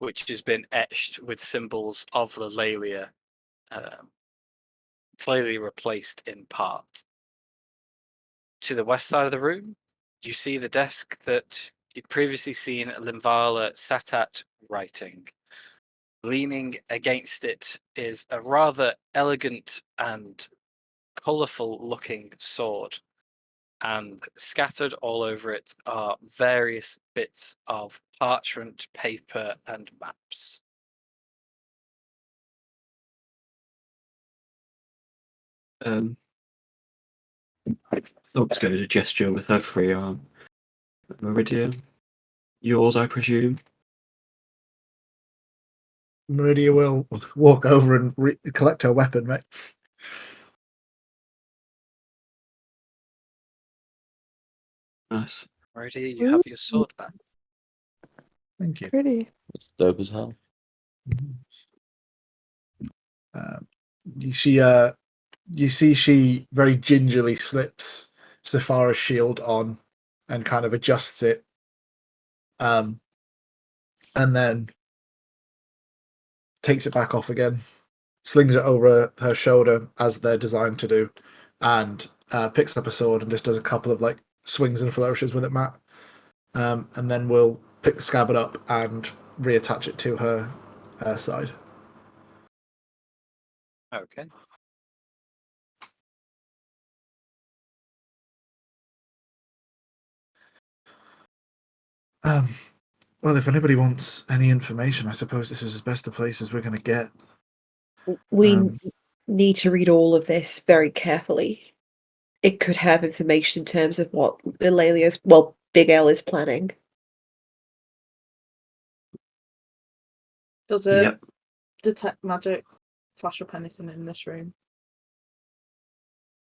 which has been etched with symbols of Lalalia, clearly replaced in part. To the west side of the room, you see the desk that you'd previously seen Limvala sat at writing. Leaning against it is a rather elegant and colourful looking sword, and scattered all over it are various bits of parchment, paper, and maps. Thor's going to gesture with her free arm. Meridia, yours, I presume? Meridia will walk over and collect her weapon, mate. Nice. Meridia, you have your sword back. Thank you. Pretty. It's dope as hell. You see she very gingerly slips Saphara's shield on and kind of adjusts it, and then takes it back off again, slings it over her shoulder as they're designed to do, and picks up a sword and just does a couple of like swings and flourishes with it, Matt, and then we'll pick the scabbard up and reattach it to her side. Okay. Well, if anybody wants any information, I suppose this is as best a place as we're going to get. We need to read all of this very carefully. It could have information in terms of what Big L is planning. Does it Yep. detect magic flash up anything in this room?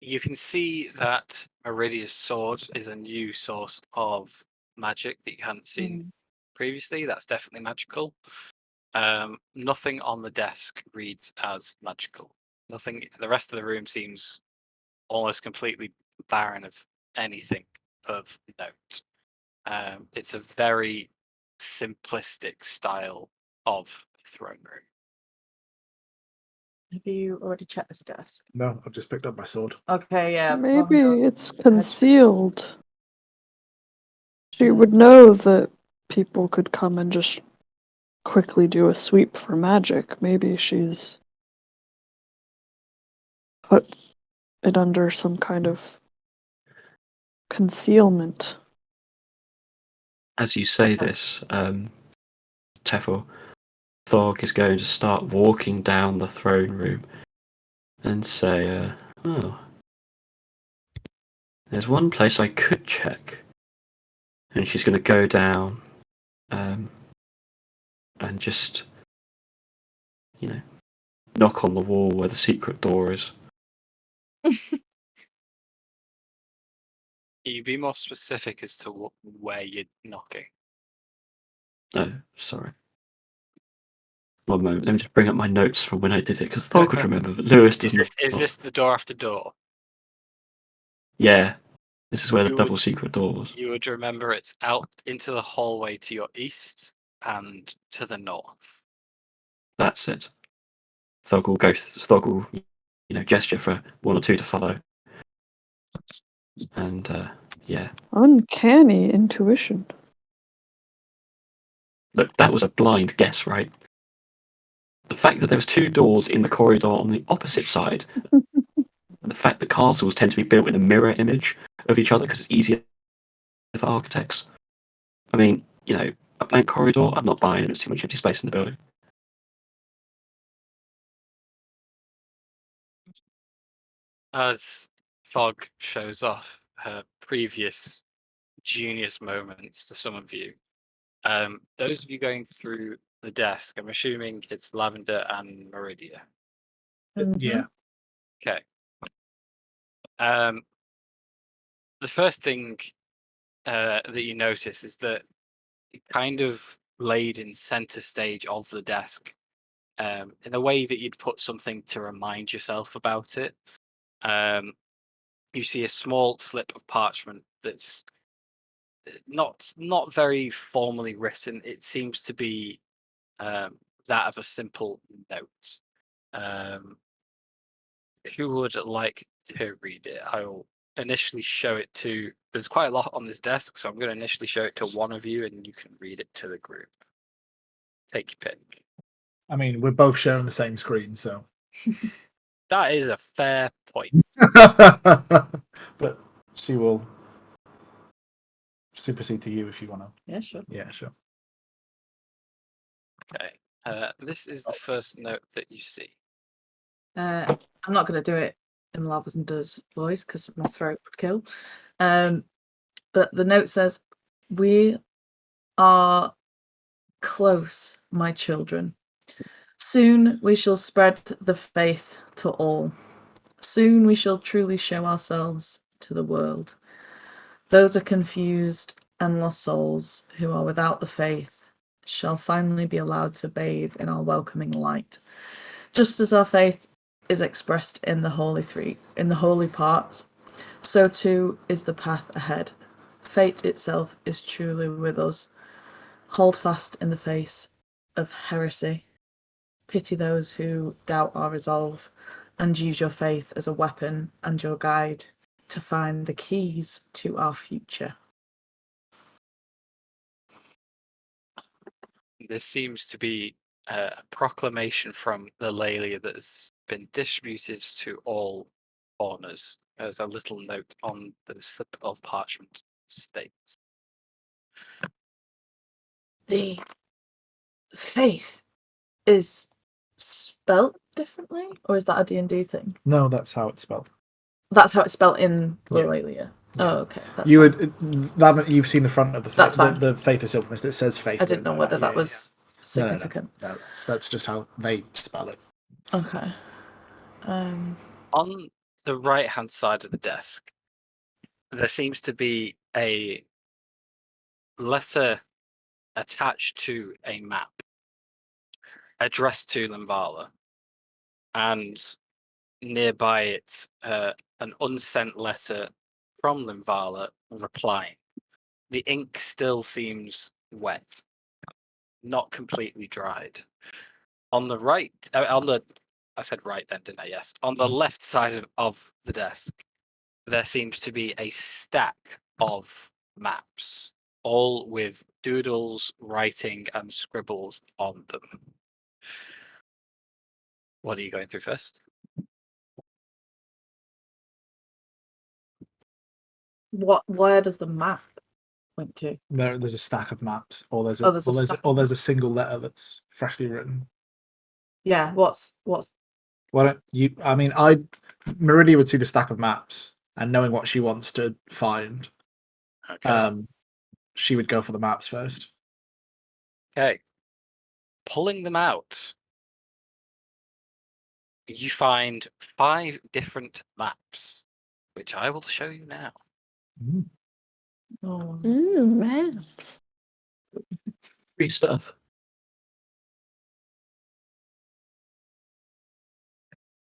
You can see that Meridia's sword is a new source of magic that you hadn't seen previously. That's definitely magical. Nothing on the desk reads as magical. Nothing. The rest of the room seems almost completely barren of anything of note. It's a very simplistic style of throne room. Have you already checked this desk? No, I've just picked up my sword. Okay, yeah. Maybe Lavender it's heads for- concealed. She would know that people could come and just quickly do a sweep for magic. Maybe she's put it under some kind of concealment. As you say this, Tefel, Thorg is going to start walking down the throne room and say, oh, there's one place I could check. And she's going to go down and just, knock on the wall where the secret door is. Can you be more specific as to where you're knocking? Oh, sorry. One moment, let me just bring up my notes from when I did it, because Thor could remember, but Lewis doesn't. Is this the door after door? Yeah, this is where the You double would- secret door was. You would remember it's out into the hallway to your east and to the north. That's it. Thog will go. Thog will, gesture for one or two to follow. And yeah, Uncanny intuition. look, that was a blind guess, right? The fact that there was two doors in the corridor on the opposite side, and the fact that castles tend to be built in a mirror image of each other because it's easier for architects. I mean, a blank corridor, I'm not buying it. There's too much empty space in the building. As Fog shows off her previous genius moments to some of you. Those of you going through the desk, I'm assuming it's Lavender and Meridia. Yeah. Okay. The first thing that you notice is that it kind of laid in center stage of the desk, in a way that you'd put something to remind yourself about it. You see a small slip of parchment that's not very formally written. It seems to be that of a simple note. Who would like to read it? I will initially show it to. There's quite a lot on this desk, so I'm going to initially show it to one of you, and you can read it to the group. Take your pick. I mean, we're both sharing the same screen, so. That is a fair point. But she will supersede to you if you want to. Yeah, sure. Yeah, sure. Okay. This is the first note that you see. I'm not going to do it in Lavender's voice because my throat would kill. But the note says, "We are close, my children. Soon we shall spread the faith to all. Soon we shall truly show ourselves to the world. Those are confused and lost souls who are without the faith shall finally be allowed to bathe in our welcoming light. Just as our faith is expressed in the holy parts, so too is the path ahead. Fate itself is truly with us. Hold fast in the face of heresy. Pity those who doubt our resolve, and use your faith as a weapon and your guide to find the keys to our future." This seems to be a proclamation from the Laelia that's been distributed to all fauners. There's a little note on the slip of parchment states. The faith Is spelt differently, or is that a D&D thing? No, that's how it's spelled. That's how it's spelt in Yeah. Lorelia. Yeah. Oh, okay. That's You fine. would you've seen the front of the That's fine. the Faith of Silvermist. It says Faith. I didn't know written whether like that Yeah, was yeah. No, significant. No, that's just how they spell it. Okay. On the right-hand side of the desk, there seems to be a letter attached to a map addressed to Limvala, and nearby it, an unsent letter from Limvala replying. The ink still seems wet, not completely dried. On the right, I said right then, didn't I? Yes. On the left side of the desk, there seems to be a stack of maps, all with doodles, writing, and scribbles on them. What are you going through first? Where does the map point to? There's a stack of maps, or there's a Oh, there's a stack of there's a single letter that's freshly written. Yeah, what's Why don't you? I mean, Meridia would see the stack of maps, and knowing what she wants to find, Okay. She would go for the maps first. Okay. Pulling them out, you find 5 different maps, which I will show you now. Oh. Maps. Free stuff.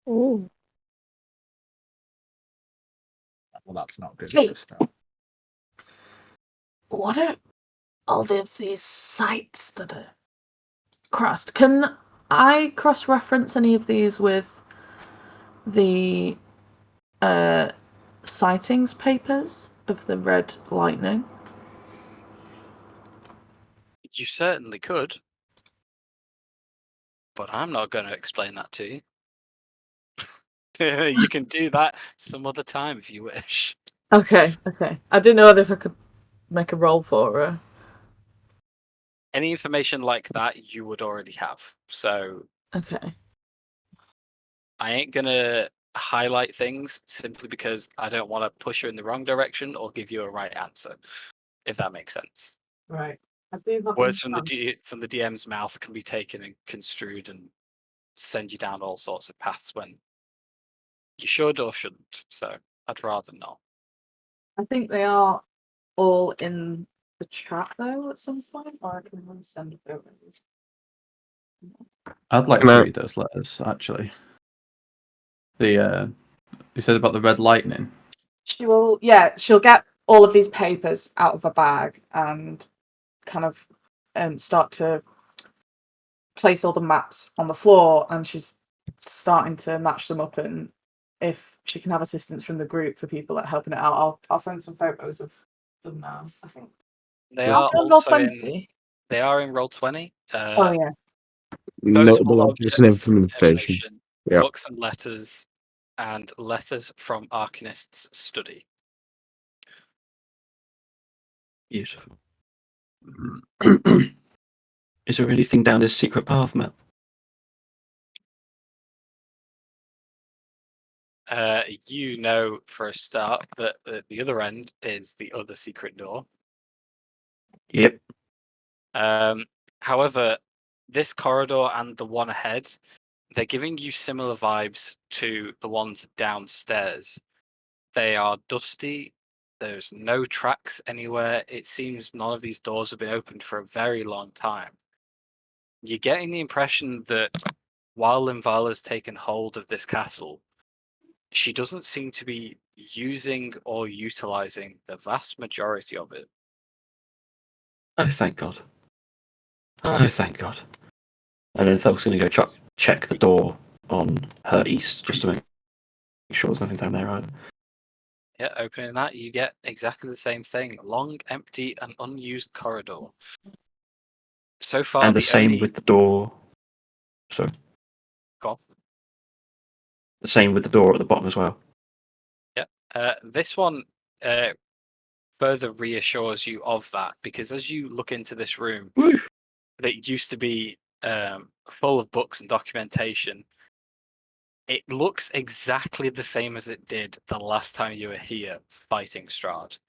Oh. Well, that's not good. Hey. For a start. What are all of these sites that are crossed? Can I cross-reference any of these with the sightings papers of the Red Lightning? You certainly could, but I'm not going to explain that to you. You can do that some other time if you wish. Okay. I didn't know whether if I could make a roll for her. Any information like that you would already have. So Okay. I ain't going to highlight things simply because I don't want to push you in the wrong direction or give you a right answer. if that makes sense. Right. I do have Words from an from the DM's mouth can be taken and construed and send you down all sorts of paths when you should or shouldn't. So I'd rather not. I think they are all in the chat though at some point, or I can send photos. I'd like Can to I- read those letters, actually. The you said about the red lightning. She'll get all of these papers out of a bag and kind of start to place all the maps on the floor, and she's starting to match them up, and if she can have assistance from the group for people that are helping it out, I'll send some photos of them now. I think They Yeah. are roll also 20. they are in roll 20. Oh yeah. Notable Notable objects and objects, information. Yeah. books and letters, and letters from Arcanist's study. Beautiful. Is there anything down this secret path, Matt? You know for a start that at the other end is the other secret door. Yep. However, this corridor and the one ahead, they're giving you similar vibes to the ones downstairs. They are dusty. There's no tracks anywhere. It seems none of these doors have been opened for a very long time. You're getting the impression that while Linvala's taken hold of this castle, she doesn't seem to be using or utilizing the vast majority of it. Oh, thank God. Oh, thank God. And then Thel's going to go check the door on her east just to make sure there's nothing down there either. Yeah, opening that, you get exactly the same thing. Long, empty, and unused corridor. So far, And the same with the door. Sorry. Go on. The same with the door at the bottom as well. Yeah. This one further reassures you of that, because as you look into this room that used to be full of books and documentation, it looks exactly the same as it did the last time you were here fighting Strahd.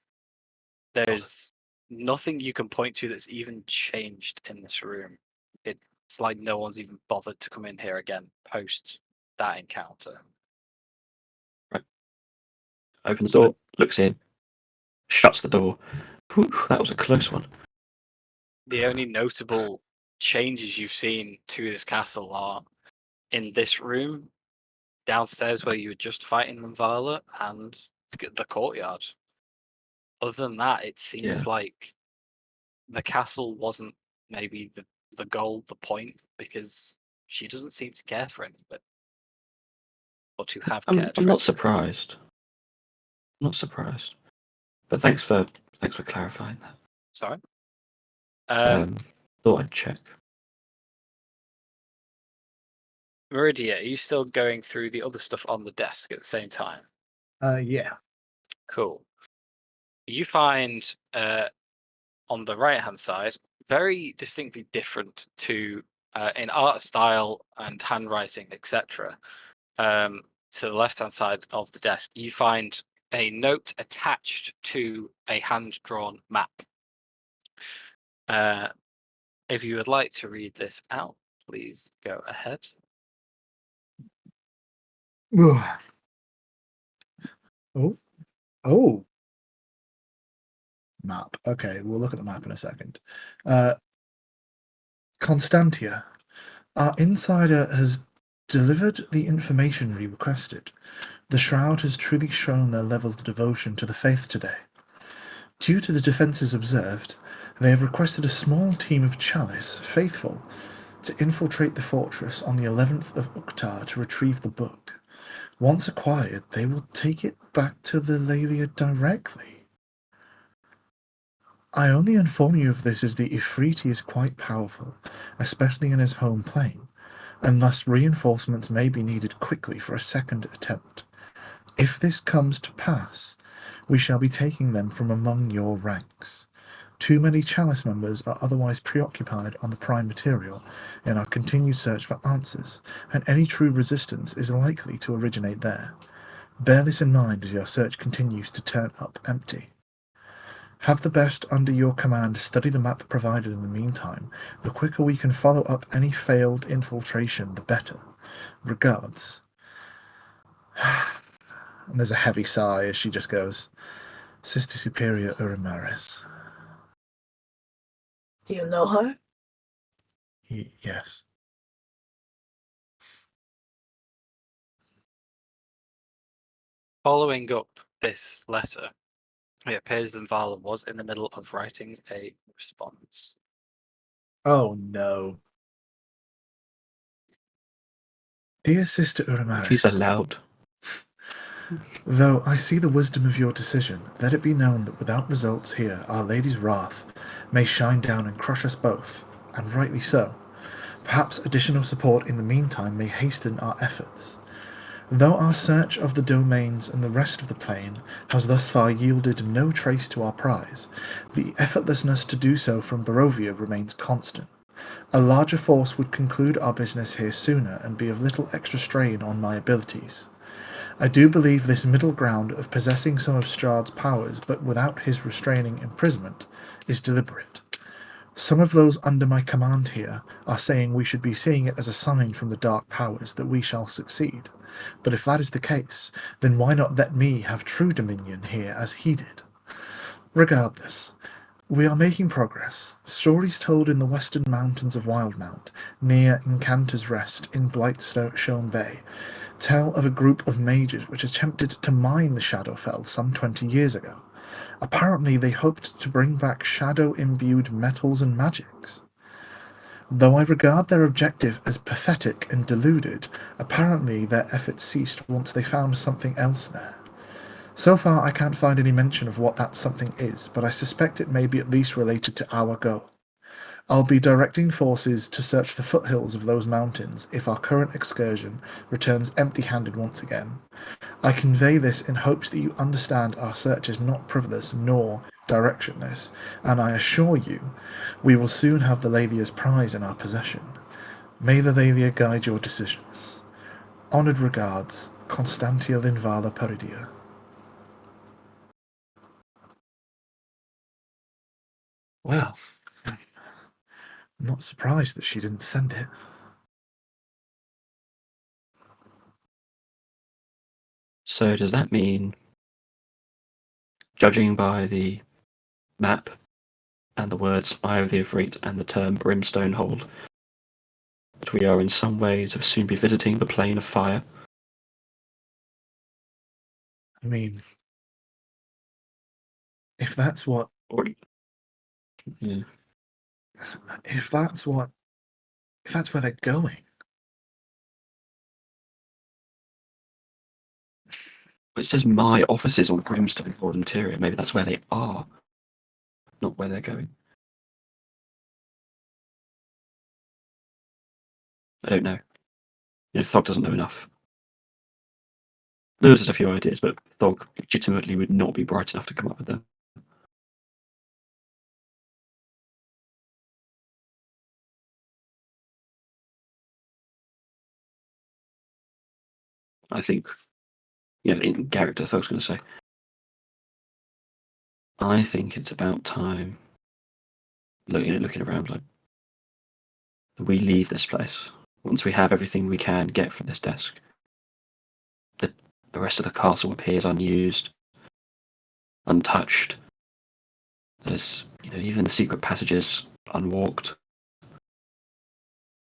There's nothing you can point to that's even changed in this room. It's like no one's even bothered to come in here again post that encounter. Right. Opens the door, looks in, shuts the door. Whew, that was a close one. The only notable changes you've seen to this castle are in this room, downstairs where you were just fighting Linvala, and the courtyard. Other than that, it seems like the castle wasn't maybe the goal, the point, because she doesn't seem to care for any of it. Or to have cared for I'm not it. surprised. Not surprised. But thanks for clarifying that. Sorry? Thought I'd check. Meridia, are you still going through the other stuff on the desk at the same time? Yeah. Cool. You find on the right hand side, very distinctly different to in art style and handwriting, etc. To the left hand side of the desk, you find a note attached to a hand drawn map. If you would like to read this out, please go ahead. Oh. Map. Okay, we'll look at the map in a second. Constantia, our insider has delivered the information we requested. The Shroud has truly shown their levels of devotion to the faith today. Due to the defences observed, they have requested a small team of Chalice faithful to infiltrate the fortress on the 11th of Uktar to retrieve the book. Once acquired, they will take it back to the Lalia directly. I only inform you of this as the Ifriti is quite powerful, especially in his home plane, and thus reinforcements may be needed quickly for a second attempt. If this comes to pass, we shall be taking them from among your ranks. Too many Chalice members are otherwise preoccupied on the prime material in our continued search for answers, and any true resistance is likely to originate there. Bear this in mind as your search continues to turn up empty. Have the best under your command study the map provided in the meantime. The quicker we can follow up any failed infiltration, the better. Regards. And there's a heavy sigh as she just goes, Sister Superior Urimaris. Do you know her? Yes. Following up this letter, it appears that Vala was in the middle of writing a response. Oh no. Dear Sister Urimaris. She's allowed. Though I see the wisdom of your decision, let it be known that without results here, Our Lady's wrath may shine down and crush us both, and rightly so. Perhaps additional support in the meantime may hasten our efforts. Though our search of the domains and the rest of the plane has thus far yielded no trace to our prize, the effortlessness to do so from Barovia remains constant. A larger force would conclude our business here sooner and be of little extra strain on my abilities. I do believe this middle ground of possessing some of Strahd's powers but without his restraining imprisonment is deliberate. Some of those under my command here are saying we should be seeing it as a sign from the dark powers that we shall succeed. But if that is the case, then why not let me have true dominion here as he did? Regardless, we are making progress. Stories told in the western mountains of Wildmount, near Incanter's Rest in Blightstone Bay, tell of a group of mages which attempted to mine the Shadowfell some 20 years ago. Apparently they hoped to bring back shadow-imbued metals and magics. Though I regard their objective as pathetic and deluded, apparently their efforts ceased once they found something else there. So far I can't find any mention of what that something is, but I suspect it may be at least related to our goal. I'll be directing forces to search the foothills of those mountains if our current excursion returns empty-handed once again. I convey this in hopes that you understand our search is not frivolous nor directionless, and I assure you we will soon have the Lavia's prize in our possession. May the Lavia guide your decisions. Honoured regards, Constantia Linvala Peridia. Well, I'm not surprised that she didn't send it. So does that mean, judging by the map and the words Eye of the Ifrit and the term Brimstone hold, that we are in some way to soon be visiting the plane of fire? I mean, if that's what... Or, yeah. If that's where they're going... It says my offices on Brimstone Hall interior. Maybe that's where they are, not where they're going. I don't know. Thog doesn't know enough. Lewis has a few ideas, but Thog legitimately would not be bright enough to come up with them. I think, in character, Thog's going to say, I think it's about time, looking around, like, we leave this place. Once we have everything we can get from this desk, the rest of the castle appears unused, untouched. There's, even the secret passages unwalked.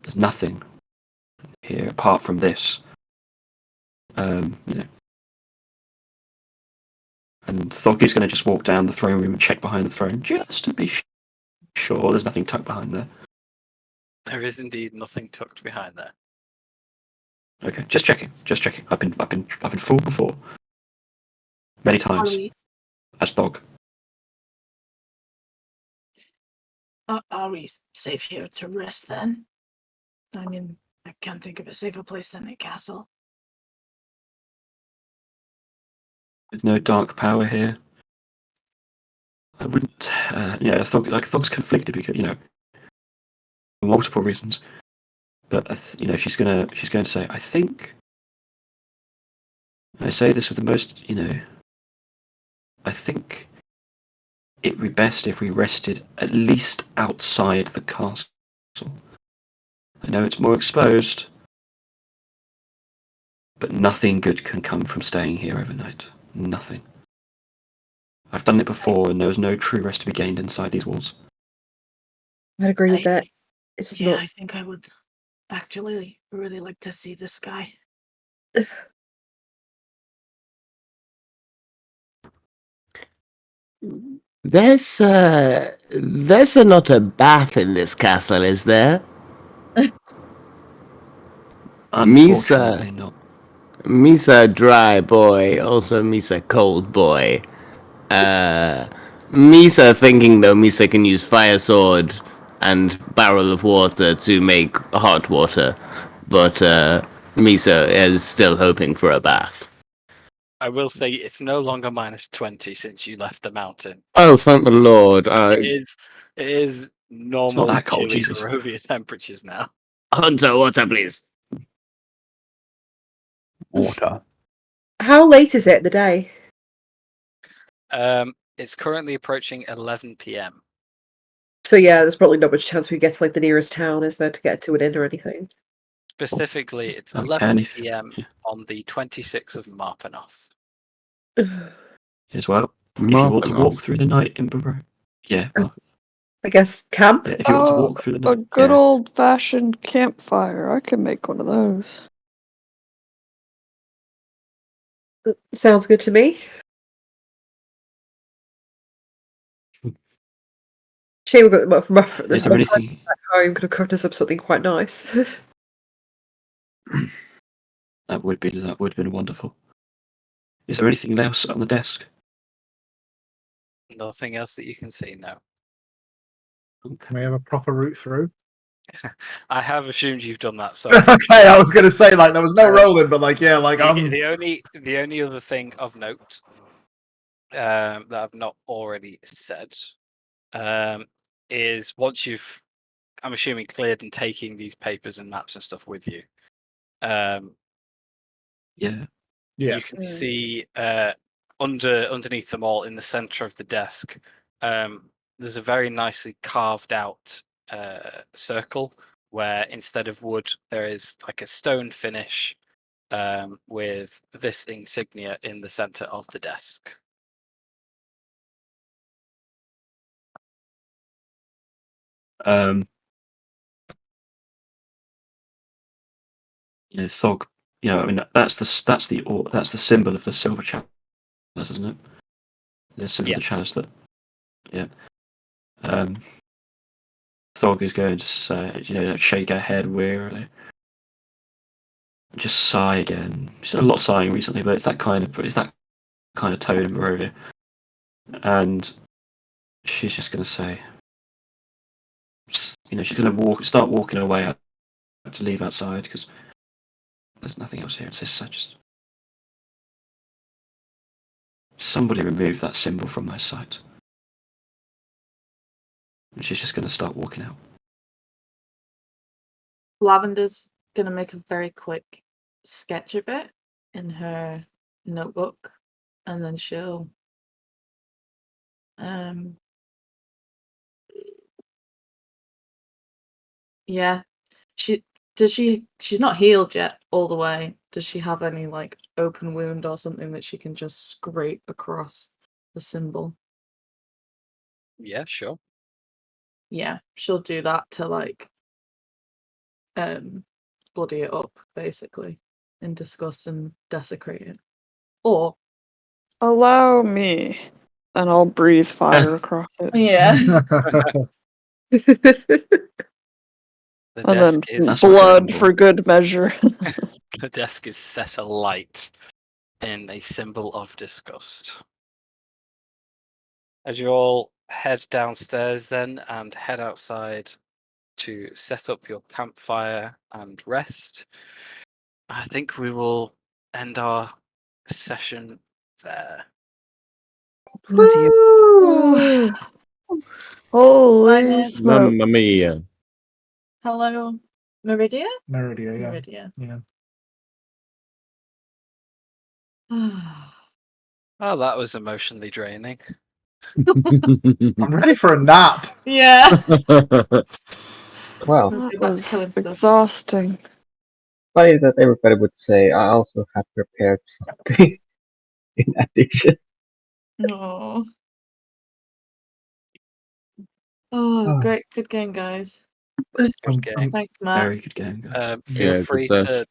There's nothing here apart from this. And Thog is going to just walk down the throne room and check behind the throne just to be sure there's nothing tucked behind there. There is indeed nothing tucked behind there. Okay, just checking. I've been fooled before, many times. As Thog. Are we safe here to rest then? I mean, I can't think of a safer place than a castle. With no dark power here, I wouldn't. Thog's conflicted because for multiple reasons. But she's going to say, I think. And I say this with the most, I think it would be best if we rested at least outside the castle. I know it's more exposed, but nothing good can come from staying here overnight. Nothing. I've done it before, and there was no true rest to be gained inside these walls. I'd agree with I- that. It's Yeah, not. I think I would actually really like to see this guy. There's not a bath in this castle, is there? Unfortunately, not. Misa dry boy, also Misa cold boy. Misa thinking though Misa can use fire sword and barrel of water to make hot water, but Misa is still hoping for a bath. I will say it's no longer -20 since you left the mountain. Oh, thank the Lord! It is normal that cold, chilly Jesus. Barovia temperatures now. Hunter, water, please. Water. How late is it in the day? It's currently approaching 11 p.m. So yeah, there's probably not much chance we get to like the nearest town, is there, to get to an inn or anything? Specifically, it's Okay, 11 and if- p.m. on the 26th of Marpanoth. As well, if you want to walk Marpanoth. through the night in Barovia. Yeah, well, I guess camp. yeah, if you want to walk through the A night. good Yeah. old-fashioned campfire. I can make one of those. Sounds good to me. Shame we've got from Is there anything? back home could have cooked us up something quite nice. That would have been wonderful. Is there anything else on the desk? Nothing else that you can see now. Can we have a proper route through? I have assumed you've done that. Sorry. Okay, I was going to say like there was no rolling, but like yeah, like The only other thing of note that I've not already said is once you've, I'm assuming, cleared and taking these papers and maps and stuff with you, Yeah. Yeah. you can see underneath them all in the center of the desk, there's a very nicely carved out circle where instead of wood there is like a stone finish with this insignia in the center of the desk. Thog. I mean that's the symbol of the silver chalice, isn't it? The symbol of the chalice that. Yeah. Thog is going to say, shake her head wearily. Just sigh again. She's done a lot of sighing recently, but it's that kind of tone in Barovia. And she's just going to say, she's going to start walking away to leave outside because there's nothing else here. It's just somebody remove that symbol from my sight. And she's just going to start walking out. Lavender's gonna make a very quick sketch of it in her notebook, and then she'll yeah. She's not healed yet all the way. Does she have any like open wound or something that she can just scrape across the symbol? Yeah, sure. Yeah, she'll do that to like bloody it up basically in disgust and desecrate it. Or Allow me, and I'll breathe fire across it. yeah. The And then desk is blood for good measure. the desk is set alight in a symbol of disgust. As you all head downstairs then and head outside to set up your campfire and rest, I think we will end our session there. Bloody Woo! Holy Minus- smoke. Mamma mia. Hello, Meridia? Meridia, yeah. Meridia. Yeah. Oh, that was emotionally draining. I'm ready for a nap. Yeah. Well, Go That back to was killing stuff. exhausting. funny that everybody would say I also have prepared something in addition. Oh. Oh, great. Good game, guys. Good game. Thanks, Matt. Very good game, guys. Feel Yeah, good free stuff. to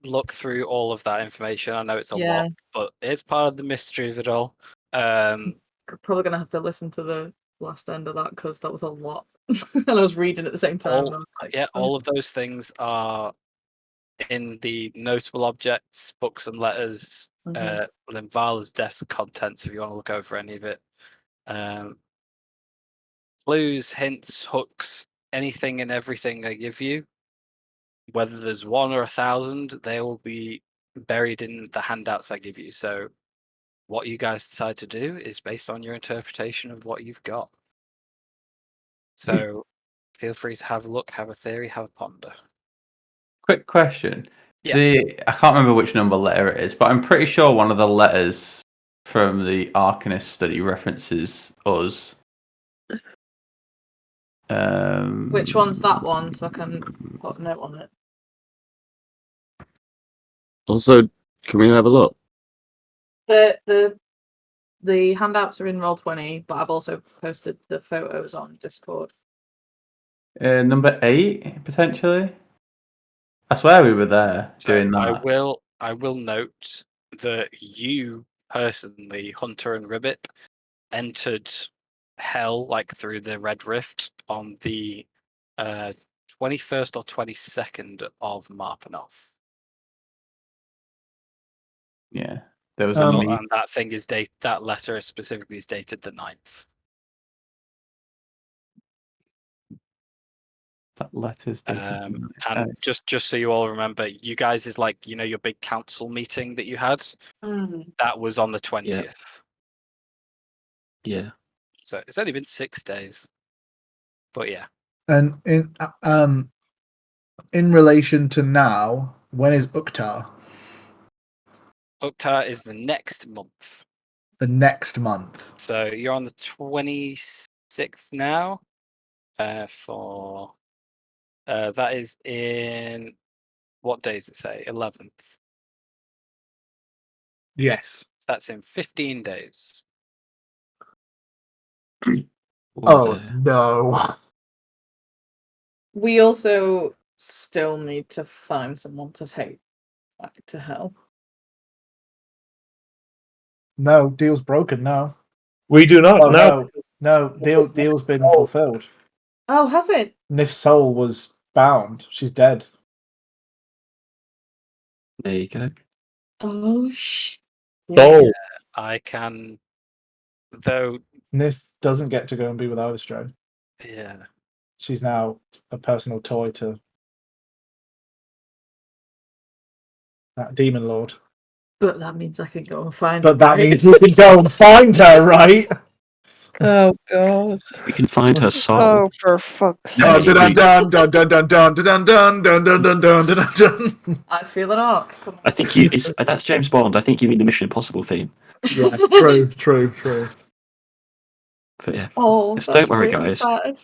look through all of that information. I know it's a Yeah. lot, but it's part of the mystery of it all. Um, Probably gonna have to listen to the last end of that because that was a lot, and I was reading at the same time. And I was like, yeah, all of those things are in the notable objects, books and letters, Mhm. Linvala's desk contents. If you want to look over any of it, clues, hints, hooks, anything and everything I give you, whether there's 1 or 1,000, they will be buried in the handouts I give you. So what you guys decide to do is based on your interpretation of what you've got. So feel free to have a look, have a theory, have a ponder. Quick question. Yeah. I can't remember which number letter it is, but I'm pretty sure one of the letters from the Arcanist study references us. Which one's that one? So I can put a note on it. Also, can we have a look? The handouts are in Roll20, but I've also posted the photos on Discord. Number 8, potentially. I swear we were there doing that. I will note that you personally, Hunter and Ribbit, entered hell like through the Red Rift on the 21st or 22nd of Marpanoff. Yeah, there was a And meet. that thing is that letter specifically is dated the 9th. That letter's dated. And just so you all remember, you guys is like, your big council meeting that you had, that was on the 20th. Yeah. So it's only been 6 days. But yeah. And in relation to now, when is Uktar? Uktar is the next month. The next month. So you're on the 26th now. That is in what day does it say? 11th. Yes. That's in 15 days. Oh no. We also still need to find someone to take back to hell. No, deal's broken now. We do not know. No, deal's been fulfilled. Oh, has it? Nif's soul was bound. She's dead. There you go. Oh I can, though. Nif doesn't get to go and be with Overstone. Yeah. She's now a personal toy to that demon lord. But that means I can go and find But her, that right? means we can go and find her, right? Oh god. We can find her soul. Oh, for fuck's sake. Dun dun dun dun dun dun dun dun dun dun dun dun dun dun. I feel an arc. I think that's James Bond. I think you mean the Mission Impossible theme. Yeah, true. But yeah. Oh, Yes, that's don't worry, really guys. sad.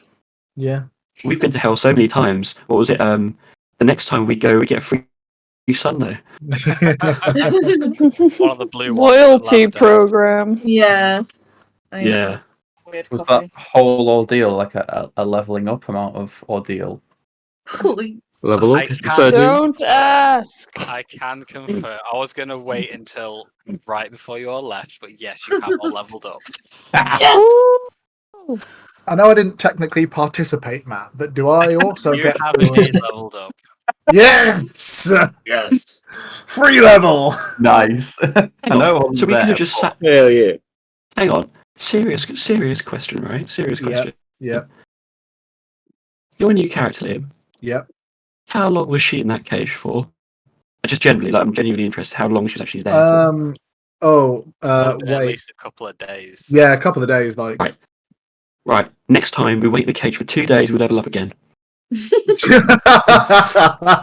Yeah. We've been to hell so many times. What was it? The next time we go, we get a free Sunday. One of the blue ones. Loyalty program. Yeah. I know. Yeah. Weird Was copy. that whole ordeal like a leveling up amount of ordeal? Please. Level up. I can't- 13. Don't ask. I can confirm. I was going to wait until right before you all left, but yes, you have all leveled up. Yes. I know I didn't technically participate, Matt, but do I also You get have indeed leveled up. Yes! Yes! Free level! Nice. I know. I So we could have just sat. Hell yeah. Hang on. Serious question, right? Serious question. Yep. You're a new character, Liam. Yep. How long was she in that cage for? Just generally, I'm genuinely interested how long she was actually there for. At wait. least a couple of days. Yeah, a couple of days, like. Right. Next time we wait in the cage for 2 days, we level up again.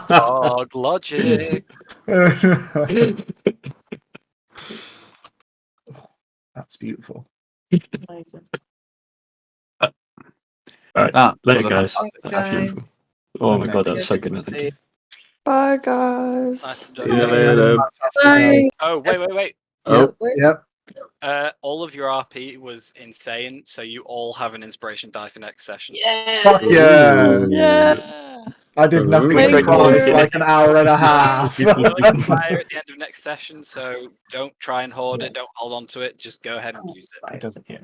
Dog logic. That's beautiful. Amazing. Alright, That later, was a guys. fantastic That's session. beautiful. Oh my god, Amazing. that's so good. Thank you. Bye, guys. Nice See you later. Fantastic, guys. Oh, wait. Oh, Yep. All of your RP was insane, so you all have an inspiration die for next session. Fuck yeah. Yeah. I did nothing Thank but cry you. for like an hour and a half. You will expire at the end of next session, so don't try and hoard it. Don't hold on to it. Just go ahead and use it. It doesn't. Yeah.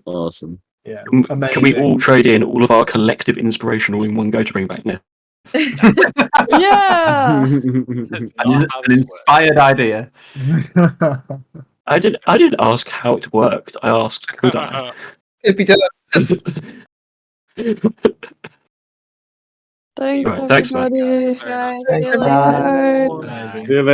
awesome. Yeah. Can we Amazing. all trade in all of our collective inspiration all in one go to bring back Nef? Yeah. That's not how An this inspired idea. I didn't ask how it worked. I asked could I. works. It'd be done. Thanks, Right, thanks, man. everybody. Very nice. See you Bye. later. Amazing. See you later.